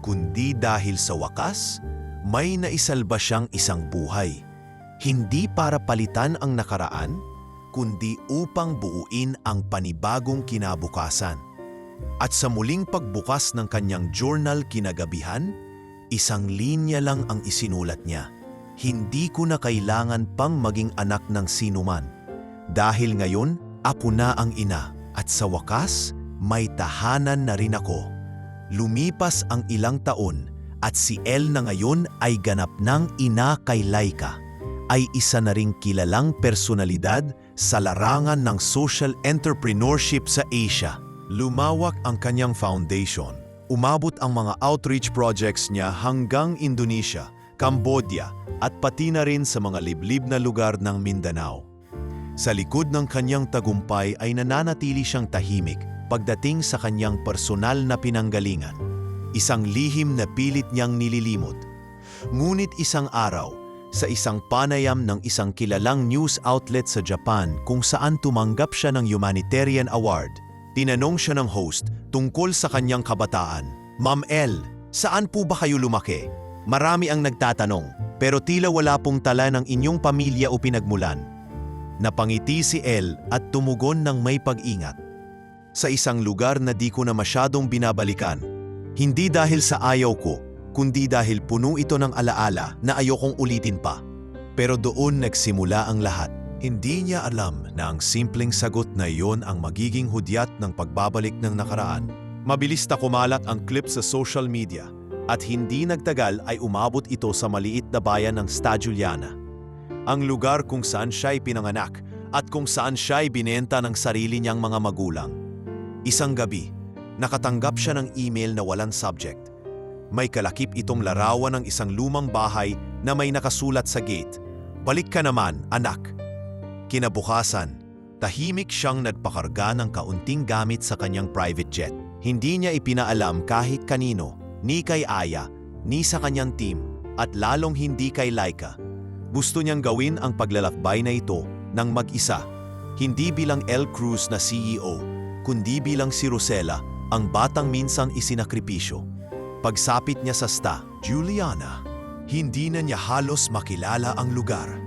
kundi dahil sa wakas, may naisalba siyang isang buhay. Hindi para palitan ang nakaraan, kundi upang buuin ang panibagong kinabukasan. At sa muling pagbukas ng kanyang journal kinagabihan, isang linya lang ang isinulat niya. Hindi ko na kailangan pang maging anak ng sinuman. Dahil ngayon, ako na ang ina. At sa wakas, may tahanan na rin ako. Lumipas ang ilang taon at si El na ngayon ay ganap ng ina kay Laika. Ay isa na ring kilalang personalidad sa larangan ng social entrepreneurship sa Asia. Lumawak ang kanyang foundation. Umabot ang mga outreach projects niya hanggang Indonesia, Cambodia at pati na rin sa mga liblib na lugar ng Mindanao. Sa likod ng kanyang tagumpay ay nananatili siyang tahimik pagdating sa kanyang personal na pinanggalingan. Isang lihim na pilit niyang nililimot. Ngunit isang araw, sa isang panayam ng isang kilalang news outlet sa Japan kung saan tumanggap siya ng Humanitarian Award, tinanong siya ng host tungkol sa kanyang kabataan. Ma'am El, saan po ba kayo lumaki? Marami ang nagtatanong, pero tila wala pong tala ng inyong pamilya o pinagmulan. Napangiti si El at tumugon ng may pag-ingat. Sa isang lugar na di ko na masyadong binabalikan, hindi dahil sa ayaw ko, kundi dahil puno ito ng alaala na ayokong ulitin pa. Pero doon nagsimula ang lahat. Hindi niya alam na ang simpleng sagot na iyon ang magiging hudyat ng pagbabalik ng nakaraan. Mabilis na kumalat ang clip sa social media at hindi nagtagal ay umabot ito sa maliit na bayan ng Stajuliana. Ang lugar kung saan siya'y pinanganak at kung saan siya'y binenta ng sarili niyang mga magulang. Isang gabi, nakatanggap siya ng email na walang subject. May kalakip itong larawan ng isang lumang bahay na may nakasulat sa gate, "Balik ka naman, anak." Kinabukasan, tahimik siyang nagpakarga ng kaunting gamit sa kanyang private jet. Hindi niya ipinaalam kahit kanino, ni kay Aya, ni sa kanyang team, at lalong hindi kay Laika. Gusto niyang gawin ang paglalakbay na ito ng mag-isa, hindi bilang El Cruz na CEO, kundi bilang si Rosella, ang batang minsang isinakripisyo. Pagsapit niya sa Juliana, hindi na niya halos makilala ang lugar.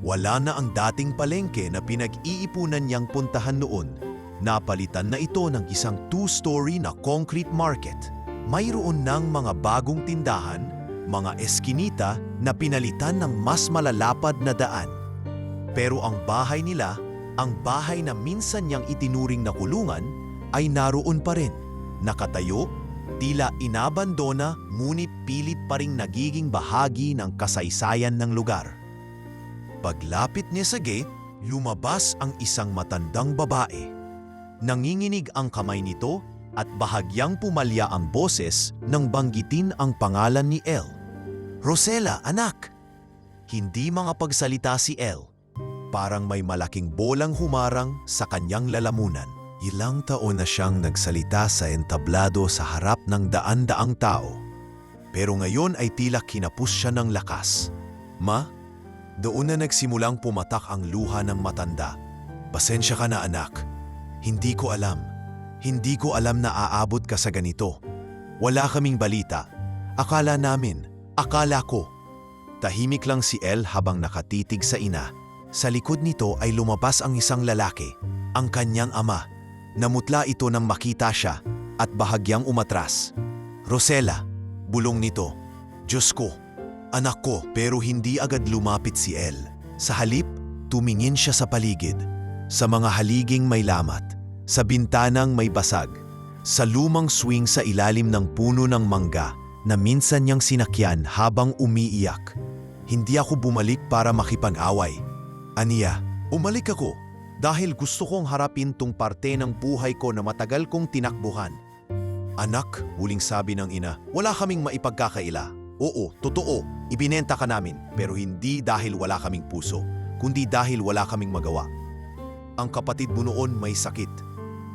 Wala na ang dating palengke na pinag-iipunan niyang puntahan noon. Napalitan na ito ng isang two-story na concrete market. Mayroon ng mga bagong tindahan, mga eskinita na pinalitan ng mas malalapad na daan. Pero ang bahay nila, ang bahay na minsan niyang itinuring na kulungan, ay naroon pa rin, nakatayo, tila inabandona ngunit pilit pa ring nagiging bahagi ng kasaysayan ng lugar. Paglapit niya sa gate, lumabas ang isang matandang babae. Nanginginig ang kamay nito at bahagyang pumalya ang boses nang banggitin ang pangalan ni El. "Rosella, anak!" Hindi makapagsalita si El. Parang may malaking bolang humarang sa kanyang lalamunan. Ilang taon na siyang nagsalita sa entablado sa harap ng daan-daang tao. Pero ngayon ay tila kinapos siya ng lakas. "Ma?" Doon na nagsimulang pumatak ang luha ng matanda. "Pasensya ka na, anak. Hindi ko alam. Hindi ko alam na aabot ka sa ganito. Wala kaming balita. Akala ko." Tahimik lang si El habang nakatitig sa ina. Sa likod nito ay lumabas ang isang lalaki, ang kanyang ama. Namutla ito nang makita siya at bahagyang umatras. "Rosella," bulong nito. "Diyos ko, anak ko." Pero hindi agad lumapit si El. Sa halip, tumingin siya sa paligid. Sa mga haliging may lamat, sa bintanang may basag, sa lumang swing sa ilalim ng puno ng mangga na minsan niyang sinakyan habang umiiyak. Hindi ako bumalik para makipag-away. Aniya, umalik ako dahil gusto kong harapin tong parte ng buhay ko na matagal kong tinakbuhan. Anak, huling sabi ng ina, wala kaming maipagkakaila. Oo, totoo, ibinenta ka namin, pero hindi dahil wala kaming puso, kundi dahil wala kaming magawa. Ang kapatid mo noon may sakit.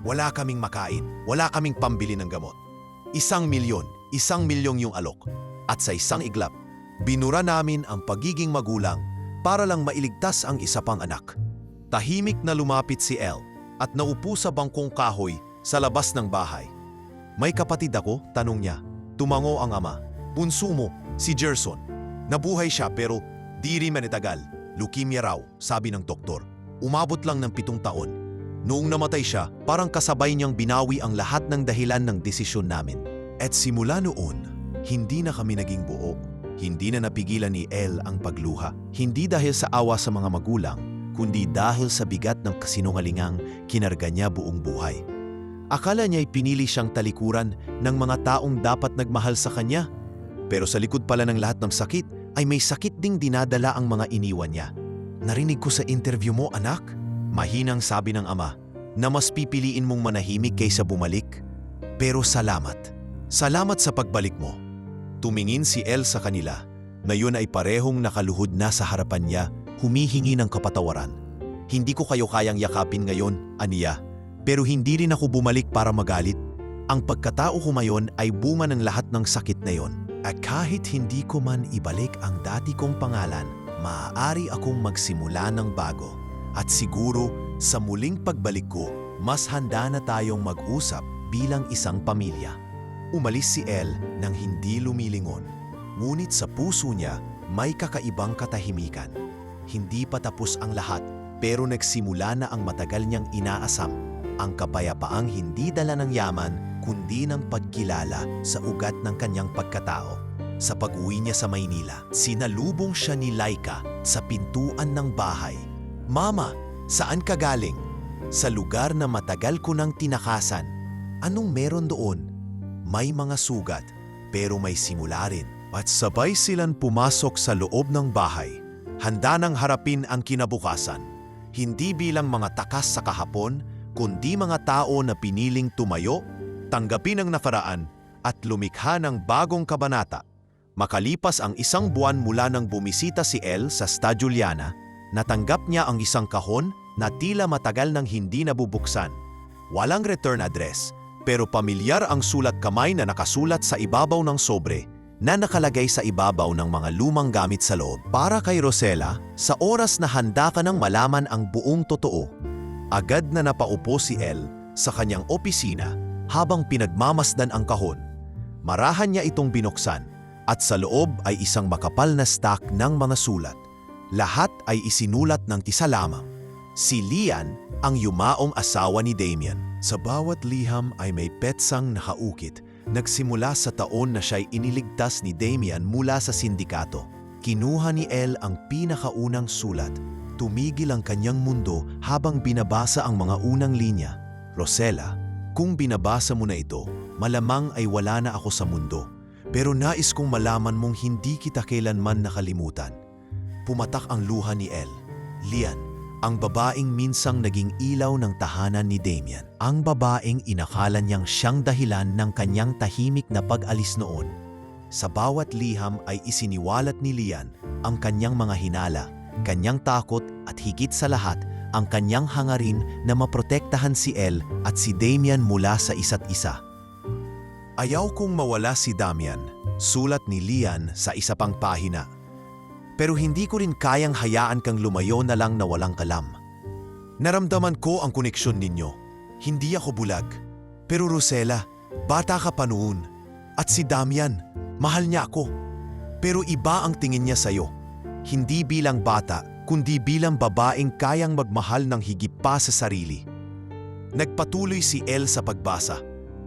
Wala kaming makain, wala kaming pambili ng gamot. 1,000,000 yung alok. At sa isang iglap, binura namin ang pagiging magulang para lang mailigtas ang isa pang anak. Tahimik na lumapit si Elle at naupo sa bangkong kahoy sa labas ng bahay. May kapatid ako? Tanong niya. Tumango ang ama. Bunso mo, si Gerson. Nabuhay siya pero di rin manitagal. Leukemia raw, sabi ng doktor. Umabot lang ng 7 taon. Noong namatay siya, parang kasabay niyang binawi ang lahat ng dahilan ng desisyon namin. At simula noon, hindi na kami naging buo. Hindi na napigilan ni Elle ang pagluha. Hindi dahil sa awa sa mga magulang, kundi dahil sa bigat ng kasinungalingang kinarga niya buong buhay. Akala niya'y pinili siyang talikuran ng mga taong dapat nagmahal sa kanya. Pero sa likod pala ng lahat ng sakit, ay may sakit ding dinadala ang mga iniwan niya. Narinig ko sa interview mo, anak, mahinang sabi ng ama, na mas pipiliin mong manahimik kaysa bumalik. Pero salamat. Salamat sa pagbalik mo. Tumingin si Elle sa kanila, na yun ay parehong nakaluhod na sa harapan niya, humihingi ng kapatawaran. Hindi ko kayo kayang yakapin ngayon, aniya, pero hindi rin ako bumalik para magalit. Ang pagkatao ko ngayon ay bunga ng lahat ng sakit na yon. At kahit hindi ko man ibalik ang dati kong pangalan, maaari akong magsimula ng bago. At siguro, sa muling pagbalik ko, mas handa na tayong mag-usap bilang isang pamilya. Umalis si Elle nang hindi lumilingon. Ngunit sa puso niya, may kakaibang katahimikan. Hindi pa tapos ang lahat, pero nagsimula na ang matagal niyang inaasam. Ang kapayapaang hindi dala ng yaman, kundi ng pagkilala sa ugat ng kanyang pagkatao. Sa pag-uwi niya sa Maynila, sinalubong siya ni Laika sa pintuan ng bahay. Mama, saan ka galing? Sa lugar na matagal ko nang tinakasan. Anong meron doon? May mga sugat, pero may simula rin. At sabay silang pumasok sa loob ng bahay. Handa nang harapin ang kinabukasan. Hindi bilang mga takas sa kahapon, kundi mga tao na piniling tumayo, tanggapin ang nakaraan, at lumikha ng bagong kabanata. Makalipas ang 1 buwan mula nang bumisita si Elle sa Stadio Liana, natanggap niya ang isang kahon na tila matagal nang hindi nabubuksan. Walang return address, pero pamilyar ang sulat kamay na nakasulat sa ibabaw ng sobre na nakalagay sa ibabaw ng mga lumang gamit sa loob. Para kay Rosella, sa oras na handa ka nang malaman ang buong totoo, agad na napaupo si Elle sa kanyang opisina habang pinagmamasdan ang kahon. Marahan niya itong binuksan at sa loob ay isang makapal na stack ng mga sulat. Lahat ay isinulat ng isa lamang. Si Lian ang yumaong asawa ni Damian. Sa bawat liham ay may petsang nakaukit. Nagsimula sa taon na siya'y iniligtas ni Damian mula sa sindikato. Kinuha ni Elle ang pinakaunang sulat. Tumigil ang kanyang mundo habang binabasa ang mga unang linya. Rosella, kung binabasa mo na ito, malamang ay wala na ako sa mundo. Pero nais kong malaman mong hindi kita kailanman nakalimutan. Pumatak ang luha ni Elle. Lian, ang babaeng minsang naging ilaw ng tahanan ni Damian. Ang babaeng inakala niyang siyang dahilan ng kanyang tahimik na pag-alis noon. Sa bawat liham ay isiniwalat ni Lian ang kanyang mga hinala, kanyang takot at higit sa lahat ang kanyang hangarin na maprotektahan si Elle at si Damian mula sa isa't isa. Ayaw kong mawala si Damian, sulat ni Lian sa isa pang pahina. Pero hindi ko rin kayang hayaan kang lumayo na lang na walang kalam. Naramdaman ko ang koneksyon ninyo. Hindi ako bulag. Pero Rosella, bata ka pa noon. At si Damian, mahal niya ako. Pero iba ang tingin niya sa'yo. Hindi bilang bata, kundi bilang babaeng kayang magmahal ng higit pa sa sarili. Nagpatuloy si Elle sa pagbasa.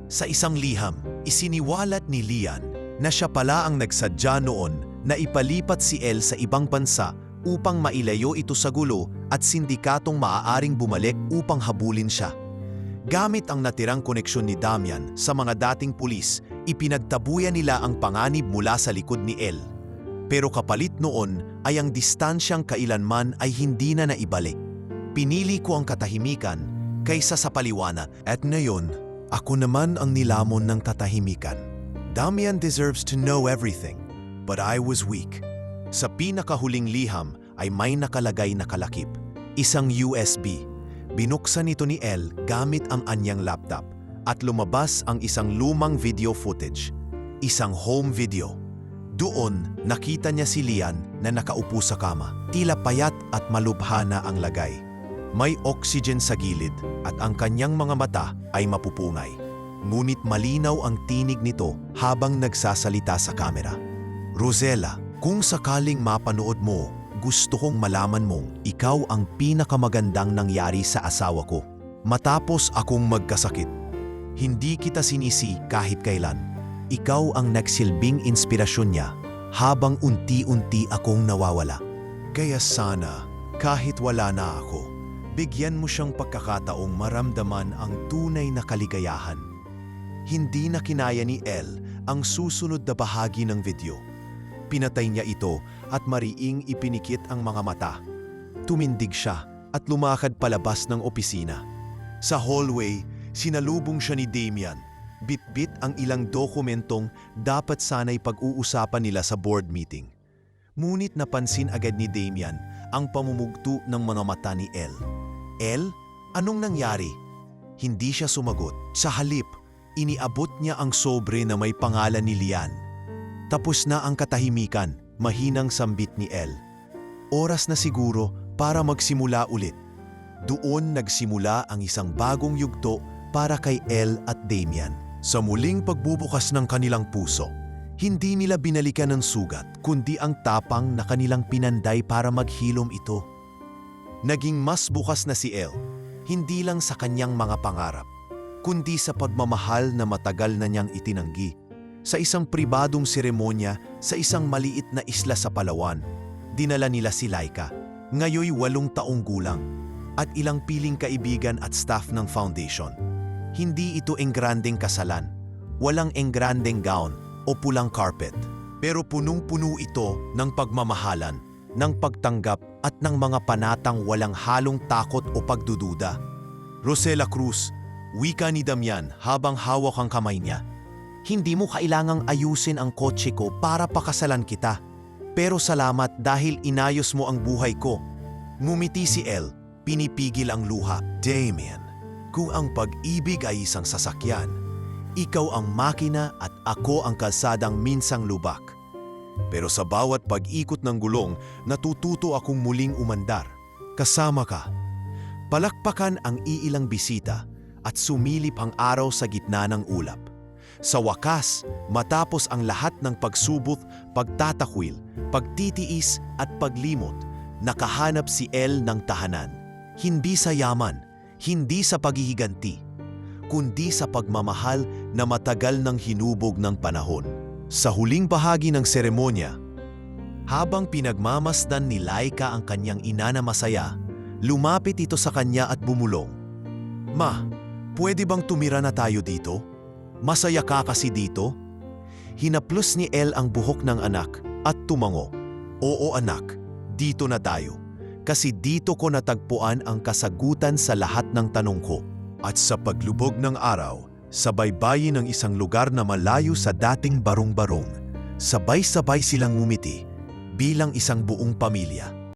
Sa isang liham, isiniwalat ni Lian na siya pala ang nagsadya noon na ipalipat si Elle sa ibang bansa upang mailayo ito sa gulo at sindikatong maaaring bumalik upang habulin siya. Gamit ang natirang koneksyon ni Damian sa mga dating pulis, ipinagtabuyan nila ang panganib mula sa likod ni Elle. Pero kapalit noon ay ang distansyang kailanman ay hindi na naibalik. Pinili ko ang katahimikan kaysa sa paliwanag. At ngayon, ako naman ang nilamon ng katahimikan. Damian deserves to know everything, but I was weak. Sa pinakahuling liham ay may nakalagay na kalakip. Isang USB. Binuksan ito ni Elle gamit ang anyang laptop at lumabas ang isang lumang video footage. Isang home video. Doon, nakita niya si Lian na nakaupo sa kama. Tila payat at malubha na ang lagay. May oxygen sa gilid at ang kanyang mga mata ay mapupungay. Ngunit malinaw ang tinig nito habang nagsasalita sa kamera. Rosella, kung sakaling mapanood mo, gusto kong malaman mong ikaw ang pinakamagandang nangyari sa asawa ko. Matapos akong magkasakit, hindi kita sinisi kahit kailan. Ikaw ang nagsilbing inspirasyon niya habang unti-unti akong nawawala. Kaya sana, kahit wala na ako, bigyan mo siyang pagkakataong maramdaman ang tunay na kaligayahan. Hindi na kinaya ni Elle ang susunod na bahagi ng video. Pinatay niya ito at mariing ipinikit ang mga mata. Tumindig siya at lumakad palabas ng opisina. Sa hallway, sinalubong siya ni Damian. Bit-bit ang ilang dokumentong dapat sana'y pag-uusapan nila sa board meeting. Ngunit napansin agad ni Damian ang pamumugto ng mga mata ni Elle. Elle, anong nangyari? Hindi siya sumagot. Sa halip, iniabot niya ang sobre na may pangalan ni Lian. Tapos na ang katahimikan, mahinang sambit ni Elle. Oras na siguro para magsimula ulit. Doon nagsimula ang isang bagong yugto para kay Elle at Damian. Sa muling pagbubukas ng kanilang puso, hindi nila binalikan ang sugat, kundi ang tapang na kanilang pinanday para maghilom ito. Naging mas bukas na si Elle, hindi lang sa kanyang mga pangarap, kundi sa pagmamahal na matagal na niyang itinanggi. Sa isang pribadong seremonya sa isang maliit na isla sa Palawan, dinala nila si Laika, ngayoy 8 taong gulang, at ilang piling kaibigan at staff ng foundation. Hindi ito engrandeng kasalan, walang engrandeng gown o pulang carpet, pero punong-puno ito ng pagmamahalan, ng pagtanggap at ng mga panatang walang halong takot o pagdududa. Rosella Cruz, wika ni Damian habang hawak ang kamay niya. Hindi mo kailangang ayusin ang kotse ko para pakasalan kita. Pero salamat dahil inayos mo ang buhay ko. Ngumiti si Elle, pinipigil ang luha. Damian, kung ang pag-ibig ay isang sasakyan, ikaw ang makina at ako ang kalsadang minsang lubak. Pero sa bawat pag-ikot ng gulong, natututo akong muling umandar. Kasama ka. Palakpakan ang iilang bisita at sumilip ang araw sa gitna ng ulap. Sa wakas, matapos ang lahat ng pagsubok, pagtatakwil, pagtitiis at paglimot, nakahanap si Elle ng tahanan. Hindi sa yaman, hindi sa paghihiganti, kundi sa pagmamahal na matagal nang hinubog ng panahon. Sa huling bahagi ng seremonya, habang pinagmamasdan ni Laika ang kanyang ina na masaya, lumapit ito sa kanya at bumulong. Ma, pwede bang tumira na tayo dito? Masaya ka kasi dito? Hinaplos ni Elle ang buhok ng anak at tumango. Oo anak, dito na tayo. Kasi dito ko natagpuan ang kasagutan sa lahat ng tanong ko. At sa paglubog ng araw, sa baybayin ng isang lugar na malayo sa dating barong-barong, sabay-sabay silang ngumiti bilang isang buong pamilya.